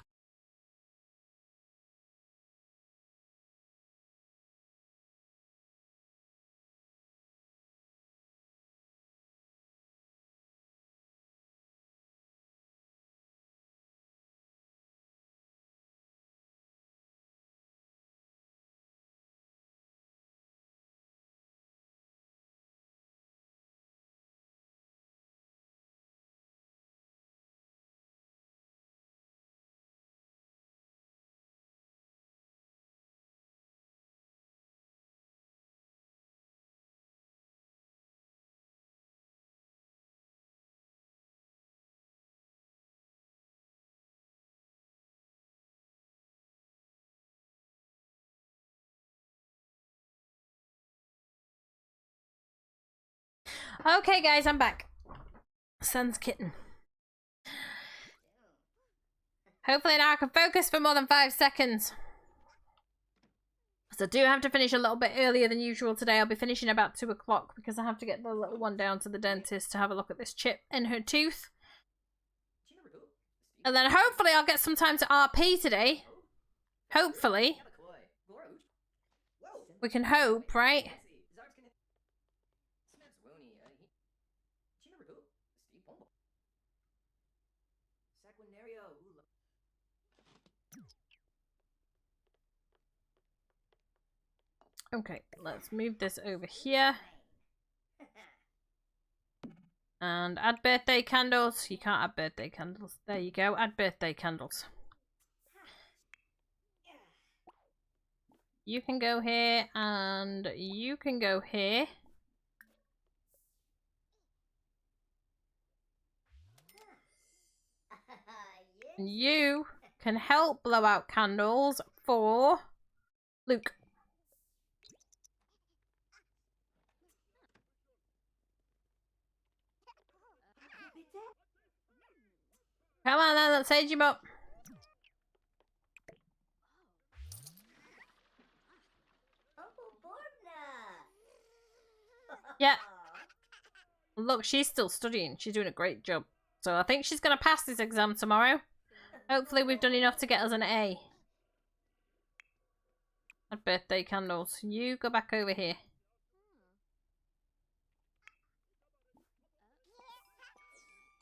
Okay, guys, I'm back. Sans kitten. Hopefully now I can focus for more than 5 seconds. So I do have to finish a little bit earlier than usual today. I'll be finishing about 2 o'clock because I have to get the little one down to the dentist to have a look at this chip in her tooth. And then hopefully I'll get some time to RP today. Hopefully. We can hope, right? Okay, let's move this over here. And add birthday candles. You can't add birthday candles. There you go. Add birthday candles. You can go here and you can go here. And you can help blow out candles for Luke. Come on then, let's age him up. Yeah. Look, she's still studying. She's doing a great job. So I think she's going to pass this exam tomorrow. Hopefully we've done enough to get us an A. And birthday candles. You go back over here.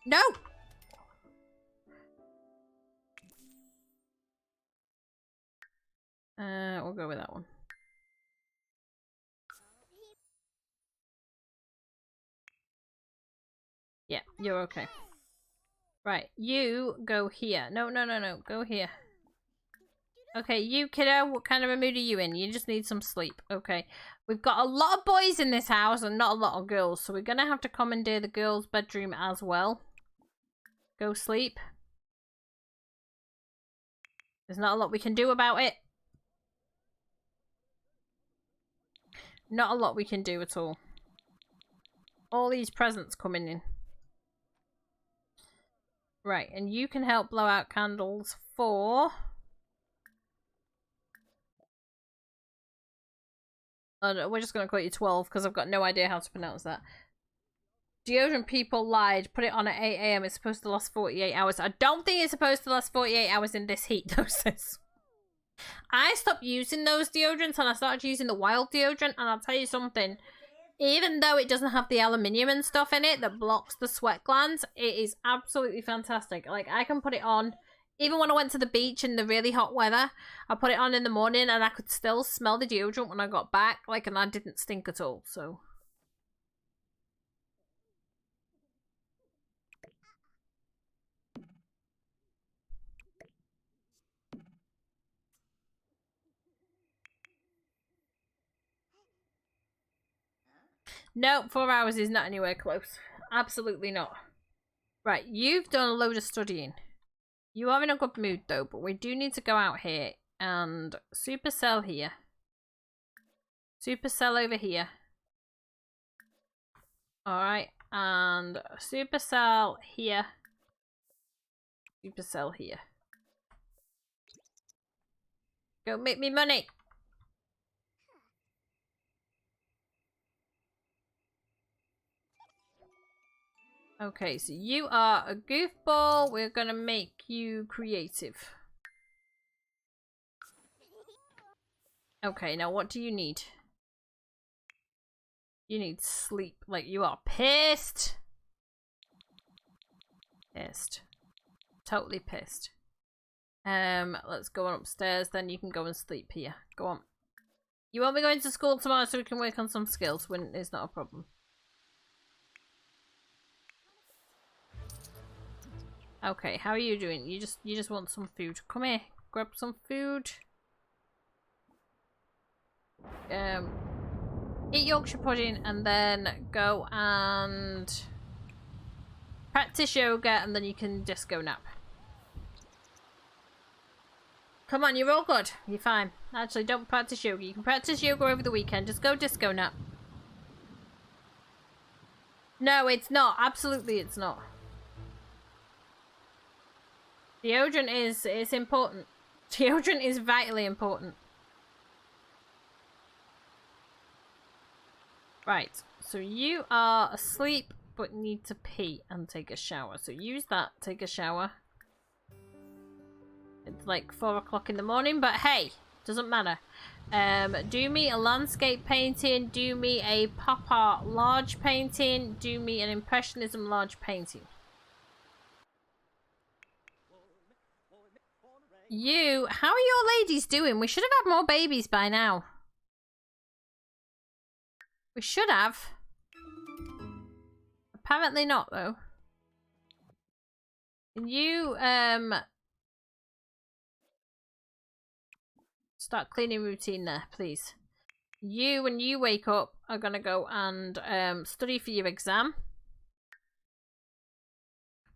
No! We'll go with that one. Yeah, you're okay. Right, you go here. No, go here. Okay, you kiddo, what kind of a mood are you in? You just need some sleep. Okay. We've got a lot of boys in this house and not a lot of girls, so we're gonna have to commandeer the girls' bedroom as well. Go sleep. There's not a lot we can do about it. Not a lot we can do at all. All these presents coming in. Right, and you can help blow out candles for... Oh, no, we're just going to call you 12 because I've got no idea how to pronounce that. Deodorant people lied. Put it on at 8 AM. It's supposed to last 48 hours. I don't think it's supposed to last 48 hours in this heat, though, sis. I stopped using those deodorants and I started using the wild deodorant, and I'll tell you something. Even though it doesn't have the aluminium and stuff in it that blocks the sweat glands, it is absolutely fantastic. Like, I can put it on, even when I went to the beach in the really hot weather, I put it on in the morning and I could still smell the deodorant when I got back, like, and I didn't stink at all, so... No, 4 hours is not anywhere close. Absolutely not. Right, you've done a load of studying. You are in a good mood though, but we do need to go out here and supercell here. Supercell over here. Alright, and supercell here. Supercell here. Go make me money! Okay, so you are a goofball. We're gonna make you creative. Okay, now what do you need? You need sleep. Like, you are pissed. Pissed. Totally pissed. Let's go on upstairs, then you can go and sleep here. Go on. You won't be going to school tomorrow so we can work on some skills when it's not a problem. Okay, how are you doing? You just want some food. Come here, grab some food. Eat Yorkshire pudding and then go and practice yoga, and then you can disco nap. Come on, you're all good. You're fine. Actually, don't practice yoga. You can practice yoga over the weekend. Just go disco nap. No, it's not. Absolutely, it's not. Deodorant is important. Deodorant is vitally important. Right, so you are asleep but need to pee and take a shower. So use that, take a shower. It's like 4 o'clock in the morning, but hey, doesn't matter. Do me a landscape painting, do me a pop art large painting, do me an impressionism large painting. How are your ladies doing? We should have had more babies by now. We should have. Apparently not, though. Can you, start cleaning routine there, please. You, when you wake up, are gonna go and, study for your exam.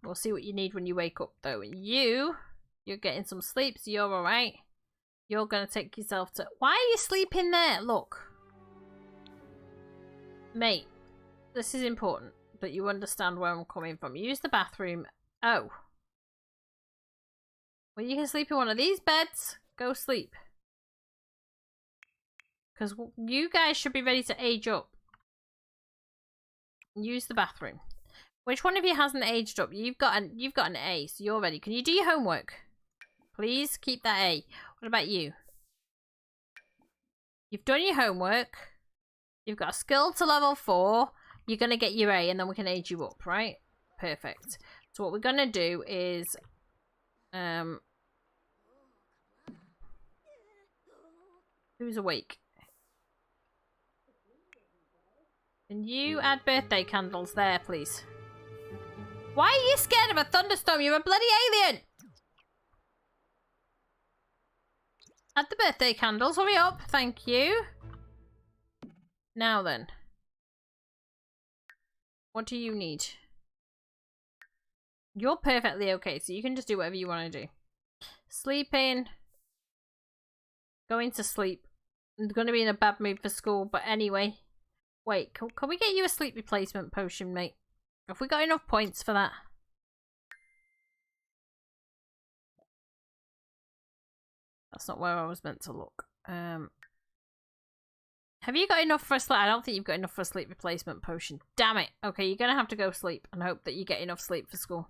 We'll see what you need when you wake up, though. You're getting some sleep, so you're alright. You're gonna take yourself to... Why are you sleeping there? Look. Mate, this is important. that you understand where I'm coming from. Use the bathroom. Oh. Well, you can sleep in one of these beds. Go sleep. Because you guys should be ready to age up. Use the bathroom. Which one of you hasn't aged up? You've got an A, so you're ready. Can you do your homework? Please keep that A. What about you? You've done your homework. You've got a skill to level 4. You're going to get your A and then we can age you up, right? Perfect. So what we're going to do is... who's awake? Can you add birthday candles there, please? Why are you scared of a thunderstorm? You're a bloody alien! Add the birthday candles. Hurry up. Thank you. Now then. What do you need? You're perfectly okay, so you can just do whatever you want to do. Sleeping. Going to sleep. I'm going to be in a bad mood for school, but anyway. Wait, can we get you a sleep replacement potion, mate? Have we got enough points for that? That's not where I was meant to look. Have you got enough for a sleep? I don't think you've got enough for a sleep replacement potion. Damn it. Okay, you're going to have to go sleep and hope that you get enough sleep for school.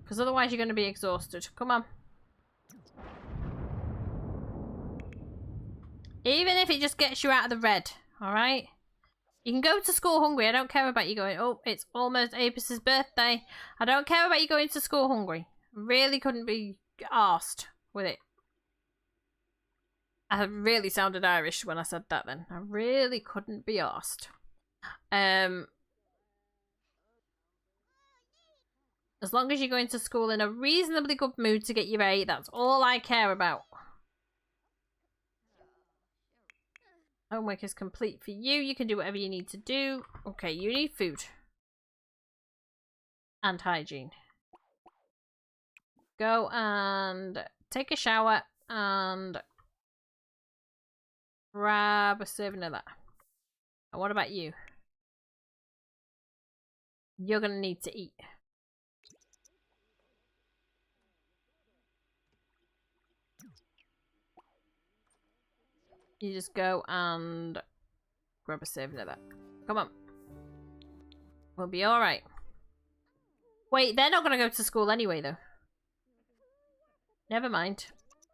Because otherwise you're going to be exhausted. Come on. Even if it just gets you out of the red. Alright? You can go to school hungry. I don't care about you going, oh, it's almost Apis' birthday. I don't care about you going to school hungry. Really couldn't be arsed with it. I really sounded Irish when I said that then. I really couldn't be arsed. As long as you're going to school in a reasonably good mood to get your A, that's all I care about. Homework is complete for you. You can do whatever you need to do. Okay, you need food. And hygiene. Go and take a shower and grab a serving of that. And what about you? You're going to need to eat. You just go and grab a serving of that. Come on. We'll be alright. Wait, they're not going to go to school anyway, though. Never mind.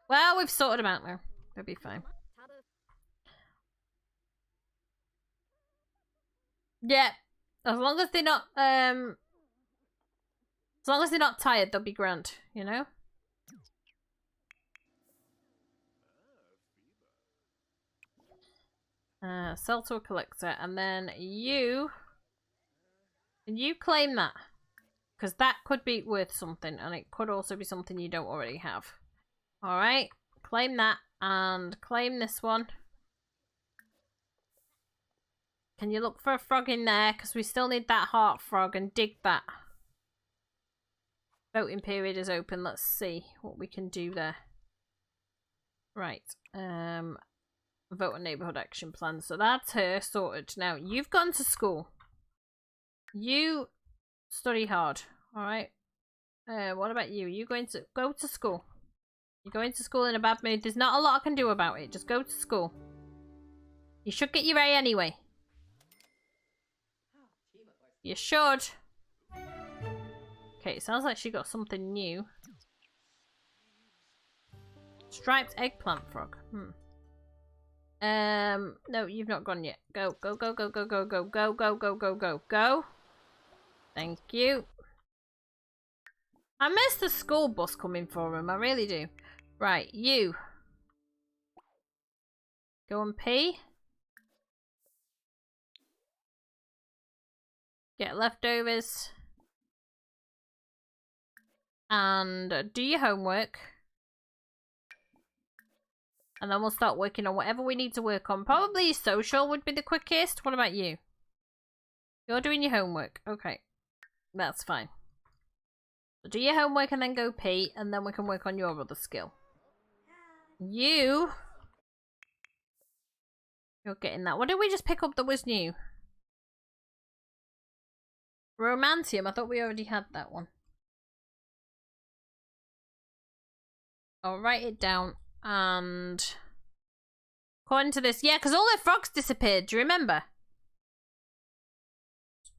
Well, we've sorted them out now. They'll be fine. Yeah. As long as they're not, as long as they're not tired, they'll be grand, you know? Sell to a collector, and then you... Can you claim that? Because that could be worth something, and it could also be something you don't already have. Alright, claim that, and claim this one. Can you look for a frog in there? Because we still need that heart frog, and dig that. Voting period is open. Let's see what we can do there. Right, vote on neighbourhood action plan. So that's her sorted. Now, you've gone to school. You study hard, alright? What about you? You're going to go to school. You're going to school in a bad mood. There's not a lot I can do about it. Just go to school. You should get your A anyway. You should. Okay, it sounds like she got something new. Striped eggplant frog. No, you've not gone yet. Go, go, go, go, go, go, go, go, go, go, go, go, go. Thank you. I miss the school bus coming for him. I really do. Right, you. Go and pee. Get leftovers. And do your homework. And then we'll start working on whatever we need to work on. Probably social would be the quickest. What about you? You're doing your homework. Okay. That's fine. So do your homework and then go pee. And then we can work on your other skill. You're You're getting that. What did we just pick up that was new? Romantium. I thought we already had that one. I'll write it down. And according to this, yeah, because all their frogs disappeared. Do you remember?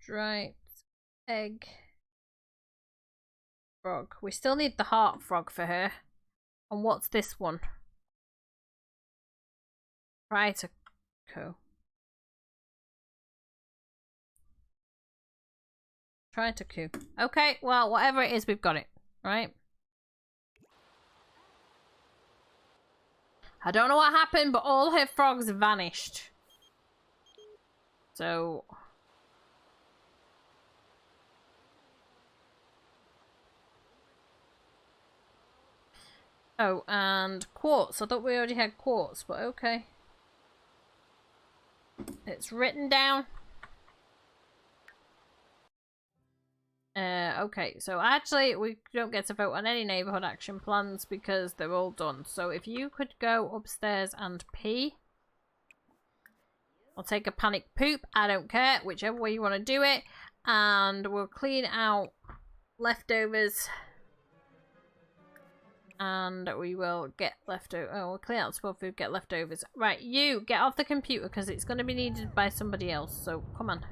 Striped egg frog. We still need the heart frog for her. And what's this one? Try to co. Try to coup. Okay, well, whatever it is, we've got it. Right? I don't know what happened, but all her frogs vanished. So... Oh, and quartz. I thought we already had quartz, but okay. It's written down. Okay, so actually we don't get to vote on any neighbourhood action plans because they're all done. So if you could go upstairs and pee. I'll take a panic poop. I don't care. Whichever way you want to do it. And we'll clean out leftovers. And we will get leftovers. Oh, we'll clean out spoiled food, get leftovers. Right, you get off the computer because it's going to be needed by somebody else. So come on.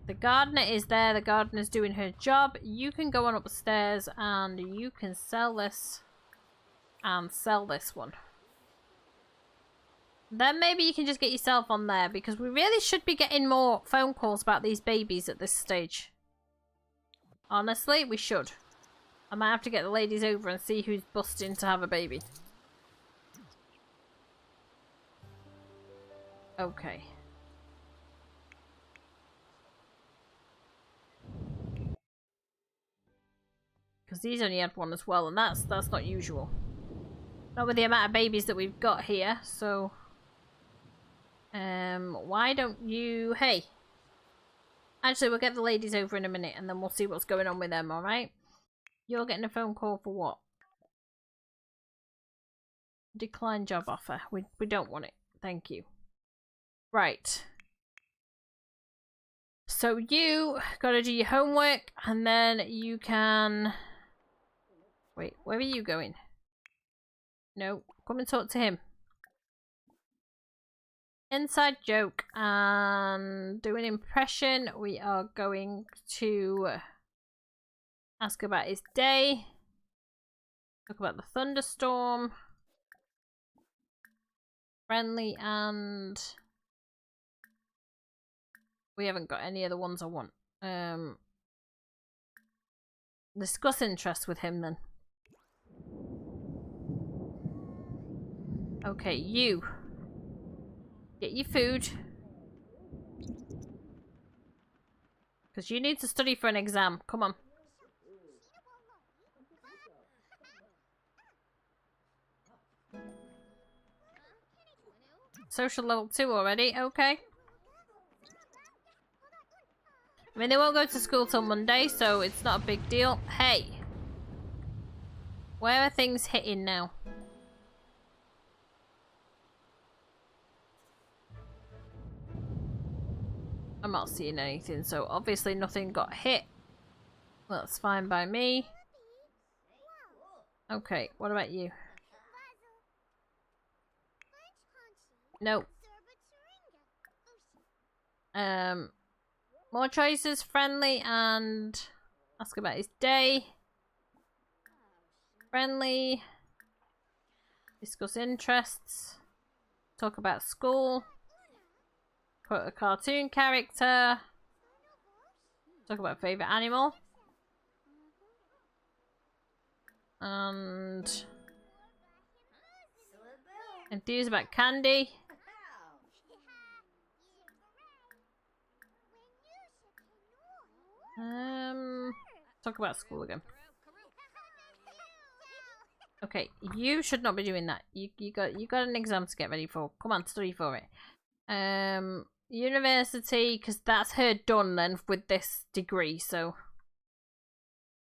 The gardener is there. The gardener's doing her job. You can go on upstairs and you can sell this and sell this one. Then maybe you can just get yourself on there because we really should be getting more phone calls about these babies at this stage. Honestly, we should. I might have to get the ladies over and see who's busting to have a baby. Okay. Because these only had one as well, and that's not usual. Not with the amount of babies that we've got here, so... why don't you... Hey! Actually, we'll get the ladies over in a minute, and then we'll see what's going on with them, alright? You're getting a phone call for what? Decline job offer. We don't want it. Thank you. Right. So you gotta do your homework, and then you can... Wait, where are you going? No, come and talk to him. Inside joke and do an impression. We are going to ask about his day. Talk about the thunderstorm. Friendly and... We haven't got any other ones I want. Discuss interests with him then. Okay, you. Get your food. Because you need to study for an exam. Come on. Social level 2 already. Okay. I mean, they won't go to school till Monday, so it's not a big deal. Hey. Where are things hitting now? I'm not seeing anything, so obviously nothing got hit. That's fine by me. Okay, what about you? Nope. More choices, friendly, and ask about his day. Friendly. Discuss interests. Talk about school. Put a cartoon character. Talk about favourite animal. And... enthused about candy. Talk about school again. Okay, you should not be doing that. You got an exam to get ready for. Come on, study for it. University, because that's her done then with this degree, so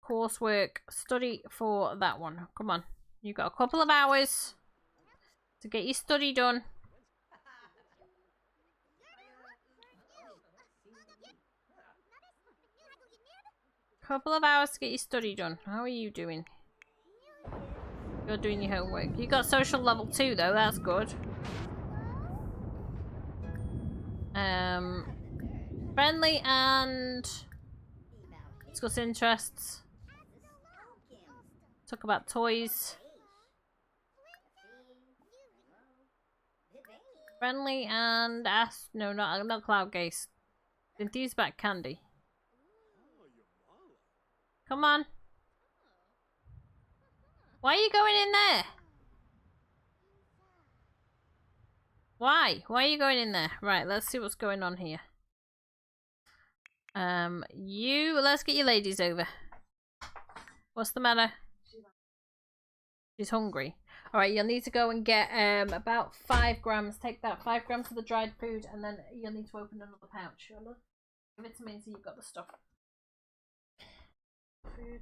coursework, study for that one. Come on, you got a couple of hours to get your study done. Couple of hours to get your study done. How are you doing? You're doing your homework. You got social level 2 though, that's good. Friendly and discuss interests. Talk about toys. Friendly and ask. No, not cloud gaze. Enthused about candy. Come on. Why are you going in there? Why? Why are you going in there? Right, let's see what's going on here. Let's get your ladies over. What's the matter? She's hungry. Alright, you'll need to go and get about 5 grams. Take that 5 grams of the dried food, and then you'll need to open another pouch. Give it to me until you've got the stuff. Food.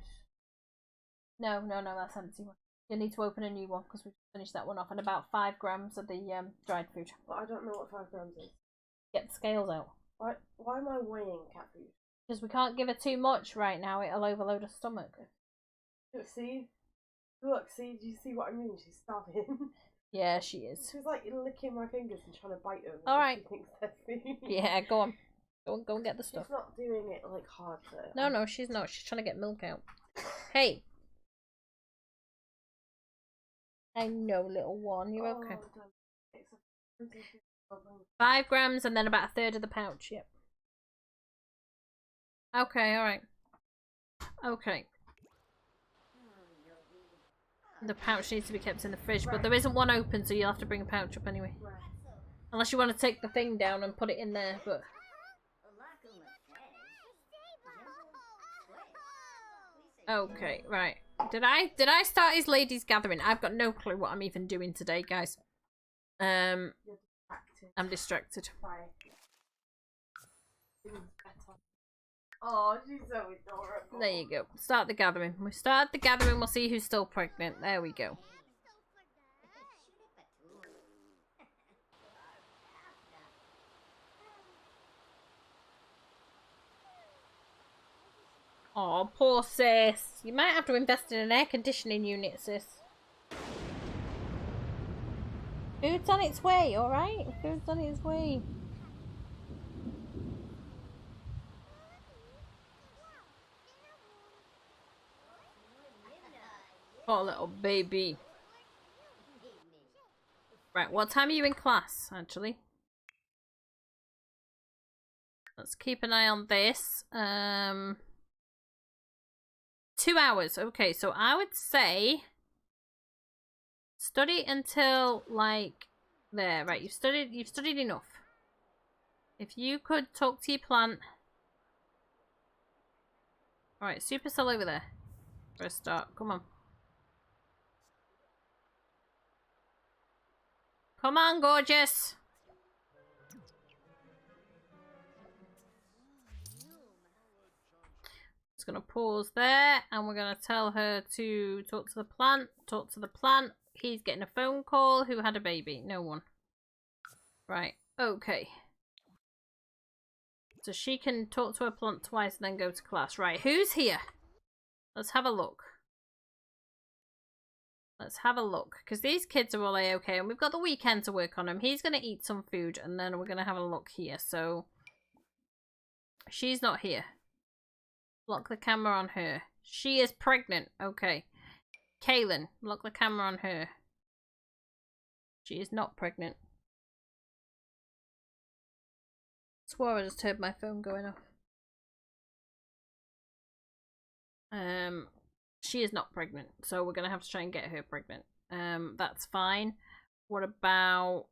No, that's empty one. You'll need to open a new one because we've finished that one off, and about 5 grams of the dried food. But I don't know what 5 grams is. Get the scales out. Why am I weighing cat food? Because we can't give her too much right now, it'll overload her stomach. Look, see? Look, see? Do you see what I mean? She's starving. Yeah, she is. She's like licking my fingers and trying to bite them. Alright. She thinks they're food. Yeah, go on. Go and get the stuff. She's not doing it like hard though. No, she's not. She's trying to get milk out. Hey! I know, little one. You're okay. 5 grams and then about 1/3 of the pouch. Yep. Okay, alright. Okay. The pouch needs to be kept in the fridge, but there isn't one open, so you'll have to bring a pouch up anyway. Unless you want to take the thing down and put it in there, but... Okay, right. Did I start his ladies gathering? I've got no clue what I'm even doing today, guys. I'm distracted. Oh, she's so adorable. There you go. Start the gathering. We start the gathering, we'll see who's still pregnant. There we go. Oh, poor sis. You might have to invest in an air conditioning unit, sis. Food's on its way, alright? Food's on its way. Poor little baby. Right, what time are you in class, actually? Let's keep an eye on this. 2 hours. Okay, so I would say study until like there. Right, you've studied enough. If you could talk to your plant. Alright, Supercell over there. For a start. Come on. Come on, gorgeous. Gonna pause there, and we're gonna tell her to talk to the plant. Talk to the plant. He's getting a phone call. Who had a baby? No one. Right. Okay. So she can talk to her plant twice and then go to class. Right. Who's here? Let's have a look. Let's have a look, because these kids are all A-okay, and we've got the weekend to work on him. He's gonna eat some food, and then we're gonna have a look here. So she's not here. Lock the camera on her. She is pregnant. Okay. Kaylin, lock the camera on her. She is not pregnant. Swore I just heard my phone going off. She is not pregnant, so we're gonna have to try and get her pregnant. That's fine. What about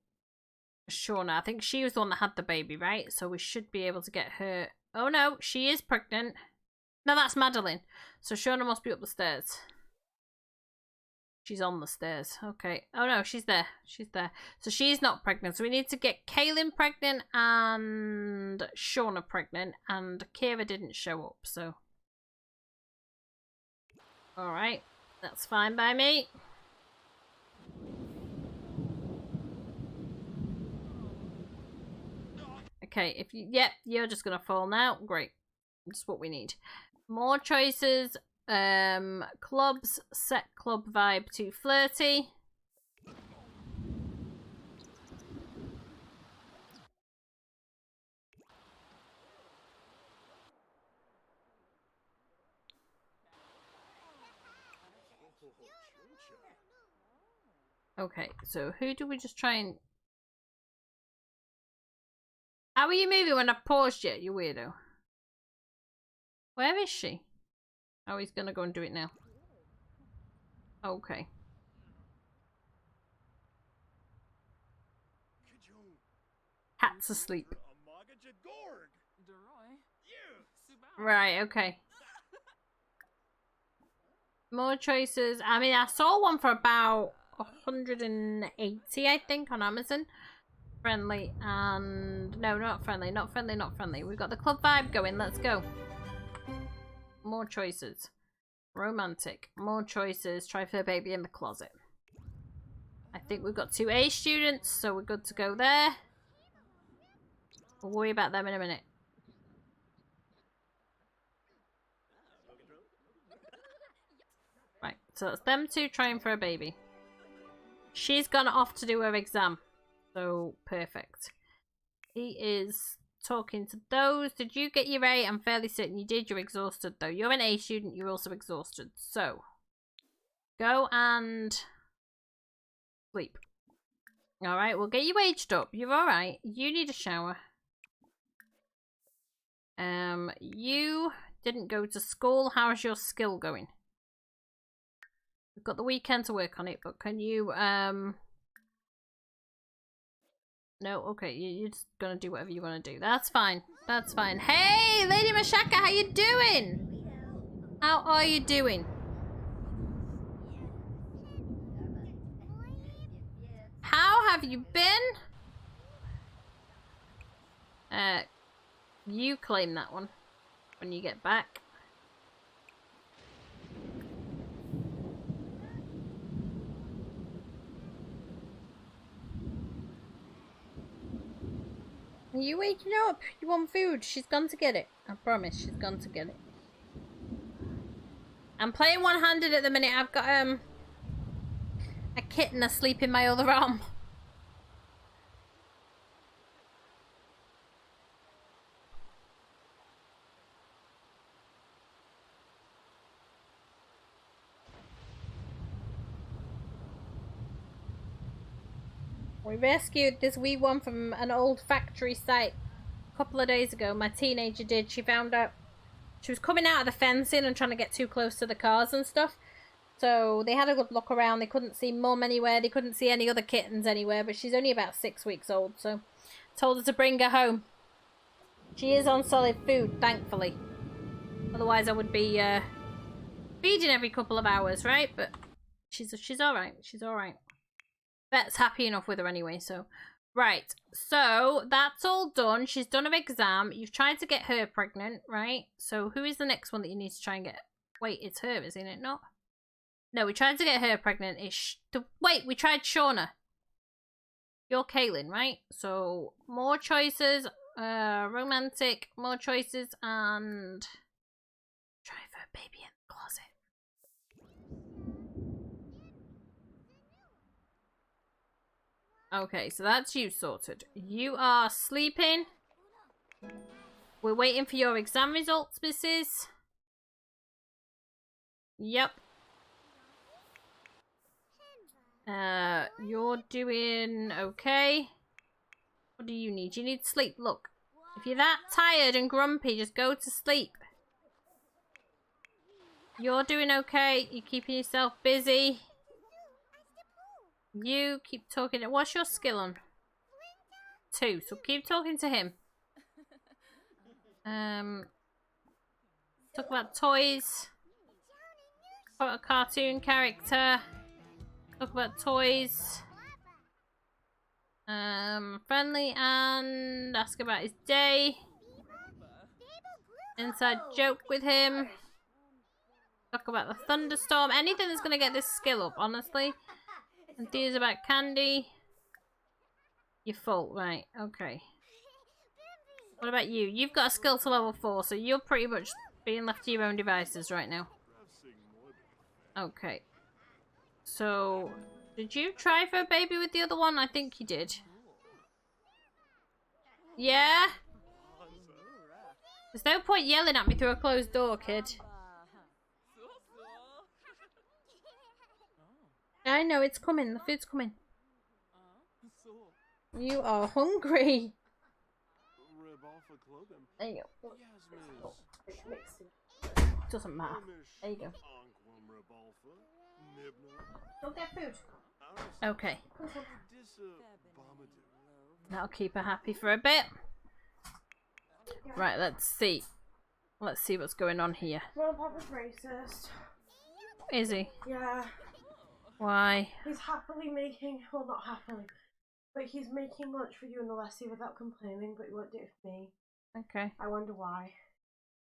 Shauna? I think she was the one that had the baby, right? So we should be able to get her. Oh no, she is pregnant. No, that's Madeline. So Shauna must be up the stairs. She's on the stairs. Okay. Oh no, she's there. She's there. So she's not pregnant. So we need to get Kaylin pregnant and Shauna pregnant. And Kira didn't show up, so. Alright. That's fine by me. Okay, if you... Yep, you're just gonna fall now. Great. That's what we need. More choices. Clubs. Set club vibe to flirty. Okay, so who do we just try and... How are you moving when I paused you, you weirdo? Where is she? Oh, he's gonna go and do it now. Okay. Cat's asleep. Right, okay. More choices. I mean, I saw one for about 180, I think, on Amazon. Friendly and... No, not friendly, not friendly, not friendly. We've got the club vibe going. Let's go. More choices. Romantic. More choices. Try for a baby in the closet. I think we've got 2 A students, so we're good to go there. We'll worry about them in a minute. Right, so it's them 2 trying for a baby. She's gone off to do her exam. So, perfect. He is talking to those. Did you get your A? I'm fairly certain you did. You're exhausted, though. You're an A student. You're also exhausted. So, go and sleep. Alright, we'll get you aged up. You're alright. You need a shower. You didn't go to school. How's your skill going? We've got the weekend to work on it, but can you, No, okay, you're just gonna do whatever you want to do. That's fine. That's fine. Hey, Lady Mashaka, how you doing? How are you doing? How have you been? You claim that one when you get back. Are you waking up? You want food? She's gone to get it. I promise, she's gone to get it. I'm playing one-handed at the minute. I've got a kitten asleep in my other arm. We rescued this wee one from an old factory site a couple of days ago. My teenager did. She found out she was coming out of the fencing and trying to get too close to the cars and stuff. So they had a good look around. They couldn't see Mum anywhere. They couldn't see any other kittens anywhere. But she's only about 6 weeks old. So told her to bring her home. She is on solid food, thankfully. Otherwise I would be feeding every couple of hours, right? But she's alright. She's alright. Bet's happy enough with her anyway, so... Right, so that's all done. She's done her exam. You've tried to get her pregnant, right? So who is the next one that you need to try and get? Wait, it's her, isn't it not? No, we tried to get her pregnant. Wait, we tried Shauna. You're Kaylin, right? So, more choices. Romantic, more choices, and... Try for a baby in the closet. Okay, so that's you sorted. You are sleeping. We're waiting for your exam results, missus. Yep. You're doing okay. What do you need? You need sleep. Look, if you're that tired and grumpy, just go to sleep. You're doing okay. You're keeping yourself busy. You keep talking. What's your skill on? 2. So keep talking to him. Talk about toys. Talk about a cartoon character. Talk about toys. Friendly and ask about his day. Inside joke with him. Talk about the thunderstorm. Anything that's gonna get this skill up, honestly. Enthused about candy. You're full, right? Okay. What about you? You've got a skill to level 4, so you're pretty much being left to your own devices right now. Okay. So, did you try for a baby with the other one? I think you did. Yeah? There's no point yelling at me through a closed door, kid. I know, it's coming. The food's coming. You are hungry. There you go. Doesn't matter. There you go. Go get food. Okay. That'll keep her happy for a bit. Right, let's see. Let's see what's going on here. Well, Papa's racist. Is he? Yeah. Why? He's happily making, well, not happily, but he's making lunch for you and Alessia without complaining, but he won't do it for me. Okay. I wonder why.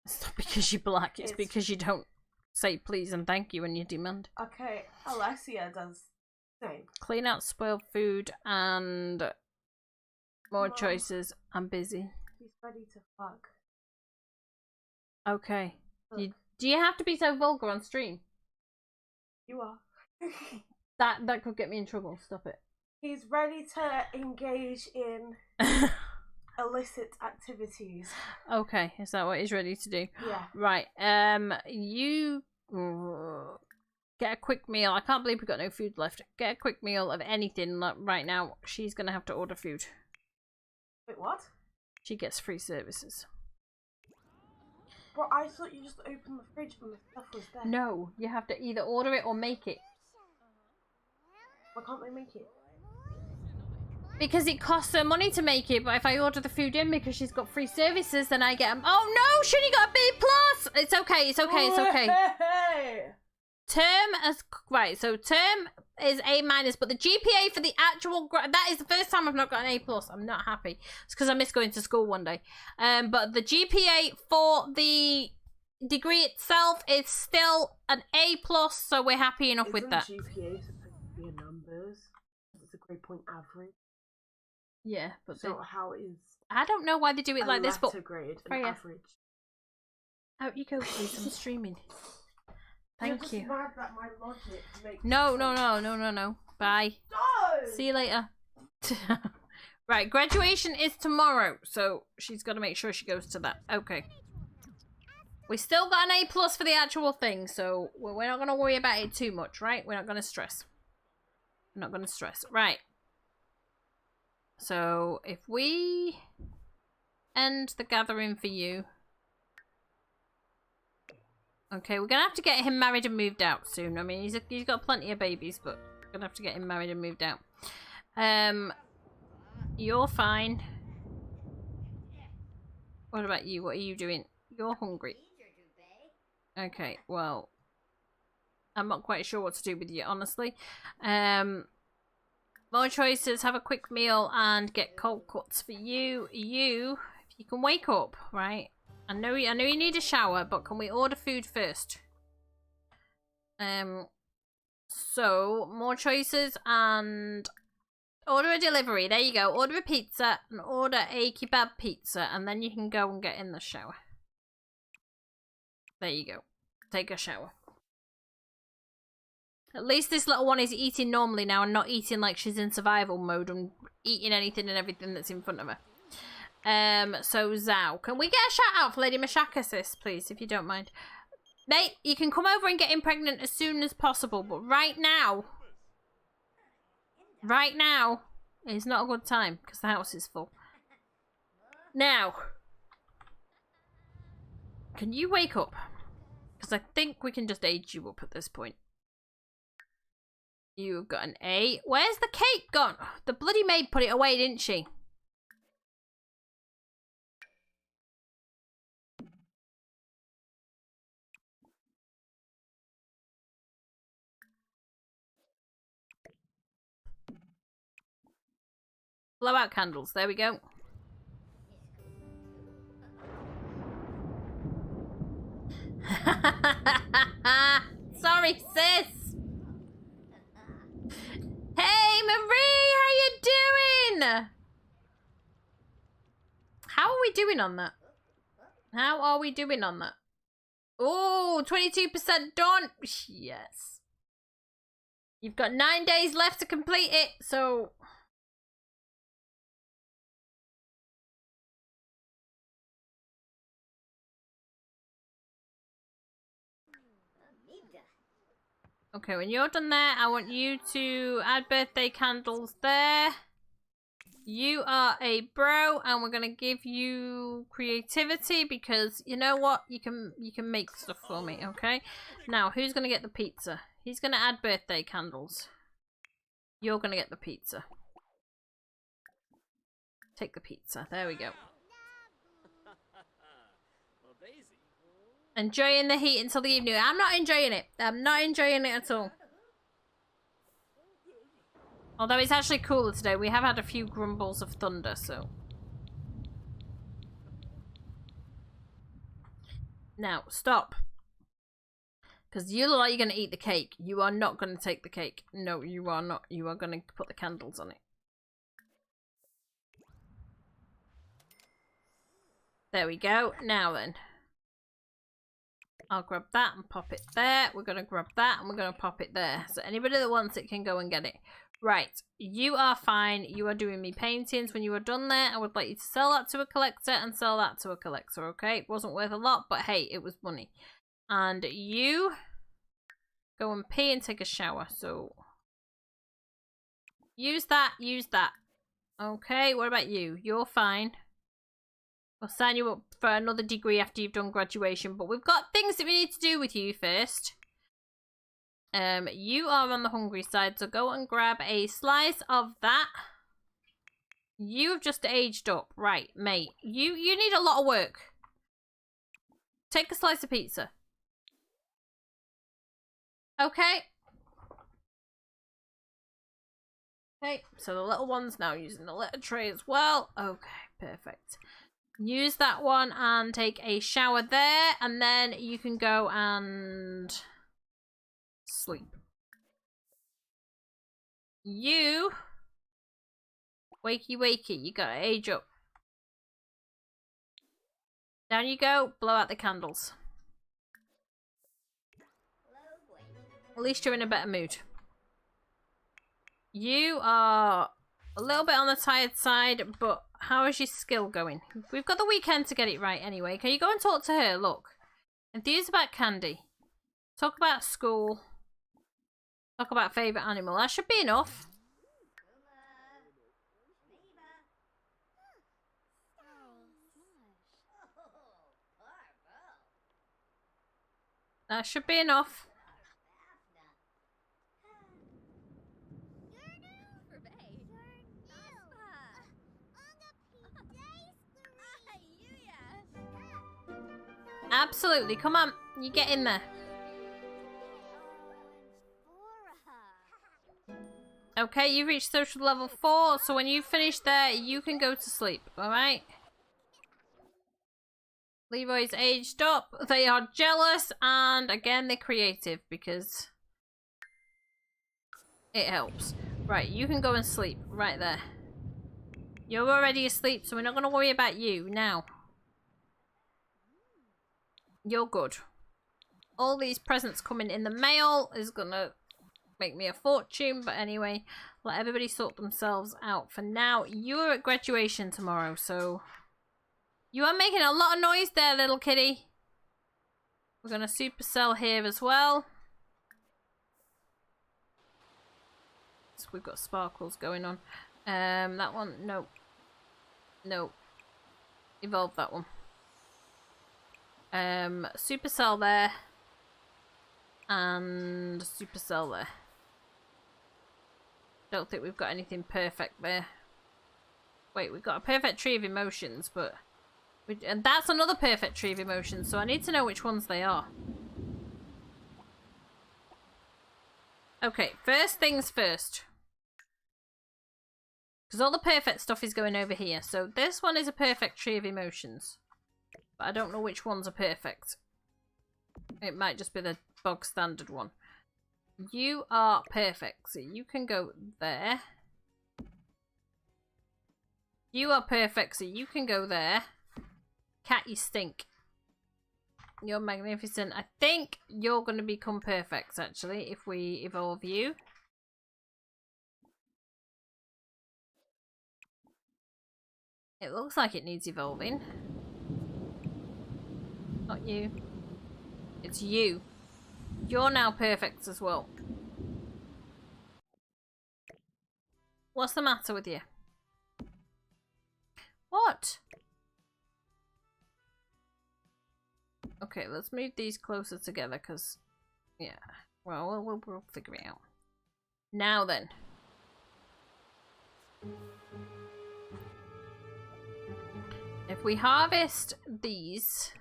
It's not because you're black, it's because you don't say please and thank you when you demand. Okay, Alessia does the same. Clean out spoiled food and more Mom. choices. I'm busy. He's ready to fuck. Okay. Look. Do you have to be so vulgar on stream? You are. That could get me in trouble. Stop it. He's ready to engage in illicit activities. Okay, is that what he's ready to do? Yeah. Right. You get a quick meal. I can't believe we've got no food left. Get a quick meal of anything right now. She's gonna have to order food. Wait, what? She gets free services. Well, I thought you just opened the fridge and the stuff was there. No, you have to either order it or make it. Why can't they make it? Because it costs her money to make it, but if I order the food in because she's got free services, then I get them. Oh no, Shuni got a B+! It's okay, it's okay, it's okay. Hey! Term as... Right, so term is A-, but the GPA for the actual... That is the first time I've not got an A+. I'm not happy. It's because I miss going to school one day. But the GPA for the degree itself is still an A+, so we're happy enough with that. GPA supposed to be in numbers? It's a grade point average. Yeah, but... So how is... I don't know why they do it like this, but... grade, Freya. an average. Out you go, please. I'm streaming. Thank you. You're just mad that my logic makes No. Bye. No! See you later. Right, graduation is tomorrow, so she's got to make sure she goes to that. Okay. We still got an A+ for the actual thing, so we're not going to worry about it too much, right? We're not going to stress. We're not going to stress. Right. So, if we end the gathering for you... Okay, we're going to have to get him married and moved out soon. I mean, he's got plenty of babies, but we're going to have to get him married and moved out. You're fine. What about you? What are you doing? You're hungry. Okay, well, I'm not quite sure what to do with you, honestly. More choices. Have a quick meal and get cold cuts for you. If you can wake up, right? I know you need a shower, but can we order food first? So more choices and order a delivery. There you go. Order a pizza and order a kebab pizza, and then you can go and get in the shower. There you go. Take a shower. At least this little one is eating normally now and not eating like she's in survival mode and eating anything and everything that's in front of her. So Zhao, can we get a shout out for Lady Mashaka, sis, please, if you don't mind? Mate, you can come over and get him pregnant as soon as possible, but right now is not a good time because the house is full. Now, can you wake up? Because I think we can just age you up at this point. You've got an A. Where's the cake gone? The bloody maid put it away, didn't she? Blow out candles. There we go. Sorry, sis. Hey, Marie, how you doing? How are we doing on that? How are we doing on that? Oh, 22% done. Yes. You've got 9 days left to complete it, so... Amibda. Okay, when you're done there, I want you to add birthday candles there. You are a bro, and we're gonna give you creativity because you know what? You can make stuff for me, okay? Now, who's gonna get the pizza? He's gonna add birthday candles. You're gonna get the pizza. Take the pizza. There we go. Enjoying the heat until the evening. I'm not enjoying it. I'm not enjoying it at all. Although it's actually cooler today. We have had a few grumbles of thunder, so... Now, stop. Because you look like you're going to eat the cake. You are not going to take the cake. No, you are not. You are going to put the candles on it. There we go. Now then. I'll grab that and pop it there. We're going to grab that and we're going to pop it there. So anybody that wants it can go and get it. Right. You are fine. You are doing me paintings. When you are done there, I would like you to sell that to a collector and sell that to a collector, okay? It wasn't worth a lot, but hey, it was money. And you go and pee and take a shower. So use that, use that. Okay, what about you? You're fine. We'll sign you up for another degree after you've done graduation, but we've got things that we need to do with you first. You are on the hungry side, so go and grab a slice of that. You have just aged up. Right, mate. You need a lot of work. Take a slice of pizza. Okay. Okay, so the little one's now using the litter tray as well. Okay, perfect. Use that one and take a shower there, and then you can go and sleep. You wakey wakey, you gotta age up. Down you go, blow out the candles. At least you're in a better mood. You are a little bit on the tired side, but how is your skill going? We've got the weekend to get it right anyway. Can you go and talk to her? Look. Enthused about candy. Talk about school. Talk about favourite animal. That should be enough. That should be enough. Absolutely. Come on. You get in there. Okay, you've reached social level 4, so when you finish there, you can go to sleep, alright? Leroy's aged up. They are jealous, and again, they're creative because it helps. Right, you can go and sleep right there. You're already asleep, so we're not going to worry about you now. You're good. All these presents coming in the mail is going to make me a fortune, but anyway, let everybody sort themselves out for now. You're at graduation tomorrow, so you are making a lot of noise there, little kitty. We're gonna supercell here as well. So we've got sparkles going on. That one, no. No. Evolve that one. Supercell there. And supercell there. Don't think we've got anything perfect there. Wait, we've got a perfect tree of emotions, but... and that's another perfect tree of emotions, so I need to know which ones they are. Okay, first things first. Because all the perfect stuff is going over here. So this one is a perfect tree of emotions. But I don't know which ones are perfect. It might just be the bog standard one. You are perfect, so you can go there. You are perfect, so you can go there. Cat, you stink. you're magnificent. I think you're going to become perfect, actually, if we evolve you. It looks like it needs evolving. Not you. It's you. You're now perfect as well. What's the matter with you? What? Okay, let's move these closer together, because... Yeah. Well, we'll figure it out. Now then. If we harvest these...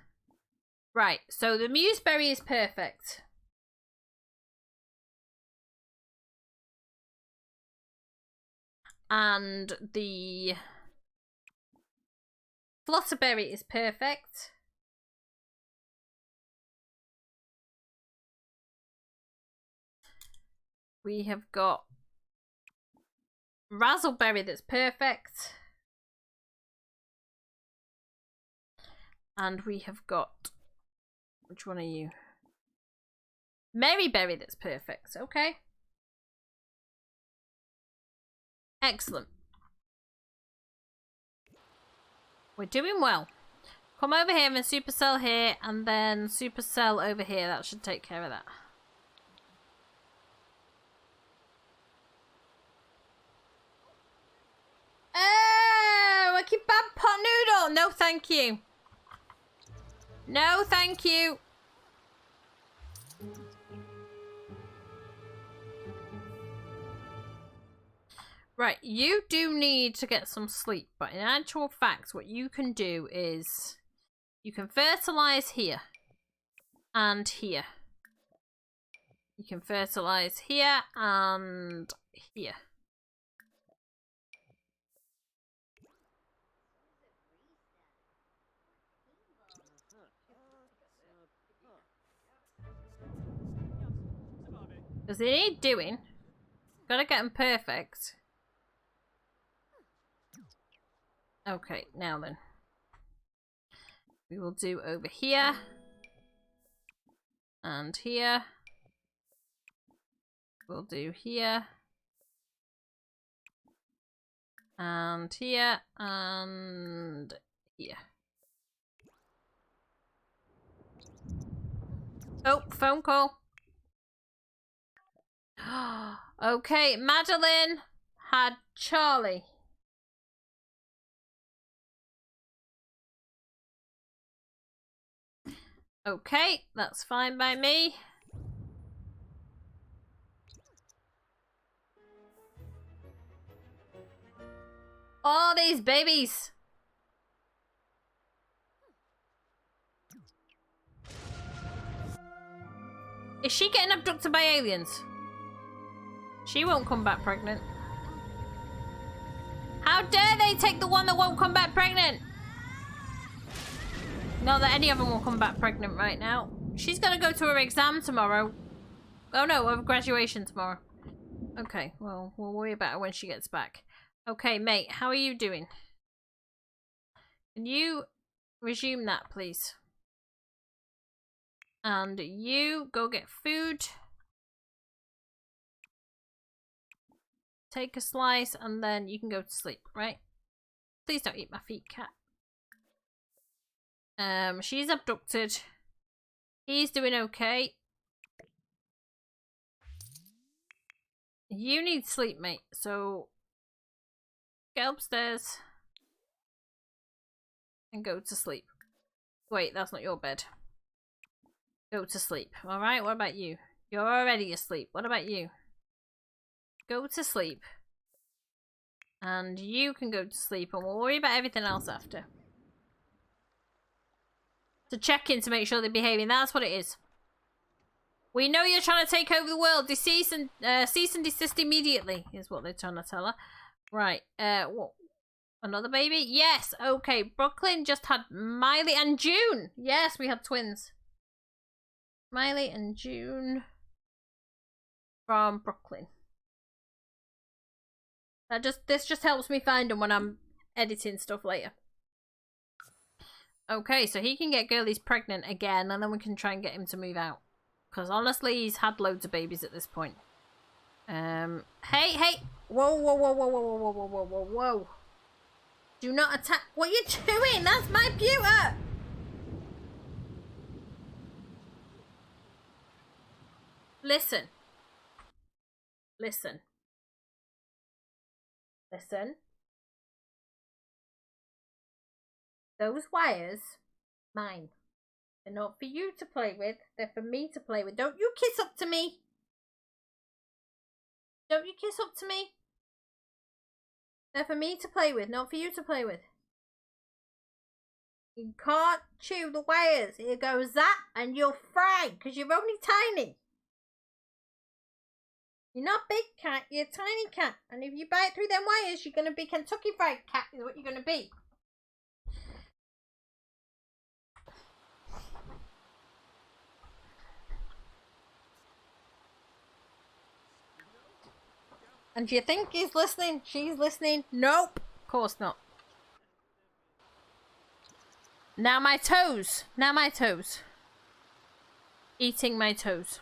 Right, so the mooseberry is perfect. And the flutterberry is perfect. We have got razzleberry that's perfect. And we have got... Which one are you? Maryberry that's perfect. Okay. Excellent. We're doing well. Come over here and supercell here, and then supercell over here. That should take care of that. Oh, a kebab pot noodle. No, thank you. No, thank you. Right, you do need to get some sleep, but in actual fact, what you can do is you can fertilize here and here. You can fertilize here and here. Because they need doing. Gotta get them perfect. Okay, now then. We will do over here. And here. We'll do here. And here. And here. Oh, phone call. Okay, Madeline had Charlie. Okay, that's fine by me. All these babies. Is she getting abducted by aliens? She won't come back pregnant. How dare they take the one that won't come back pregnant? Not that any of them will come back pregnant right now. She's gonna go to her exam tomorrow. Oh no, her graduation tomorrow. Okay, well, we'll worry about her when she gets back. Okay, mate, how are you doing? Can you resume that, please? And you go get food. Take a slice and then you can go to sleep, right? Please don't eat my feet, cat. She's abducted. He's doing okay. You need sleep, mate. So get upstairs and go to sleep. Wait, that's not your bed. Go to sleep. Alright, what about you? You're already asleep. What about you? Go to sleep. And you can go to sleep and we'll worry about everything else after. To check in to make sure they're behaving. That's what it is. We know you're trying to take over the world. Cease and desist immediately is what they're trying to tell her. Right. What? Another baby? Yes. Okay. Brooklyn just had Miley and June. Yes, we had twins. Miley and June from Brooklyn. This just helps me find them when I'm editing stuff later. Okay, so he can get girlies pregnant again, and then we can try and get him to move out. Because honestly, he's had loads of babies at this point. Hey! Whoa, whoa, whoa, whoa, whoa, whoa, whoa, whoa, whoa, whoa. Do not attack. What are you doing? That's my pewter! Listen. Listen. Listen. Those wires, mine. They're not for you to play with. They're for me to play with. Don't you kiss up to me. Don't you kiss up to me. They're for me to play with, not for you to play with. You can't chew the wires. Here goes that, and you'll fry, because you're only tiny. You're not a big cat, you're a tiny cat. And if you bite through them wires, you're going to be Kentucky Fried Cat, is what you're going to be. And do you think he's listening? She's listening? Nope. Of course not. Now my toes. Now my toes. Eating my toes.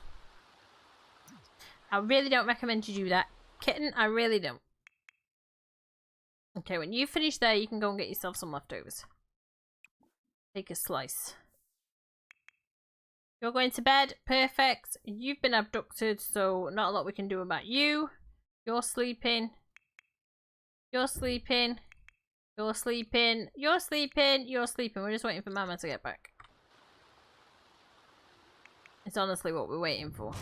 I really don't recommend you do that. Kitten, I really don't. Okay, when you finish there, you can go and get yourself some leftovers. Take a slice. You're going to bed. Perfect. You've been abducted, so not a lot we can do about you. You're sleeping. You're sleeping. You're sleeping. You're sleeping. You're sleeping. We're just waiting for Mama to get back. It's honestly what we're waiting for.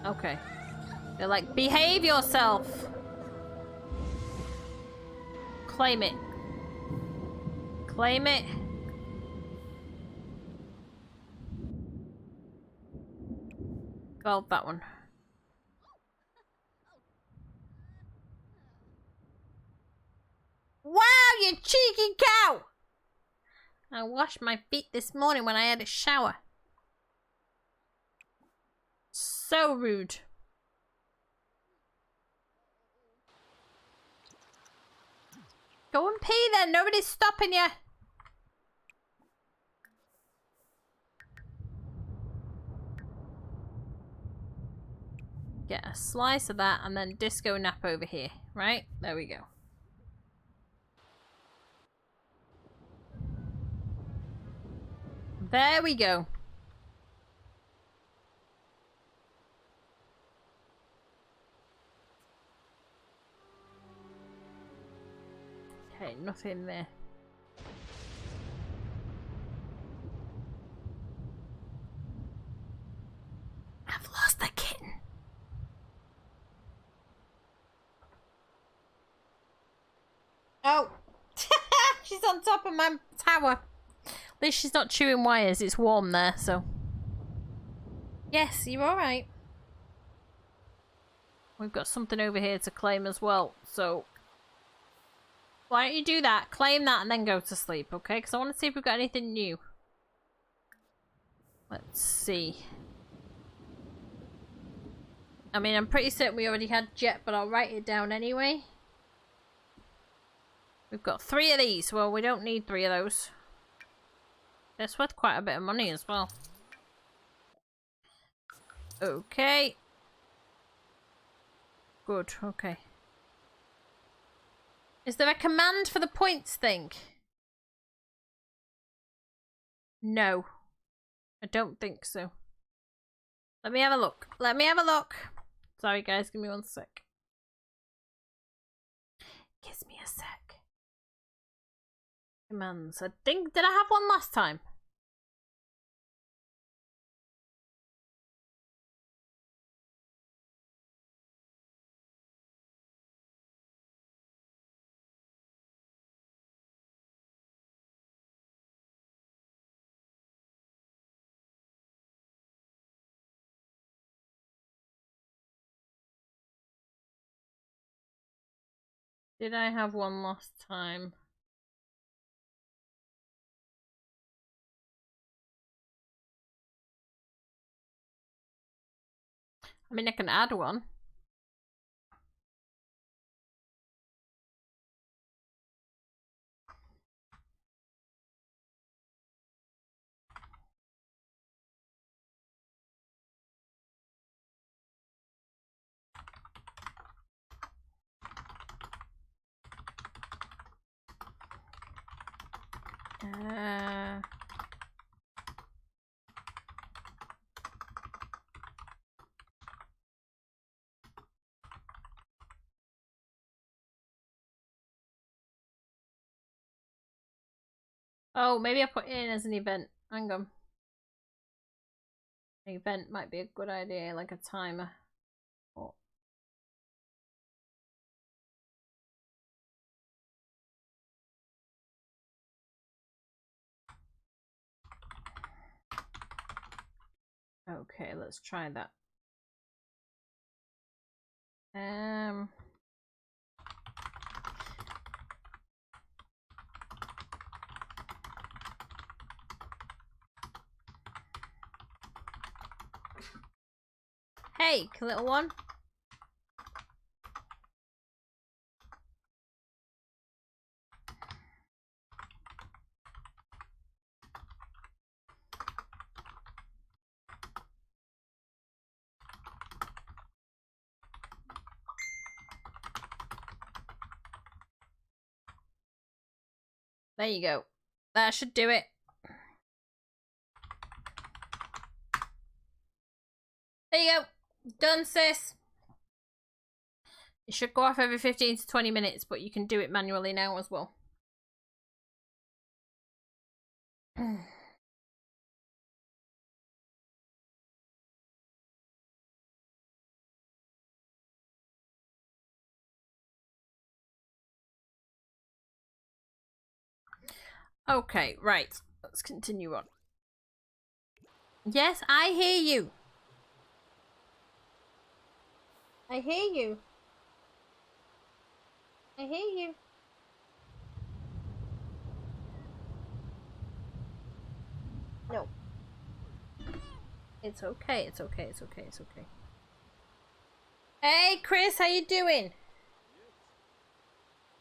Okay. They're like, behave yourself. Claim it. Claim it. Well, that one. Wow, you cheeky cow! I washed my feet this morning when I had a shower. So rude. Go and pee then, nobody's stopping you. Get a slice of that and then disco nap over here, right? There we go. There we go. Okay, nothing there. I've lost the kitten. Oh. She's on top of my tower. At least she's not chewing wires. It's warm there, so. Yes, you're alright. We've got something over here to claim as well, so. Why don't you do that? Claim that and then go to sleep, okay? Because I want to see if we've got anything new. Let's see. I mean, I'm pretty certain we already had Jet, but I'll write it down anyway. We've got 3 of these. Well, we don't need 3 of those. That's worth quite a bit of money as well. Okay. Good, okay. Is there a command for the points thing? No. I don't think so. Let me have a look. Let me have a look. Sorry guys, give me 1 sec. Give me a sec. Commands. I think, did I have one last time? Did I have one last time? I mean, I can add one. Oh, maybe I put it in as an event. Hang on. An event might be a good idea, like a timer. Oh. Okay, let's try that. Hey, little one. There you go. That should do it. There you go. Done, sis. It should go off every 15 to 20 minutes, but you can do it manually now as well. Okay, right. Let's continue on. Yes, I hear you. I hear you. I hear you. No. It's okay, it's okay, it's okay, it's okay. Hey, Chris, how you doing?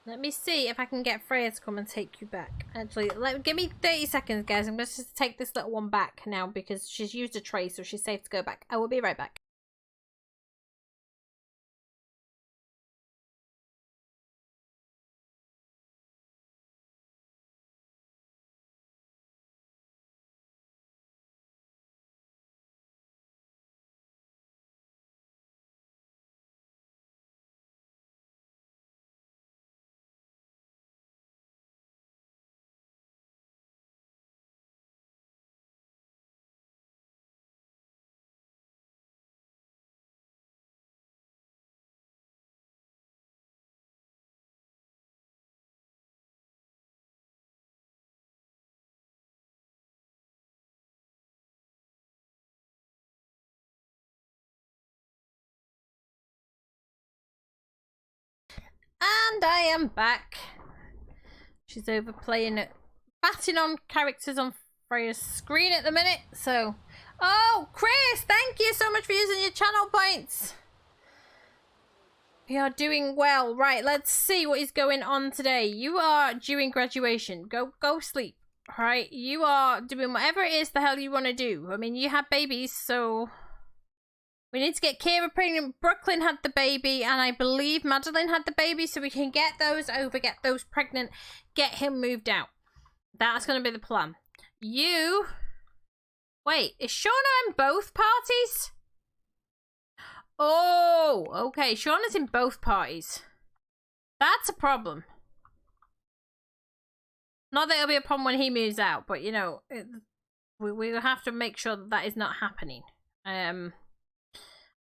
Let me see if I can get Freya to come and take you back. Actually, give me 30 seconds, guys. I'm going to just take this little one back now because she's used a tray, so she's safe to go back. I will be right back. And I am back. She's over playing, batting on characters on Freya's screen at the minute, so... Oh, Chris, thank you so much for using your channel points. We are doing well. Right, let's see what is going on today. You are during graduation. Go sleep. Right, you are doing whatever it is the hell you want to do. I mean, you had babies, so... We need to get Kira pregnant. Brooklyn had the baby, and I believe Madeline had the baby, so we can get those over, get those pregnant, get him moved out. That's going to be the plan. You... Wait, is Shauna in both parties? Oh, okay. Shauna's in both parties. That's a problem. Not that it'll be a problem when he moves out, but, you know, we have to make sure that that is not happening.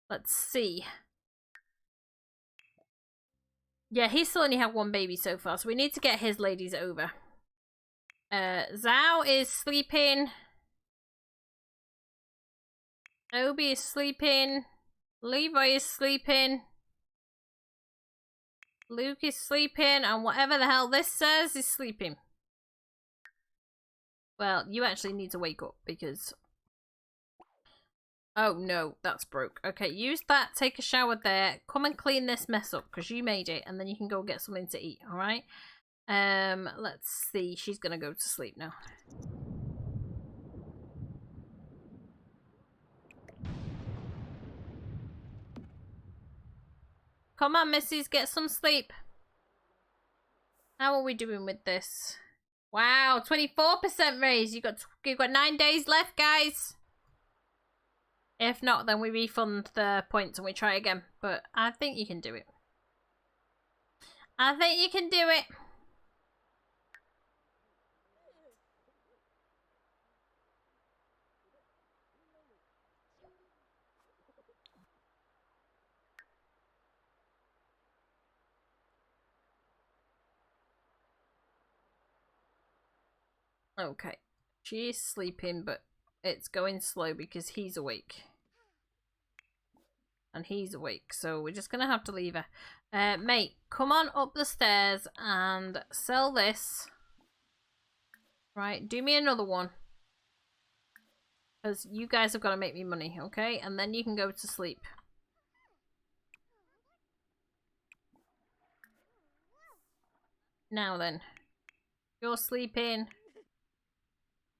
Let's see. Yeah, he's still only had one baby so far, so we need to get his ladies over. Zhao is sleeping. Obi is sleeping. Levi is sleeping. Luke is sleeping, and whatever the hell this says is sleeping. Well, you actually need to wake up because... Oh no, that's broke. Okay, use that, take a shower there, come and clean this mess up because you made it, and then you can go get something to eat, alright? Let's see, she's gonna go to sleep now. Come on, missies, get some sleep. How are we doing with this? Wow, 24% raise. You've got 9 days left, guys. If not, then we refund the points and we try again. But I think you can do it. I think you can do it. Okay. She's sleeping, but it's going slow because he's awake. And he's awake, so we're just gonna have to leave her. Mate, come on up the stairs and sell this. Right, do me another one. Because you guys have got to make me money, okay? And then you can go to sleep. Now then. You're sleeping.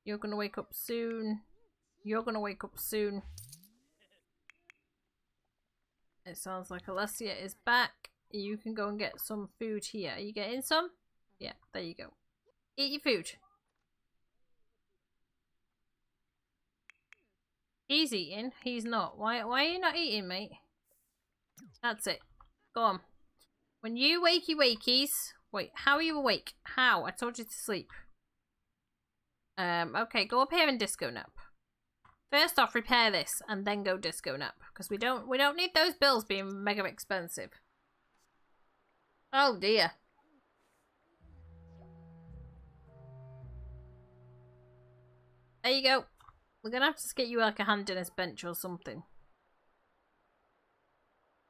You're gonna wake up soon. You're gonna wake up soon. It sounds like Alessia is back. You can go and get some food here. Are you getting some? Yeah, there you go. Eat your food. He's eating. He's not. Why are you not eating, mate? That's it. Go on. When you wakey wakies... Wait, how are you awake? How? I told you to sleep. Okay, go up here and disco nap. First off, repair this and then go disco nap. Because we don't need those bills being mega expensive. Oh dear. There you go. We're gonna have to get you like a hand in his bench or something.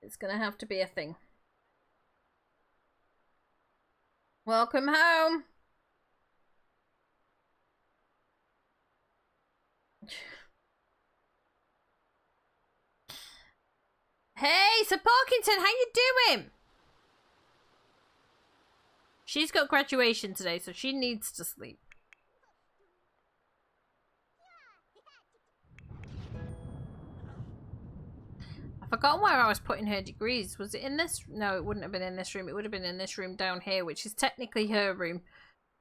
It's gonna have to be a thing. Welcome home. Hey, Sir Parkington, how you doing? She's got graduation today, so she needs to sleep. I've forgotten where I was putting her degrees. Was it in this? No, it wouldn't have been in this room. It would have been in this room down here, which is technically her room.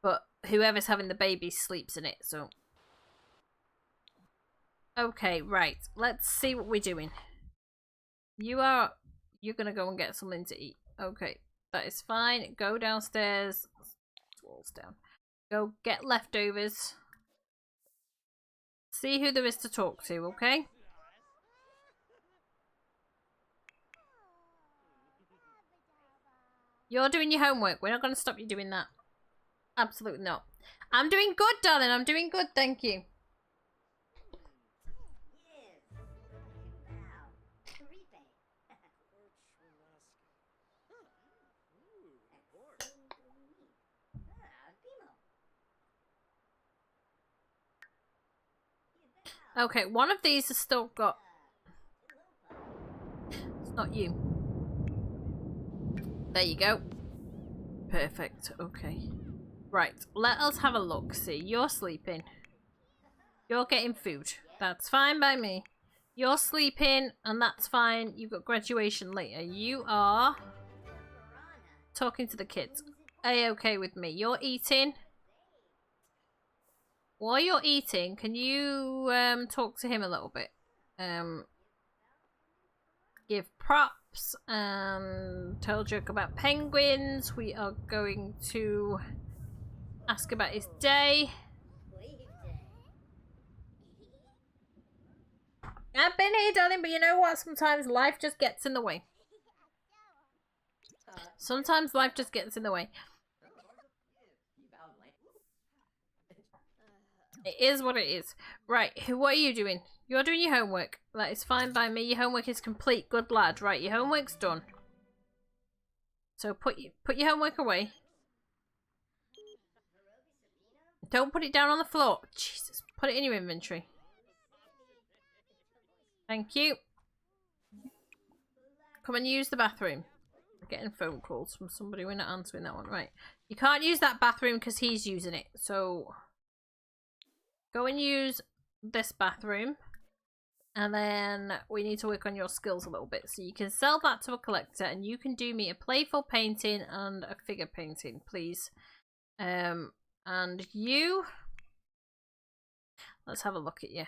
But whoever's having the baby sleeps in it, so... Okay, right. Let's see what we're doing. You're gonna go and get something to eat. Okay, that is fine. Go downstairs. Walls down. Go get leftovers. See who there is to talk to, okay? You're doing your homework. We're not going to stop you doing that. Absolutely not. I'm doing good, darling. I'm doing good, thank you. Okay, one of these has still got... It's not you. There you go. Perfect, okay. Right, let us have a look. See, you're sleeping. You're getting food. That's fine by me. You're sleeping, and that's fine. You've got graduation later. You are... talking to the kids. A-okay with me. You're eating... While you're eating, can you talk to him a little bit? Give props and tell a joke about penguins. We are going to ask about his day. I've been here, darling, but you know what? Sometimes life just gets in the way. Sometimes life just gets in the way. It is what it is. Right, what are you doing? You're doing your homework. That is fine by me. Your homework is complete. Good lad. Right, your homework's done. So put your homework away. Don't put it down on the floor. Jesus, put it in your inventory. Thank you. Come and use the bathroom. I'm getting phone calls from somebody. We're not answering that one. Right. You can't use that bathroom because he's using it. So... go and use this bathroom. And then we need to work on your skills a little bit. So you can sell that to a collector. And you can do me a playful painting and a figure painting, please. And you... Let's have a look at you.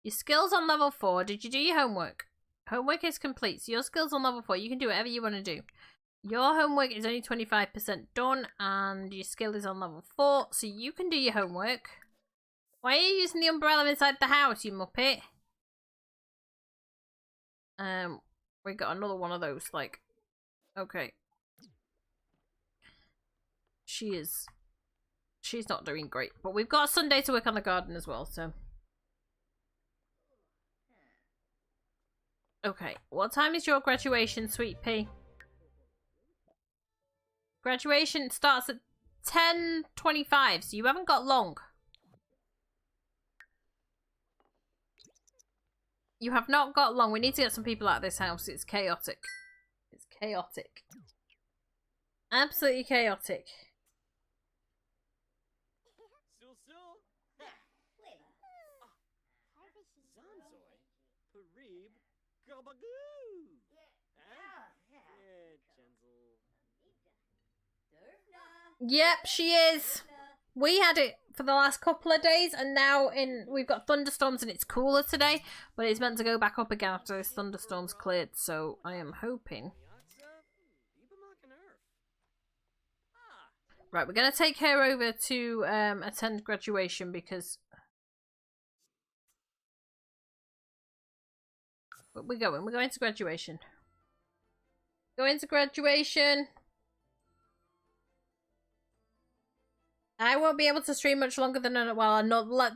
Your skills on level 4. Did you do your homework? Homework is complete. So your skills on level 4. You can do whatever you want to do. Your homework is only 25% done. And your skill is on level 4. So you can do your homework. Why are you using the umbrella inside the house, you muppet? We got another one of those, like... Okay. She's not doing great. But we've got Sunday to work on the garden as well, so... Okay, what time is your graduation, Sweet Pea? Graduation starts at 10:25, so you haven't got long. You have not got long. We need to get some people out of this house. It's chaotic. It's chaotic. Absolutely chaotic. Yep, she is. We had it for the last couple of days, and now we've got thunderstorms and it's cooler today, but it's meant to go back up again after this thunderstorm's cleared, so I am hoping. Right, we're going to take her over to attend graduation because... But we're going to graduation. Going to graduation. I won't be able to stream much longer than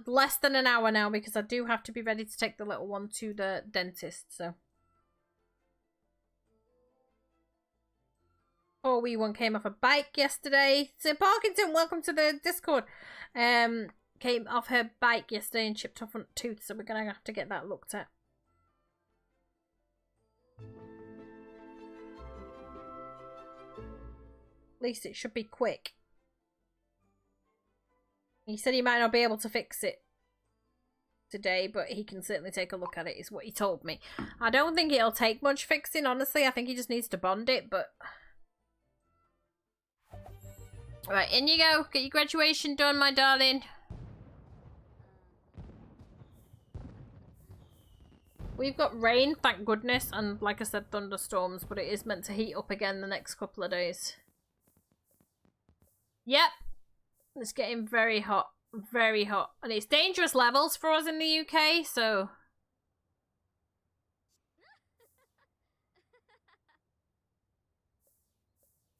less than an hour now because I do have to be ready to take the little one to the dentist, so. Poor wee one came off a bike yesterday. So Parkinson, welcome to the Discord. Came off her bike yesterday and chipped off a tooth, so we're gonna have to get that looked at. At least it should be quick. He said he might not be able to fix it today, but he can certainly take a look at it, is what he told me. I don't think it'll take much fixing, honestly. I think he just needs to bond it, but... Right, in you go. Get your graduation done, my darling. We've got rain, thank goodness, and like I said, thunderstorms, but it is meant to heat up again the next couple of days. Yep. It's getting very hot. Very hot. And it's dangerous levels for us in the UK, so...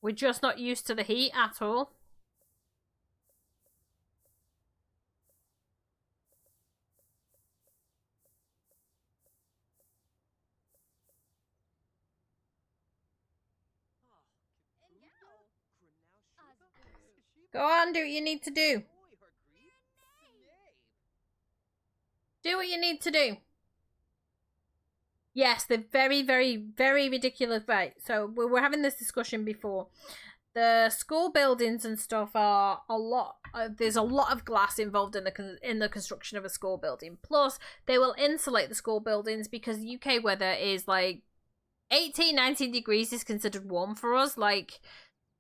We're just not used to the heat at all. Go on, do what you need to do. Do what you need to do. Yes, they're very, very, very ridiculous. Right, so we were having this discussion before. The school buildings and stuff are a lot. There's a lot of glass involved in the construction of a school building. Plus, they will insulate the school buildings because UK weather is like 18, 19 degrees is considered warm for us. Like,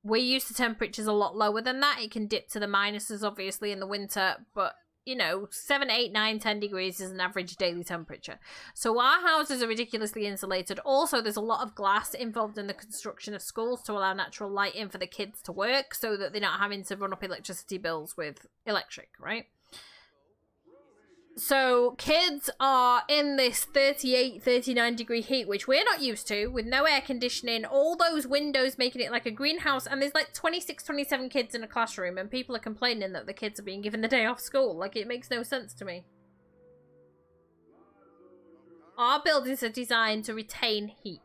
we're used to temperatures a lot lower than that. It can dip to the minuses, obviously, in the winter, but you know, 7, 8, 9, 10 degrees is an average daily temperature. So our houses are ridiculously insulated. Also, there's a lot of glass involved in the construction of schools to allow natural light in for the kids to work so that they're not having to run up electricity bills with electric, right? So kids are in this 38, 39 degree heat, which we're not used to, with no air conditioning, all those windows making it like a greenhouse, and there's like 26, 27 kids in a classroom, and people are complaining that the kids are being given the day off school. Like, it makes no sense to me. Our buildings are designed to retain heat.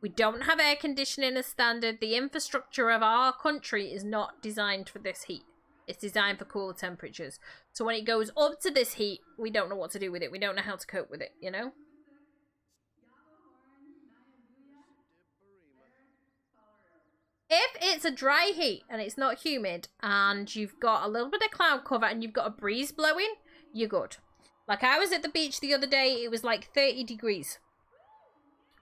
We don't have air conditioning as standard. The infrastructure of our country is not designed for this heat. It's designed for cooler temperatures. So when it goes up to this heat, we don't know what to do with it. We don't know how to cope with it, you know? If it's a dry heat and it's not humid and you've got a little bit of cloud cover and you've got a breeze blowing, you're good. Like, I was at the beach the other day, it was like 30 degrees.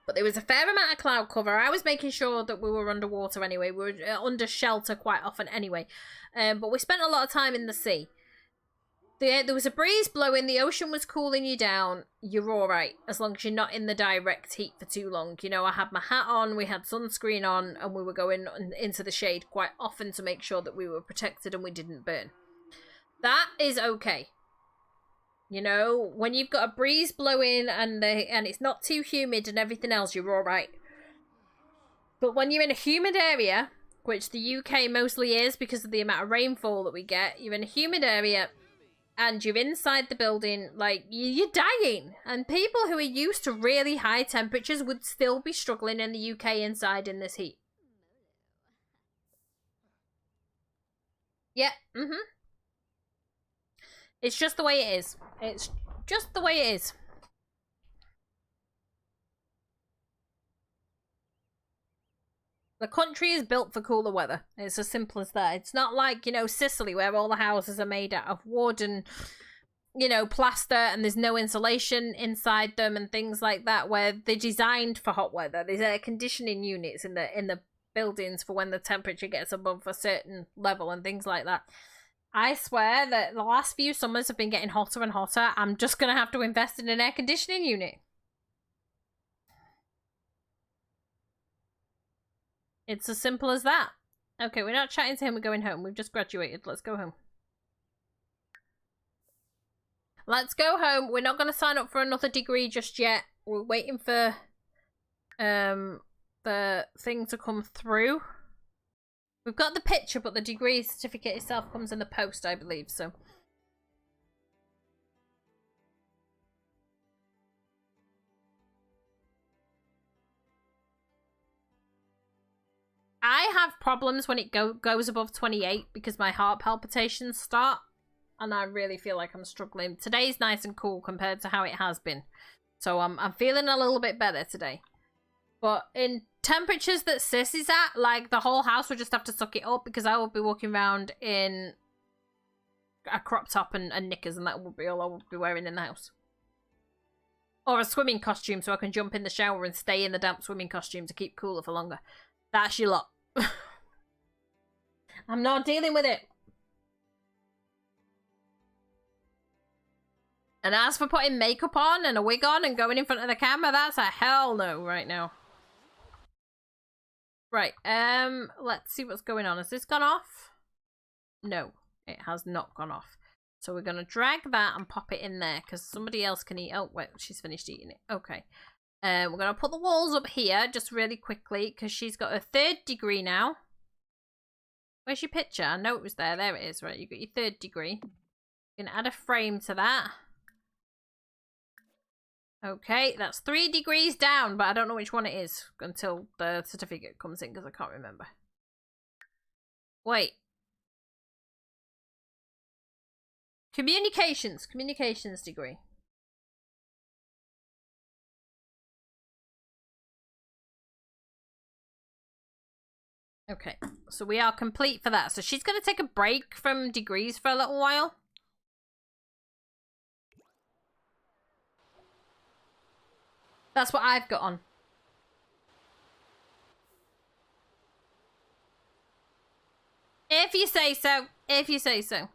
But there was a fair amount of cloud cover. I was making sure that we were underwater anyway. We were under shelter quite often anyway. But we spent a lot of time in the sea. There was a breeze blowing, the ocean was cooling you down. You're alright, as long as you're not in the direct heat for too long. You know, I had my hat on, we had sunscreen on, and we were going into the shade quite often to make sure that we were protected and we didn't burn. That is okay. You know, when you've got a breeze blowing and it's not too humid and everything else, you're alright. But when you're in a humid area, which the UK mostly is because of the amount of rainfall that we get, you're in a humid area and you're inside the building, like, you're dying. And people who are used to really high temperatures would still be struggling in the UK inside in this heat. Yeah, It's just the way it is. It's just the way it is. The country is built for cooler weather. It's as simple as that. It's not like, you know, Sicily, where all the houses are made out of wood and, you know, plaster, and there's no insulation inside them and things like that, where they're designed for hot weather. There's air conditioning units in the buildings for when the temperature gets above a certain level and things like that. I swear that the last few summers have been getting hotter and hotter. I'm just going to have to invest in an air conditioning unit. It's as simple as that. Okay, we're not chatting to him, we're going home. We've just graduated. Let's go home. Let's go home. We're not going to sign up for another degree just yet. We're waiting for the thing to come through. We've got the picture, but the degree certificate itself comes in the post, I believe, so. I have problems when it goes above 28 because my heart palpitations start, and I really feel like I'm struggling. Today's nice and cool compared to how it has been, so I'm feeling a little bit better today. But in temperatures that Sis is at, like, the whole house would just have to suck it up because I would be walking around in a crop top and knickers, and that would be all I would be wearing in the house. Or a swimming costume so I can jump in the shower and stay in the damp swimming costume to keep cooler for longer. That's your lot. I'm not dealing with it. And as for putting makeup on and a wig on and going in front of the camera, that's a hell no right now. Right, let's see what's going on. Has this gone off? No, it has not gone off. So we're going to drag that and pop it in there because somebody else can eat. Oh, wait, she's finished eating it. Okay. We're going to put the walls up here just really quickly because she's got her 3rd degree now. Where's your picture? I know it was there. There it is. Right, you got your 3rd degree. You can add a frame to that. Okay, that's 3 degrees down, but I don't know which one it is until the certificate comes in because I can't remember. Wait. Communications degree. Okay, so we are complete for that. So she's going to take a break from degrees for a little while. That's what I've got on. If you say so. If you say so.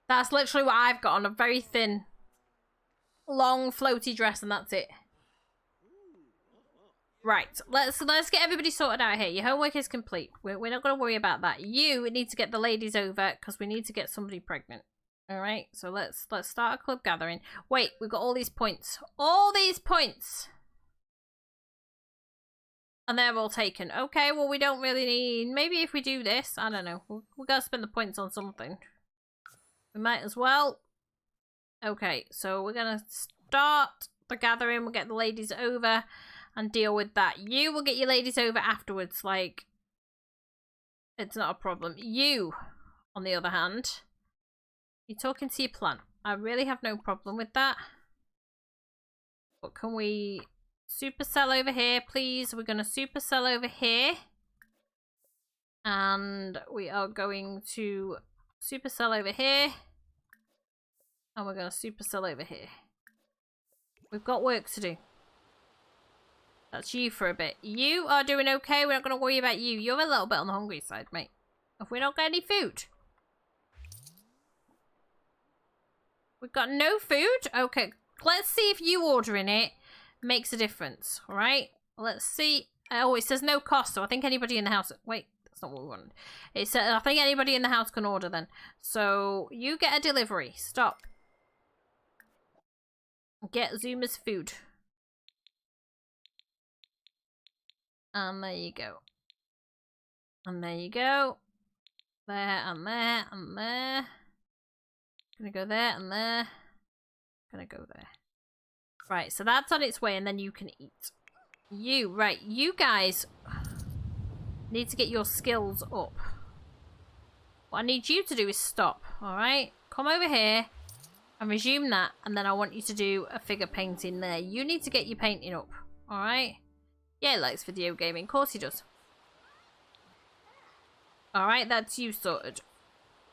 That's literally what I've got on. A very thin, long, floaty dress, and that's it. Right, let's get everybody sorted out here. Your homework is complete. We're not going to worry about that. You need to get the ladies over because we need to get somebody pregnant. All right, so let's start a club gathering. Wait, we've got all these points. All these points. And they're all taken. Okay, well, we don't really need... Maybe if we do this, I don't know. We've got to spend the points on something. We might as well. Okay, so we're going to start the gathering. We'll get the ladies over and deal with that. You will get your ladies over afterwards. Like, it's not a problem. You, on the other hand, you're talking to your plant. I really have no problem with that. But can we supercell over here, please. We're going to supercell over here. And we are going to supercell over here. And we're going to supercell over here. We've got work to do. That's you for a bit. You are doing okay. We're not going to worry about you. You're a little bit on the hungry side, mate. If we don't get any food. We've got no food? Okay. Let's see if you ordering it makes a difference. Alright? Let's see. Oh, it says no cost. So I think anybody in the house... Wait. That's not what we wanted. It says, I think anybody in the house can order then. So you get a delivery. Stop. Get Zuma's food. And there you go. And there you go. There and there and there. Gonna go there and there. Gonna go there. Right, so that's on its way and then you can eat. Right, you guys need to get your skills up. What I need you to do is stop, alright? Come over here. And resume that, and then I want you to do a figure painting there. You need to get your painting up, alright? Yeah, he likes video gaming. Of course he does. Alright, that's you sorted.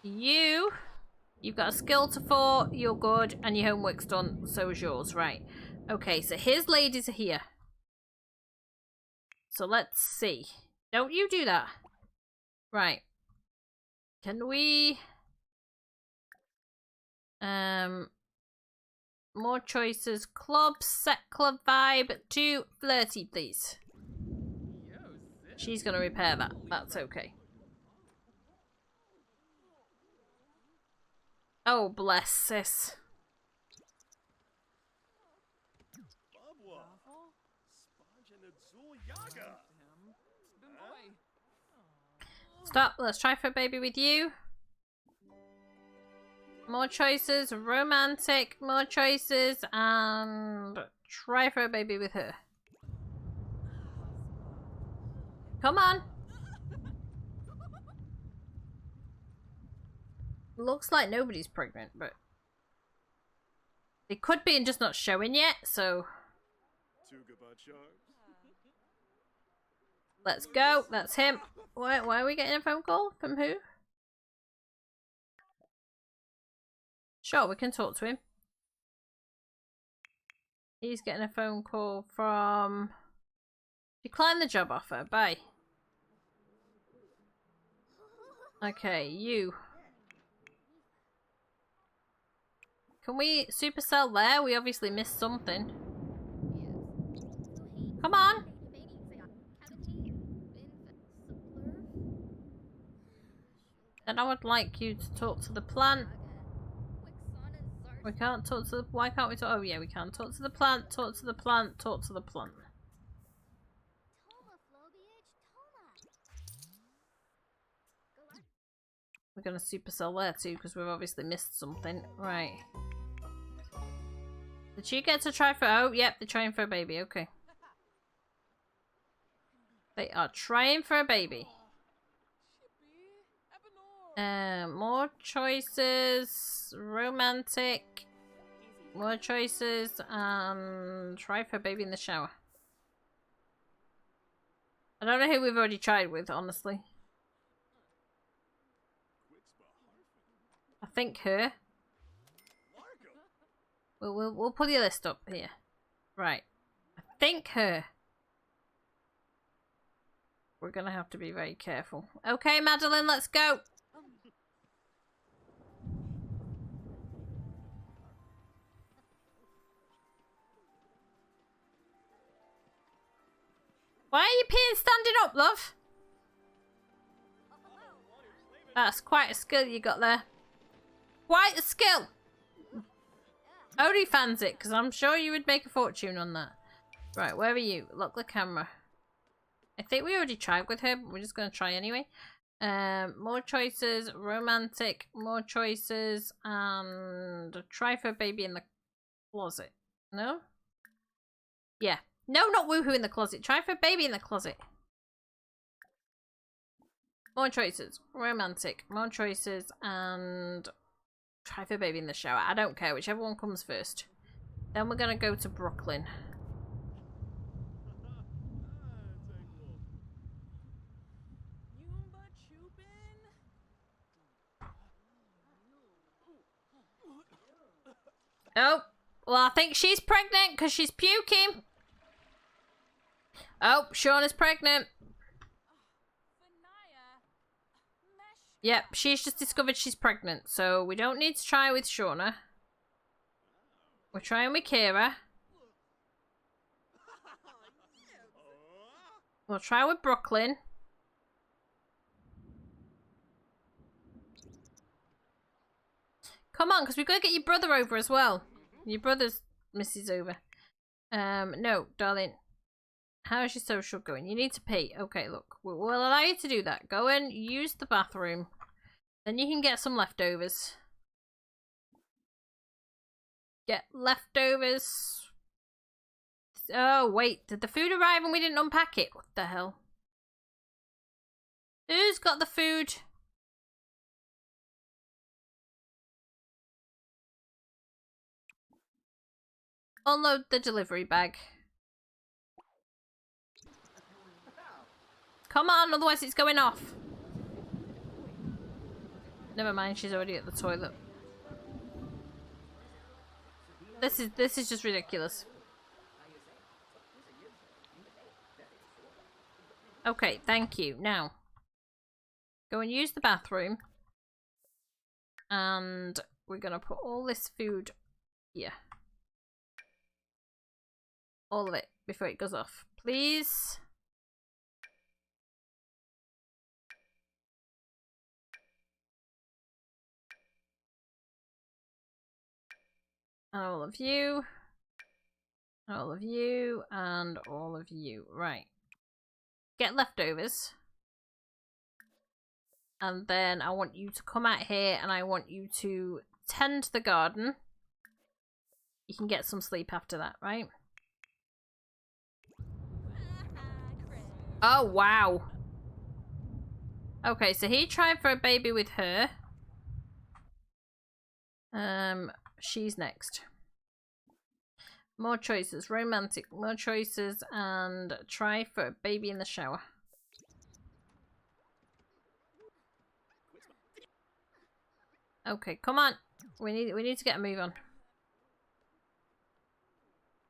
You've got a skill to 4, you're good, and your homework's done, so is yours, right. Okay, so his ladies are here. So let's see. Don't you do that. Right. Can we... more choices. Club, set club vibe to flirty, please. She's gonna repair that. That's okay. Oh, bless sis. Stop. Let's try for a baby with you. More choices, romantic, more choices, and try for a baby with her. Come on. Looks like nobody's pregnant, but they could be and just not showing yet, so let's go. That's him. Why are we getting a phone call? From who? Sure, we can talk to him. He's getting a phone call from... Decline the job offer. Bye. Okay, you. Can we supercell there? We obviously missed something. Come on! Then I would like you to talk to the plant. We can't talk to the... Why can't we talk... Oh yeah, we can. Talk to the plant, talk to the plant, talk to the plant. We're going to supercell there too, because we've obviously missed something. Right. Did she get to try for... Oh, yep, they're trying for a baby. Okay. They are trying for a baby. More choices, romantic, more choices, and try for a baby in the shower. I don't know who we've already tried with, honestly. I think her. We'll pull your list up here. Right. I think her. We're gonna have to be very careful. Okay, Madeline, let's go. Why are you peeing standing up, love? That's quite a skill you got there. Quite a skill! Only fans it, because I'm sure you would make a fortune on that. Right, where are you? Lock the camera. I think we already tried with her, but we're just going to try anyway. More choices, romantic, more choices, and try for a baby in the closet. No? Yeah. No, not woohoo in the closet. Try for a baby in the closet. More choices. Romantic. More choices. And try for a baby in the shower. I don't care. Whichever one comes first. Then we're going to go to Brooklyn. Oh, well, I think she's pregnant because she's puking. Oh, Shauna's pregnant. Yep, she's just discovered she's pregnant, so we don't need to try with Shauna. We're trying with Kira. We'll try with Brooklyn. Come on, because we've got to get your brother over as well. Your brother's Mrs. over. No, darling. How is your social going? You need to pee. Okay, look. We'll allow you to do that. Go and use the bathroom. Then you can get some leftovers. Get leftovers. Oh, wait. Did the food arrive and we didn't unpack it? What the hell? Who's got the food? Unload the delivery bag. Come on, otherwise it's going off. Never mind, she's already at the toilet. This is just ridiculous. Okay, thank you. Now, go and use the bathroom. And we're gonna put all this food here. All of it before it goes off. Please. And all of you. All of you. And all of you. Right. Get leftovers. And then I want you to come out here and I want you to tend the garden. You can get some sleep after that, right? Oh, wow. Okay, so he tried for a baby with her. She's next. More choices. Romantic. More choices. And try for a baby in the shower. Okay, come on. We need to get a move on.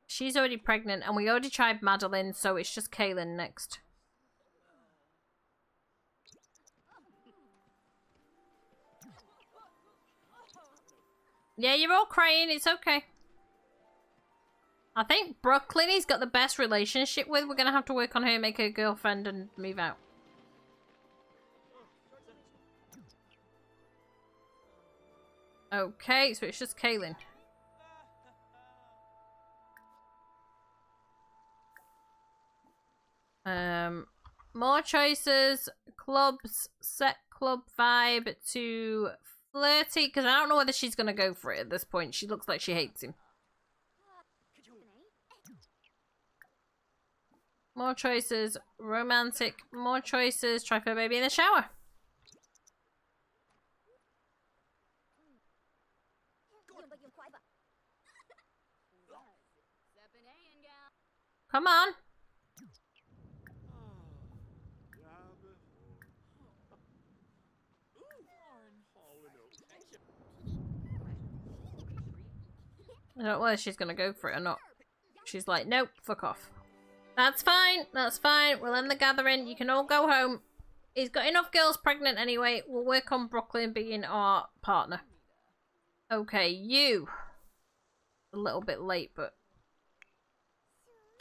She's already pregnant, and we already tried Madeline, so it's just Kaylin next. Yeah, you're all crying. It's okay. I think Brooklyn he's got the best relationship with. We're gonna have to work on her, make her a girlfriend, and move out. Okay, so it's just Kaylin. More choices. Clubs. Set club vibe to flirty. Because I don't know whether she's going to go for it at this point. She looks like she hates him. More choices. Romantic. More choices. Try for a baby in the shower. Come on. I don't know whether she's gonna go for it or not. She's like, nope, fuck off. That's fine, that's fine. We'll end the gathering. You can all go home. He's got enough girls pregnant anyway. We'll work on Brooklyn being our partner. Okay, you. A little bit late, but...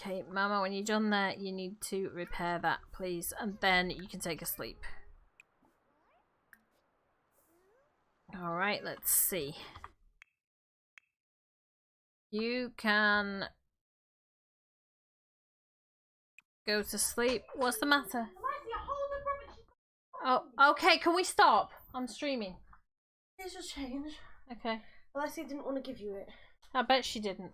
Okay, Mama, when you're done there, you need to repair that, please. And then you can take a sleep. Alright, let's see. You can... go to sleep. What's the matter? Oh, okay, can we stop? I'm streaming. It's just change. Okay. Alessia didn't want to give you it. I bet she didn't.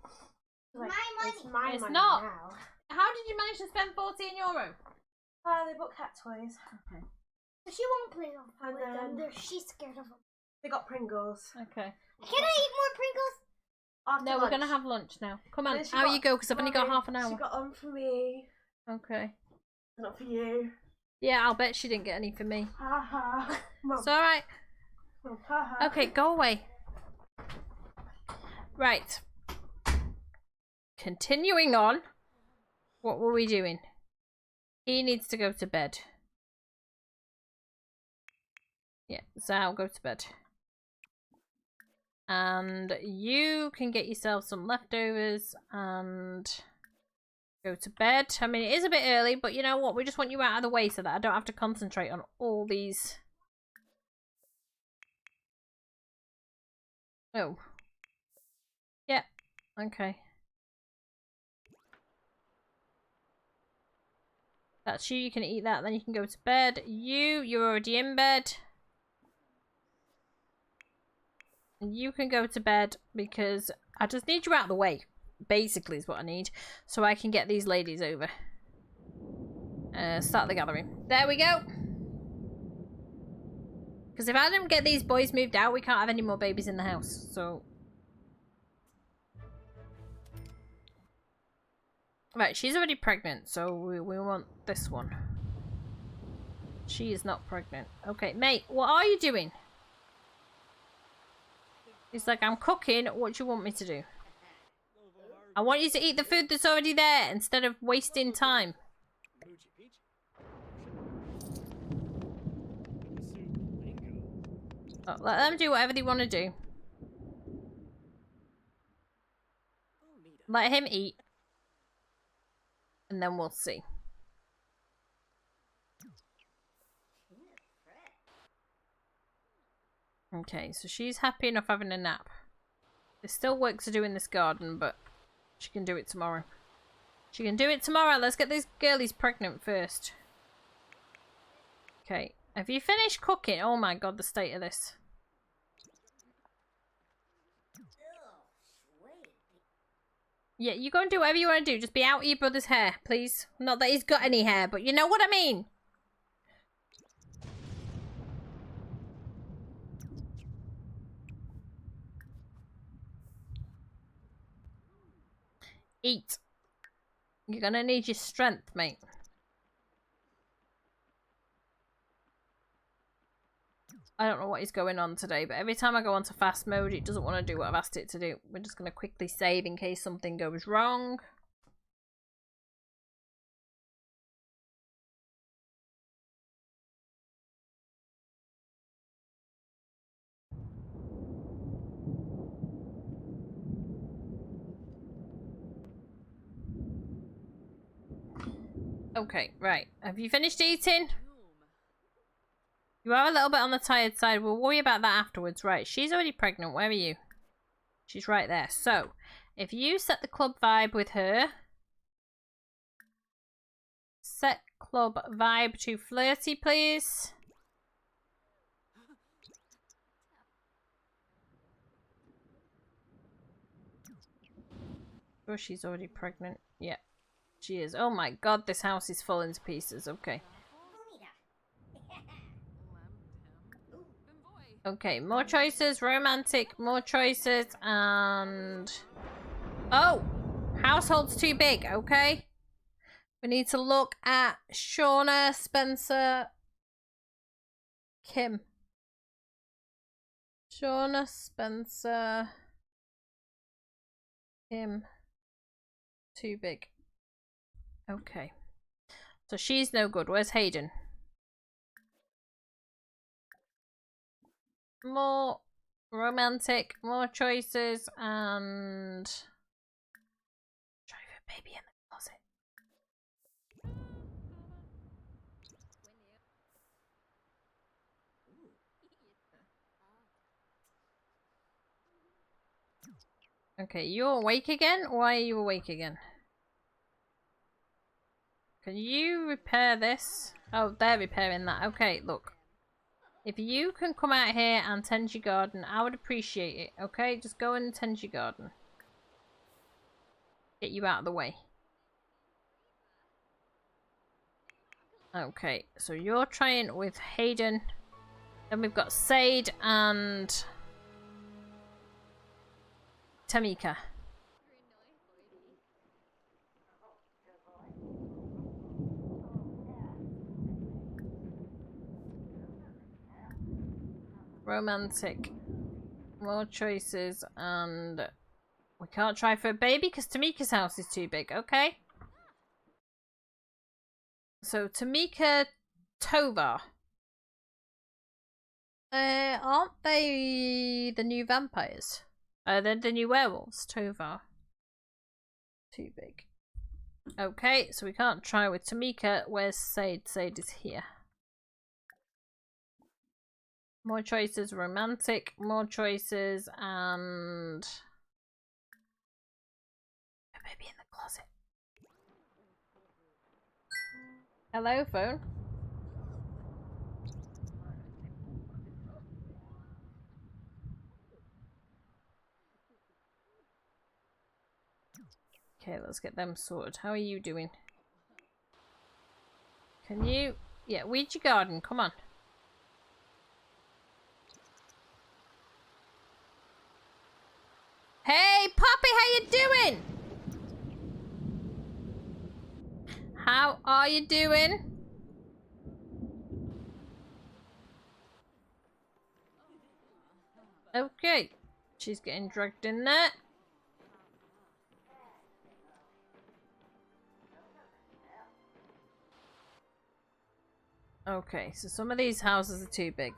Like, My money. It's my It's money not. now. How did you manage to spend €14? They bought cat toys. Okay. She won't play And with them. then- She's scared of them. They got Pringles. Okay. Can I eat more Pringles? After No, we're lunch. gonna have lunch now. Come on, And then she out got- you go, because I've only got Sorry, half an She hour. got them for me. Okay. Not for you. Yeah, I'll bet she didn't get any for me. Ha ha. Mum. It's alright. Ha ha. Okay, go away. Right. Continuing on. What were we doing? He needs to go to bed. Yeah, Zao, go to bed. And you can get yourself some leftovers and go to bed. I mean, it is a bit early, but you know what? We just want you out of the way so that I don't have to concentrate on all these. Oh. Yeah. Okay. That's you. You can eat that. Then you can go to bed. You're already in bed. You can go to bed because I just need you out of the way. Basically is what I need. So I can get these ladies over. Start the gathering. There we go. Because if I don't get these boys moved out, we can't have any more babies in the house. So... Right, she's already pregnant. So we want this one. She is not pregnant. Okay, mate, what are you doing? He's like, I'm cooking. What do you want me to do? I want you to eat the food that's already there instead of wasting time. Oh, let them do whatever they want to do. Let him eat. And then we'll see. Okay, so she's happy enough having a nap. There's still work to do in this garden, but she can do it tomorrow. She can do it tomorrow. Let's get these girlies pregnant first. Okay, have you finished cooking? Oh my god, the state of this. Yeah, you go and do whatever you want to do. Just be out of your brother's hair, please. Not that he's got any hair, but you know what I mean. Eat. You're gonna need your strength, mate. I don't know what is going on today, but every time I go onto fast mode, it doesn't want to do what I've asked it to do. We're just gonna quickly save in case something goes wrong. Okay, right. Have you finished eating? You are a little bit on the tired side. We'll worry about that afterwards. Right, she's already pregnant. Where are you? She's right there. So, if you set the club vibe with her. Set club vibe to flirty, please. Oh, she's already pregnant. Yeah, she is. Oh my god, this house is falling to pieces. Okay. Okay, more choices, romantic, more choices, and... Oh! Household's too big, okay? We need to look at Shauna, Spencer, Kim. Shauna, Spencer, Kim. Too big. Okay. So she's no good. Where's Hayden? More romantic, more choices, and drive a baby in the closet. Okay, you're awake again? Why are you awake again? Can you repair this? Oh, they're repairing that. Okay, look. If you can come out here and tend your garden, I would appreciate it, okay? Just go and tend your garden. Get you out of the way. Okay, so you're trying with Hayden. Then we've got Sade and Tamika. Romantic. More choices and We can't try for a baby because Tamika's house is too big. Okay. So Tamika, Tovar. Aren't they the new vampires? They're the new werewolves. Tovar. Too big. Okay, so we can't try with Tamika. Where's Sade? Sade is here. More choices. Romantic. More choices. And... a baby in the closet. Hello, phone. Okay, let's get them sorted. How are you doing? Can you... yeah, weed your garden. Come on. Hey, Poppy, how you doing? How are you doing? Okay. She's getting dragged in there. Okay, so some of these houses are too big.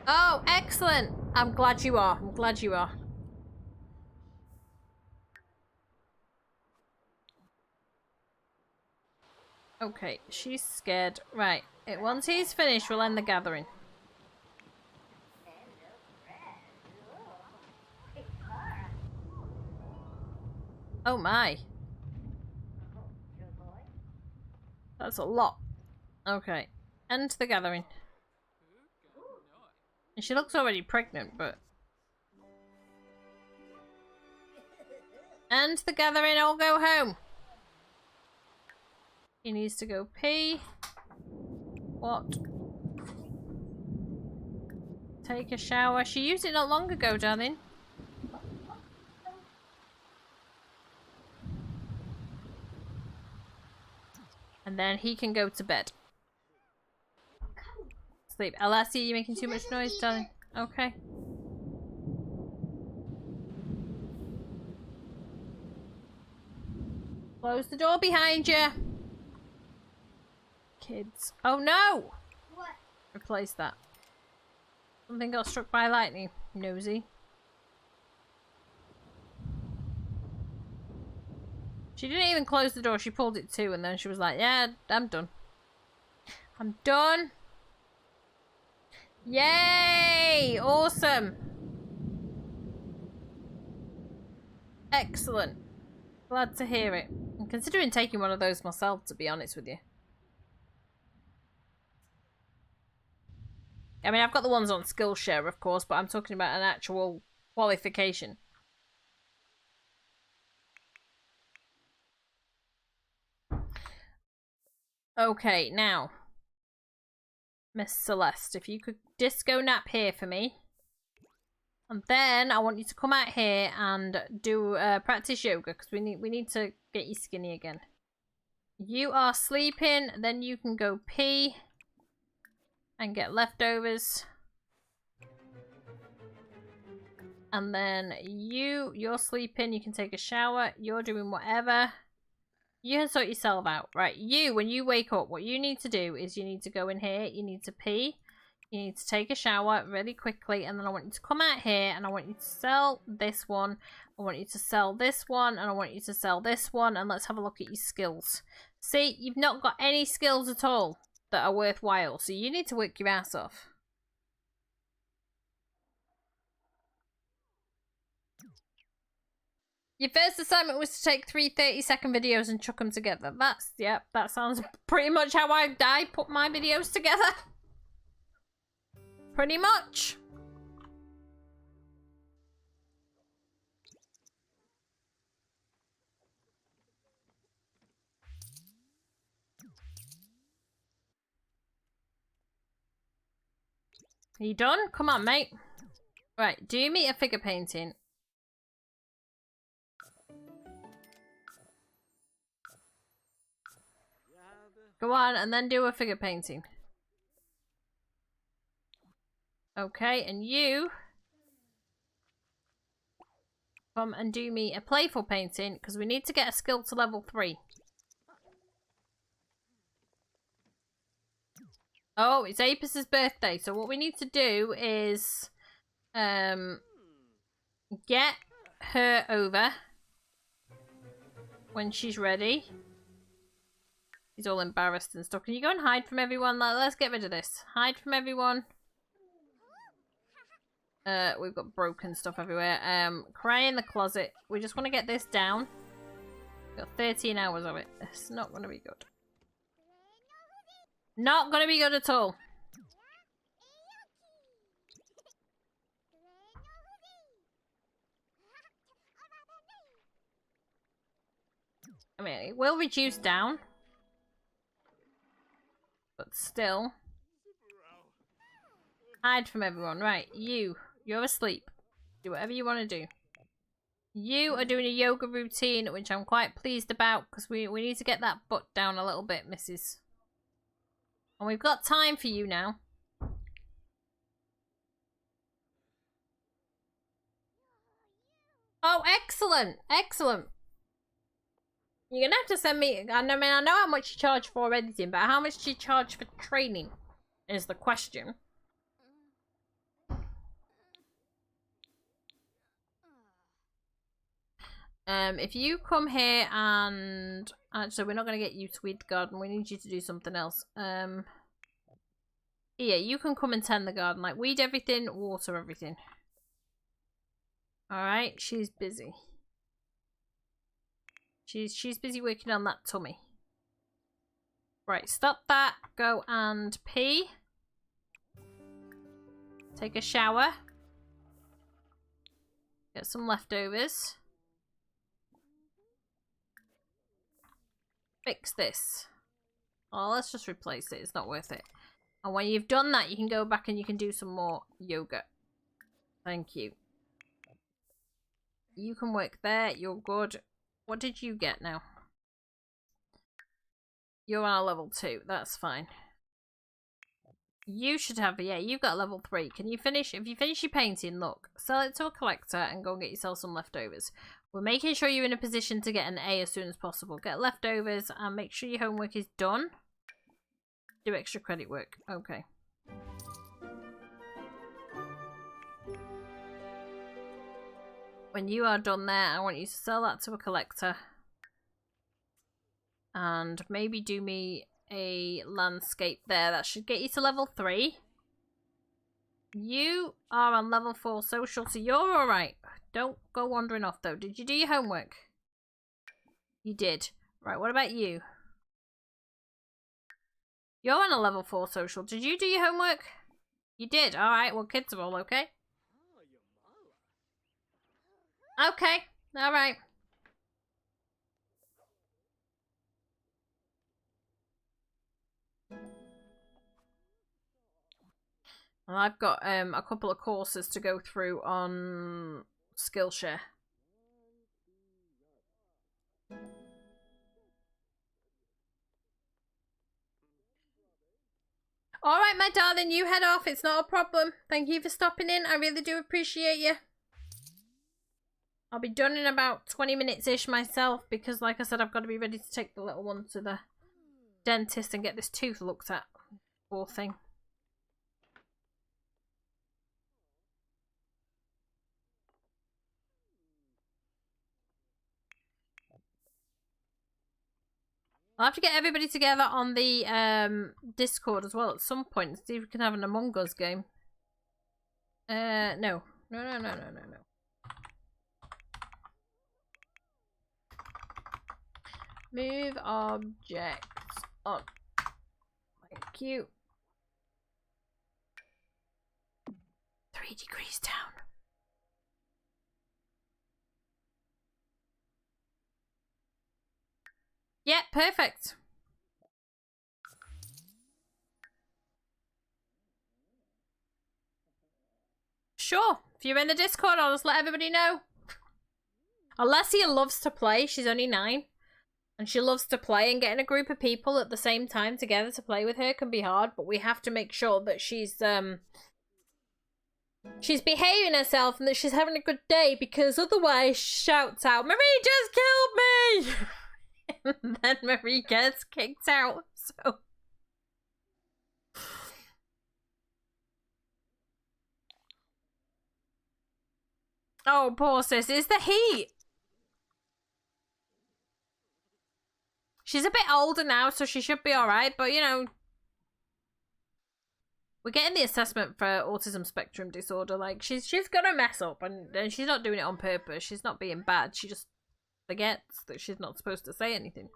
Oh, excellent! I'm glad you are. I'm glad you are. Okay, she's scared. Right. Once he's finished, we'll end the gathering. Oh my. That's a lot. Okay. End the gathering. And she looks already pregnant, but... end the gathering, I'll go home. He needs to go pee. What? Take a shower. She used it not long ago, darling. And then he can go to bed. Sleep. Alessia, you're making too much noise, darling. Okay. Close the door behind you. Kids. Oh no! What? Replace that. Something got struck by lightning. Nosy. She didn't even close the door. She pulled it to, and then she was like, yeah, I'm done. I'm done. Yay! Awesome. Excellent. Glad to hear it. I'm considering taking one of those myself, to be honest with you. I mean, I've got the ones on Skillshare, of course, but I'm talking about an actual qualification. Okay, now. Miss Celeste, if you could disco nap here for me. And then I want you to come out here and do practice yoga, because we need to get you skinny again. You are sleeping, then you can go pee and get leftovers. And then you're sleeping, you can take a shower, you're doing whatever. You can sort yourself out. Right, when you wake up, what you need to do is you need to go in here, you need to pee, you need to take a shower really quickly, and then I want you to come out here and I want you to sell this one, I want you to sell this one, and I want you to sell this one, and let's have a look at your skills. See, you've not got any skills at all that are worthwhile, so you need to work your ass off. Your first assignment was to take 3 30-second videos and chuck them together. Yep, that sounds pretty much how I put my videos together. Pretty much. Are you done? Come on, mate. Right, do me a figure painting. Go on, and then do a figure painting. Okay, and you... come and do me a playful painting because we need to get a skill to level 3. Oh, it's Apis' birthday, so what we need to do is get her over when she's ready. He's all embarrassed and stuff. Can you go and hide from everyone? Let's get rid of this. Hide from everyone. We've got broken stuff everywhere. Cry in the closet. We just want to get this down. We've got 13 hours of it. It's not going to be good. Not going to be good at all. I mean, it will reduce down. But still. Hide from everyone. Right, you're asleep. Do whatever you want to do. You are doing a yoga routine, which I'm quite pleased about, because we need to get that butt down a little bit, missus. And we've got time for you now. Oh, excellent! Excellent! You're gonna have to send me... I mean, I know how much you charge for editing, but how much do you charge for training? Is the question. If you come here and... Actually, we're not going to get you to weed the garden. We need you to do something else. Yeah, you can come and tend the garden. Like, weed everything, water everything. Alright, she's busy. She's busy working on that tummy. Right, stop that. Go and pee. Take a shower. Get some leftovers. Fix this. Oh, let's just replace it. It's not worth it. And when you've done that, you can go back and you can do some more yoga. Thank you. You can work there. You're good. What did you get now? You're on a level 2. That's fine. You should have... Yeah, you've got level 3. Can you finish... If you finish your painting, look. Sell it to a collector and go and get yourself some leftovers. We're making sure you're in a position to get an A as soon as possible. Get leftovers and make sure your homework is done. Do extra credit work. Okay. When you are done there, I want you to sell that to a collector. And maybe do me a landscape there. That should get you to level 3. You are on level 4 social, so you're alright. Don't go wandering off, though. Did you do your homework? You did. Right, what about you? You're on a level 4 social. Did you do your homework? You did. Alright, well, kids are all okay. Okay, alright. Well, I've got a couple of courses to go through on Skillshare. Alright, my darling, you head off. It's not a problem. Thank you for stopping in. I really do appreciate you. I'll be done in about 20 minutes-ish myself because, like I said, I've got to be ready to take the little one to the dentist and get this tooth looked at. Poor thing. I'll have to get everybody together on the Discord as well at some point and see if we can have an Among Us game. No. No. Move objects on. Thank you. 3 degrees down. Yeah, perfect. Sure. If you're in the Discord, I'll just let everybody know. Alessia loves to play. She's only 9. And she loves to play, and getting a group of people at the same time together to play with her can be hard, but we have to make sure that she's she's behaving herself and that she's having a good day, because otherwise she shouts out, Marie just killed me! And then Marie gets kicked out, so... Oh, poor sis. It's the heat. She's a bit older now, so she should be alright, but you know... We're getting the assessment for autism spectrum disorder. Like, she's gonna mess up, and she's not doing it on purpose. She's not being bad. She just forgets that she's not supposed to say anything.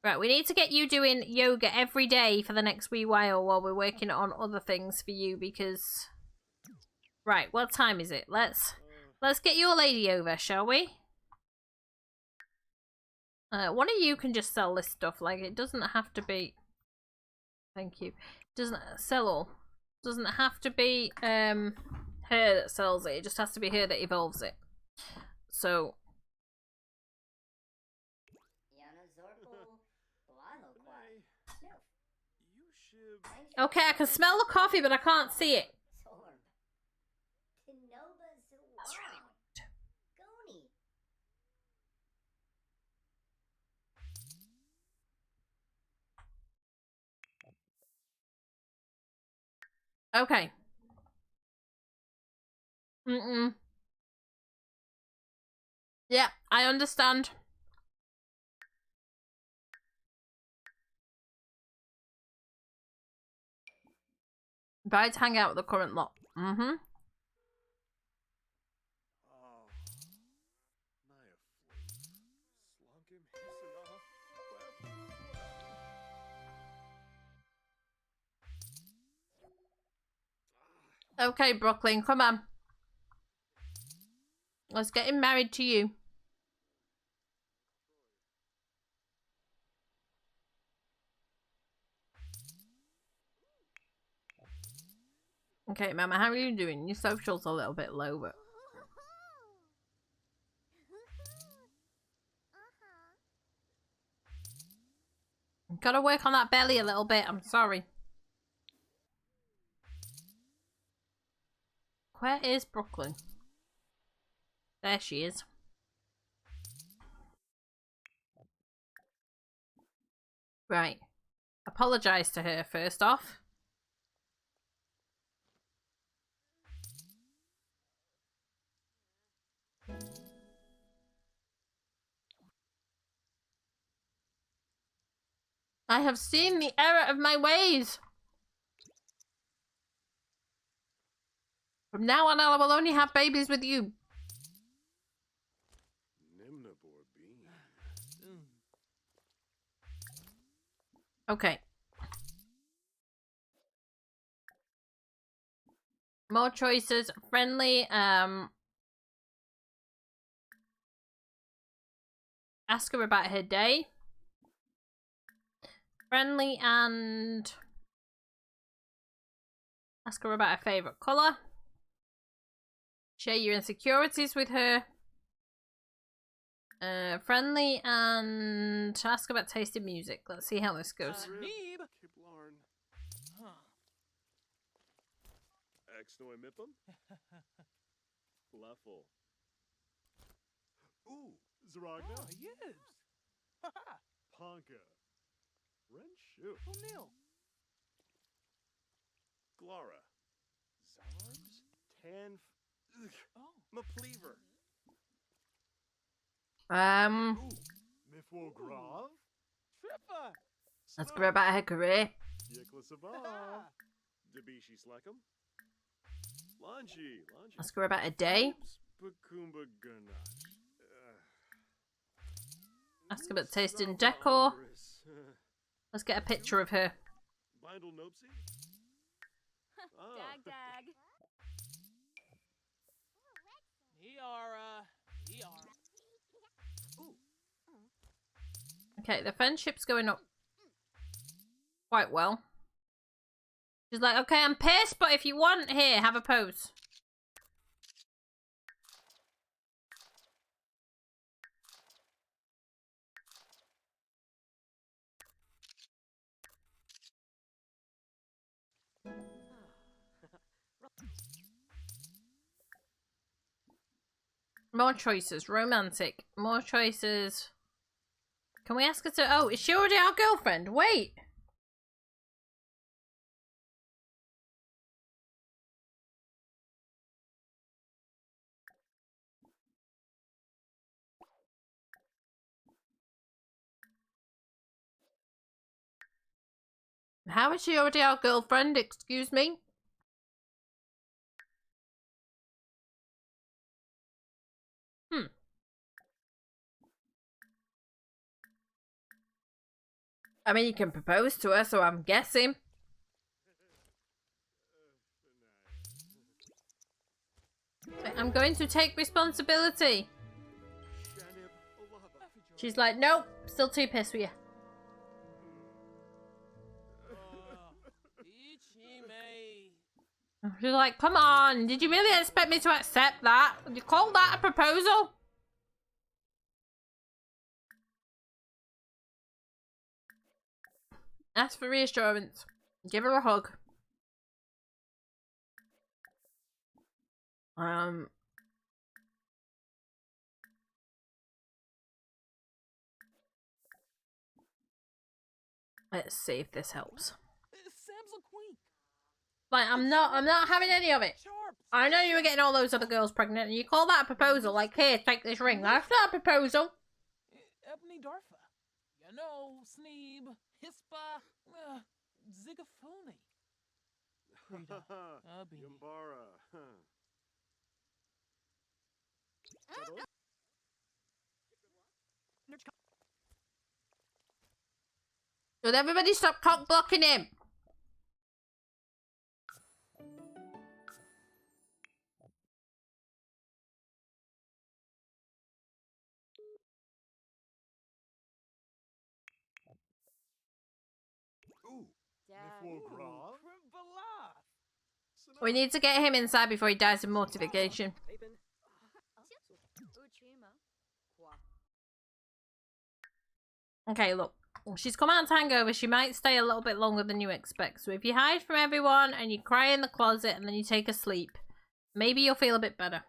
Right, we need to get you doing yoga every day for the next wee while we're working on other things for you, because... Right, what time is it? Let's get your lady over, shall we? One of you can just sell this stuff. Like, it doesn't have to be... Thank you. Doesn't sell all. Doesn't have to be her that sells it. It just has to be her that evolves it. So... Okay, I can smell the coffee, but I can't see it. That's really weird. Okay. Yeah, I understand. Brides hang out with the current lot. Okay, Brooklyn, come on. Let's get him married to you. Okay, Mama, how are you doing? Your social's a little bit low, but... Gotta work on that belly a little bit, I'm sorry. Where is Brooklyn? There she is. Right. Apologise to her first off. I have seen the error of my ways. From now on, I will only have babies with you. Okay. More choices. Friendly. Ask her about her day. Friendly and... Ask her about her favourite colour. Share your insecurities with her. Friendly and ask about tasting music. Let's see how this goes. Ooh, Zaragna. Oh, yes. Ponka. Renshu. O'Neill. Glara. Zarbs. Tan. Oh. Mapleaver. Mifwo Grav. Trippa. Let's go about her career. Debishi Slackum. Lanchi. Let's go about her day. Bakumba Ganache. Ask about tasting decor. Let's get a picture of her. Bindle Nopesy? Dag dag. Okay, the friendship's going up quite well. She's like, okay, I'm pissed, but if you want, here, have a pose. More choices. Romantic. More choices. Can we ask her to... Oh, is she already our girlfriend? Wait. How is she already our girlfriend? Excuse me? I mean, you can propose to her, so I'm guessing. I'm going to take responsibility. She's like, nope, still too pissed with you. She's like, come on, did you really expect me to accept that? Would you call that a proposal? Ask for reassurance. Give her a hug. Let's see if this helps. Like, I'm not having any of it. I know you were getting all those other girls pregnant, and you call that a proposal? Like, here, take this ring. That's not a proposal. Ebony Darfa. You know, Sneeb, Hispa, Zigafoni. Yambara. Should everybody stop cock blocking him? We need to get him inside before he dies of mortification. Okay, look. She's come out to hangover. She might stay a little bit longer than you expect. So if you hide from everyone and you cry in the closet and then you take a sleep, maybe you'll feel a bit better.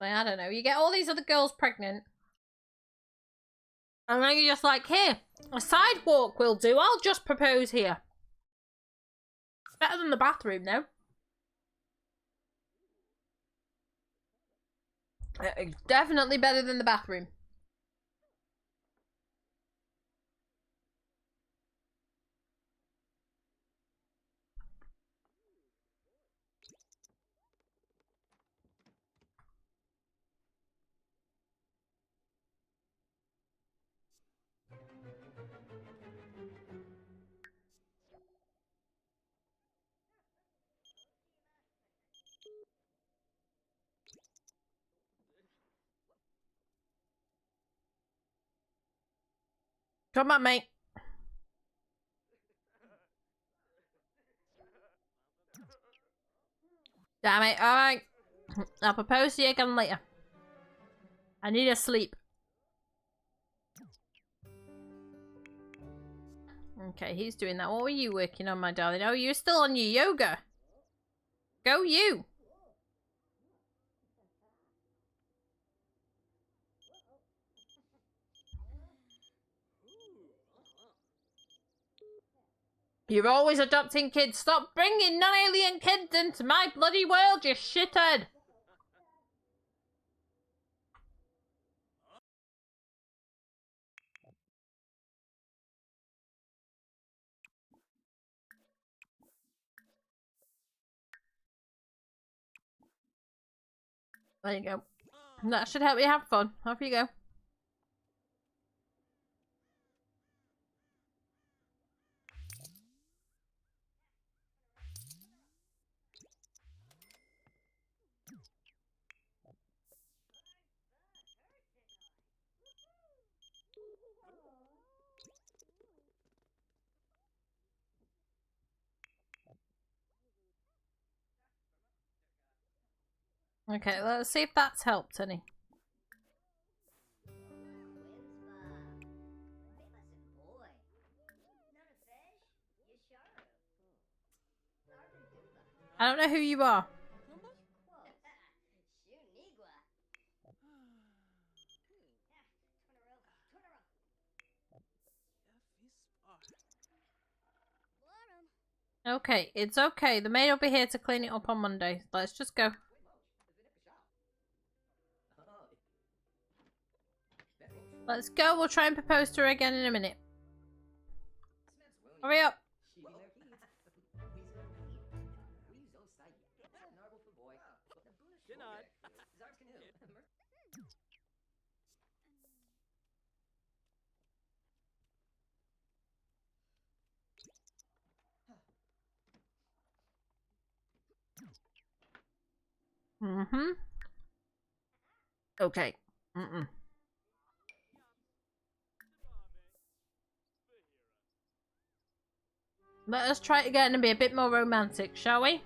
Like, I don't know. You get all these other girls pregnant. And then you're just like, here, a sidewalk will do. I'll just propose here. Better than the bathroom, though. Definitely better than the bathroom. Come on, mate. Damn it. Alright. I'll propose to you again later. I need a sleep. Okay, he's doing that. What were you working on, my darling? Oh, you're still on your yoga. Go you. You're always adopting kids. Stop bringing non-alien kids into my bloody world, you shithead. There you go. That should help you have fun. Off you go. Okay, let's see if that's helped any. I don't know who you are. Okay, it's okay. The maid will be here to clean it up on Monday. Let's just go. Let's go. We'll try and propose to her again in a minute. Hurry up. Good night. Mm-hmm. Okay. Mm-mm. Let us try it again and be a bit more romantic, shall we?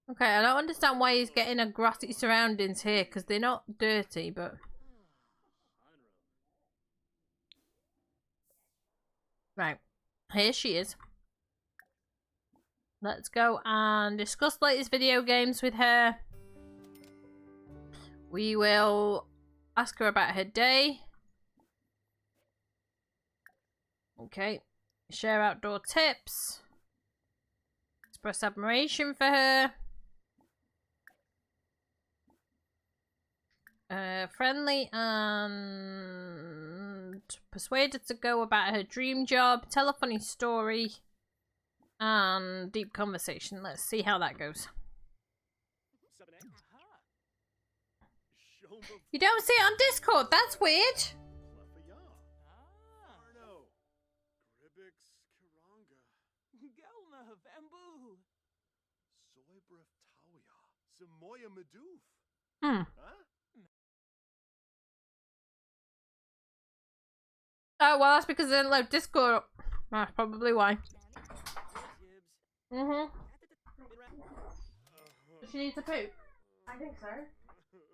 Okay, I don't understand why he's getting a grassy surroundings here, because they're not dirty, but... Right. Here she is. Let's go and discuss latest video games with her. We will ask her about her day. Okay. Share outdoor tips. Express admiration for her. Friendly and persuade her to go about her dream job. Tell a funny story. And deep conversation. Let's see how that goes. You don't see it on Discord. That's weird. Gelna bamboo. Hmm. Oh, well, that's because I didn't load Discord up. That's probably why. She needs a poop. I think so.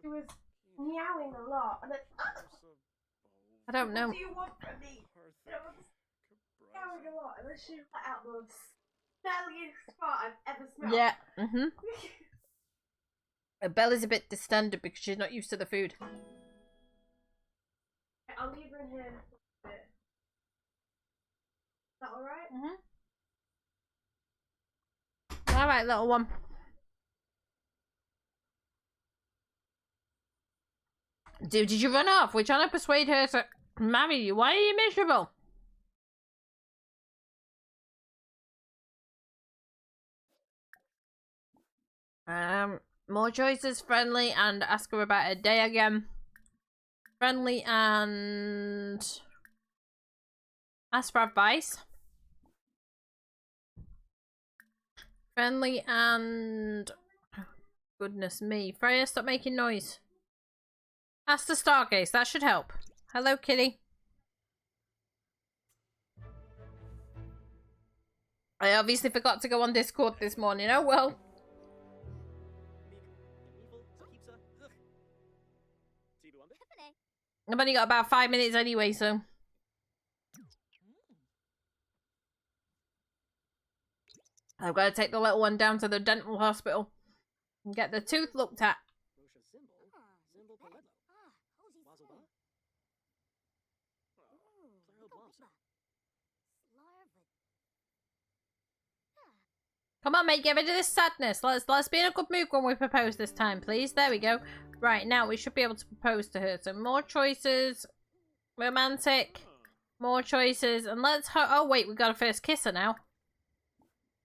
She was meowing a lot, and then I don't know. what do you want from me? It was meowing a lot, and then she let out the smelliest fart I've ever smelled. Yeah. Her belly's a bit distended because she's not used to the food. I'll leave her in here for a bit. Is that alright? Alright, little one. Dude, did you run off? We're trying to persuade her to marry you. Why are you miserable? More choices, friendly, and ask her about her day again. Friendly and ask for advice. Friendly and goodness me. Freya, stop making noise. Ask the Stargaze, that should help. Hello, kitty. I obviously forgot to go on Discord this morning. Oh well. I've only got about 5 minutes anyway, so. I've got to take the little one down to the dental hospital and get the tooth looked at. Come on, mate, get rid of this sadness. Let's be in a good mood when we propose this time, please. There we go. Right, now we should be able to propose to her. So more choices. Romantic. More choices. And let's oh wait, we got a first kisser now.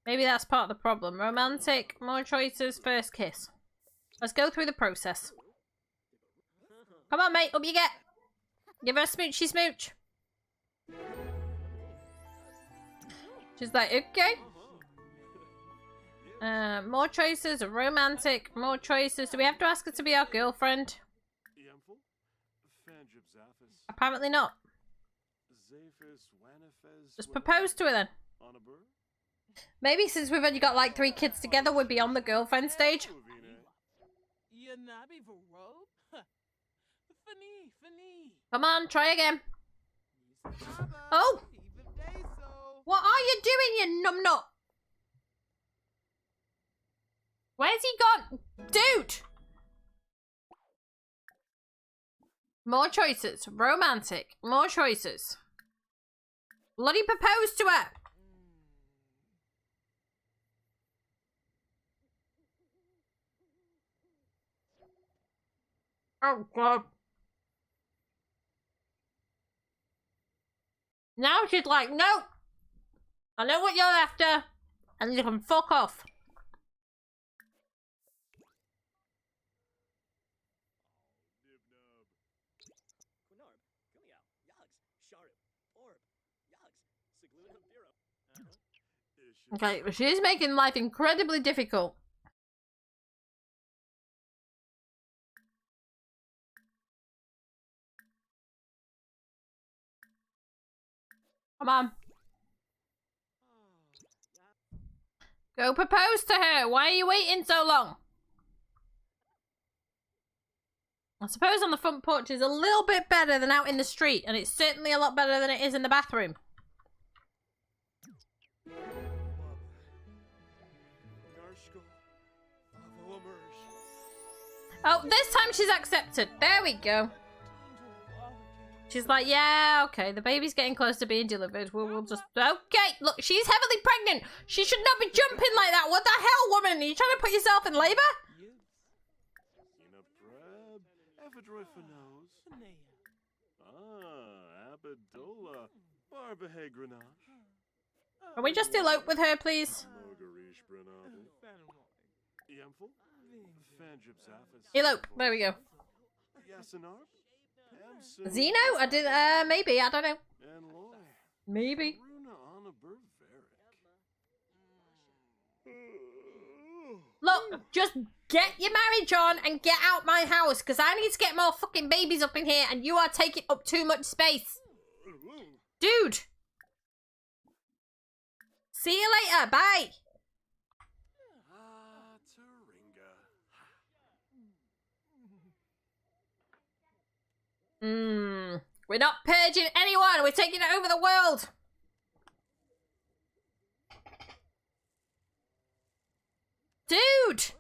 Maybe that's part of the problem. Romantic, more choices, first kiss. Let's go through the process. Come on, mate, up you get. Give her a smoochy smooch. She's like, okay. More choices, romantic, more choices. Do we have to ask her to be our girlfriend? Apparently not. Just propose to her then. Maybe since we've only got like 3 kids together, we'll be on the girlfriend stage. Come on, try again. Oh! What are you doing, you numbnut? Where's he gone? Dude! More choices. Romantic. More choices. Bloody propose to her. Oh, God. Now she's like, no. I know what you're after. And you can fuck off. Okay, she's making life incredibly difficult. Come on. Go propose to her. Why are you waiting so long? I suppose on the front porch is a little bit better than out in the street, and it's certainly a lot better than it is in the bathroom. Oh, this time she's accepted. There we go. She's like, yeah, okay, the baby's getting close to being delivered. We'll just... Okay, look, she's heavily pregnant. She should not be jumping like that. What the hell, woman? Are you trying to put yourself in labor? Can we just elope with her, please? Elope. There we go. Zeno? I did, maybe. I don't know. Maybe. Look, just get your marriage on and get out my house, because I need to get more fucking babies up in here, and you are taking up too much space. Dude. See you later. Bye. We're not purging anyone. We're taking it over the world. Dude.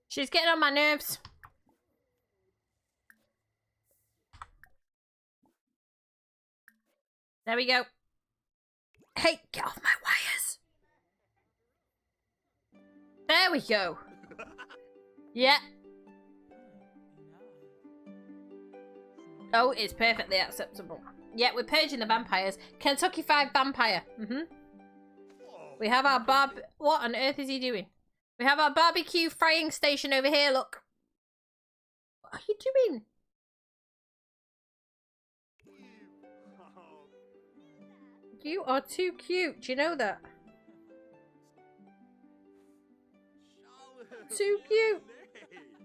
She's getting on my nerves. There we go. Hey, get off my wires. There we go. Yeah. Oh, it's perfectly acceptable. Yeah, we're purging the vampires. Kentucky Fried Vampire. We have our What on earth is he doing? We have our barbecue frying station over here, look. What are you doing? You are too cute. Do you know that? Too cute.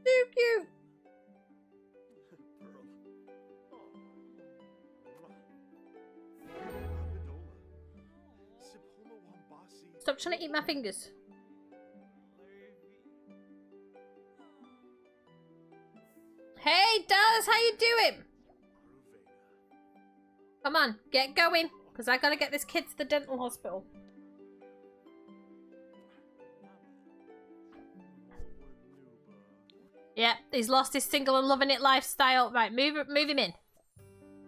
Too cute. Stop trying to eat my fingers. Hey, Dallas, how you doing? Come on, get going. Because I gotta get this kid to the dental hospital. Yeah, he's lost his single and loving it lifestyle. Right, move him in.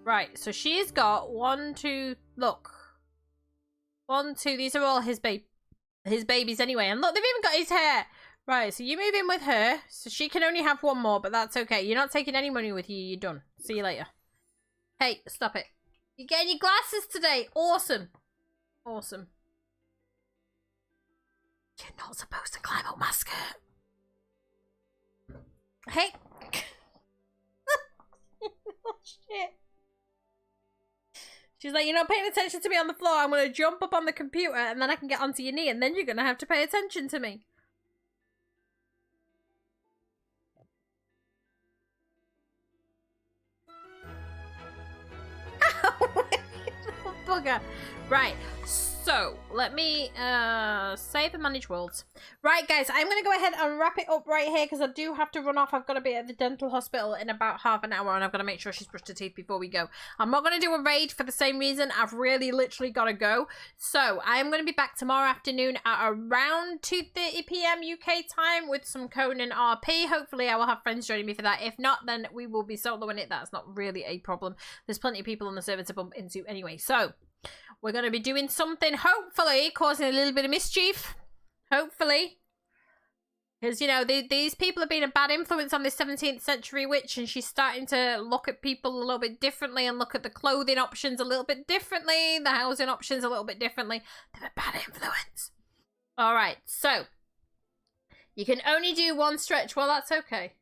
Right, so she's got 1, 2, look. 1, 2, these are all his babies anyway. And look, they've even got his hair. Right, so you move in with her. So she can only have 1 more, but that's okay. You're not taking any money with you. You're done. See you later. Hey, stop it. You're getting your glasses today. Awesome. Awesome. You're not supposed to climb up my skirt. Hey. Oh, shit. She's like, you're not paying attention to me on the floor. I'm going to jump up on the computer and then I can get onto your knee and then you're going to have to pay attention to me. Bugger. Right, So, let me save and manage worlds. Right, guys, I'm going to go ahead and wrap it up right here because I do have to run off. I've got to be at the dental hospital in about half an hour and I've got to make sure she's brushed her teeth before we go. I'm not going to do a raid for the same reason. I've really literally got to go. So, I am going to be back tomorrow afternoon at around 2:30 p.m. UK time with some Conan RP. Hopefully, I will have friends joining me for that. If not, then we will be soloing it. That's not really a problem. There's plenty of people on the server to bump into anyway. So, we're going to be doing something, hopefully, causing a little bit of mischief. Hopefully. Because, you know, these people have been a bad influence on this 17th century witch, and she's starting to look at people a little bit differently and look at the clothing options a little bit differently, the housing options a little bit differently. They're a bad influence. Alright, so. You can only do one stretch. Well, that's okay.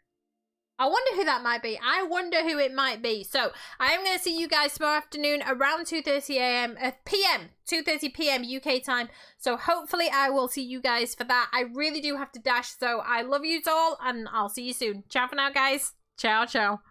I wonder who that might be. I wonder who it might be. So, I am going to see you guys tomorrow afternoon around 2:30 p.m. 2:30 p.m. UK time. So, hopefully I will see you guys for that. I really do have to dash. So, I love you all and I'll see you soon. Ciao for now, guys. Ciao, ciao.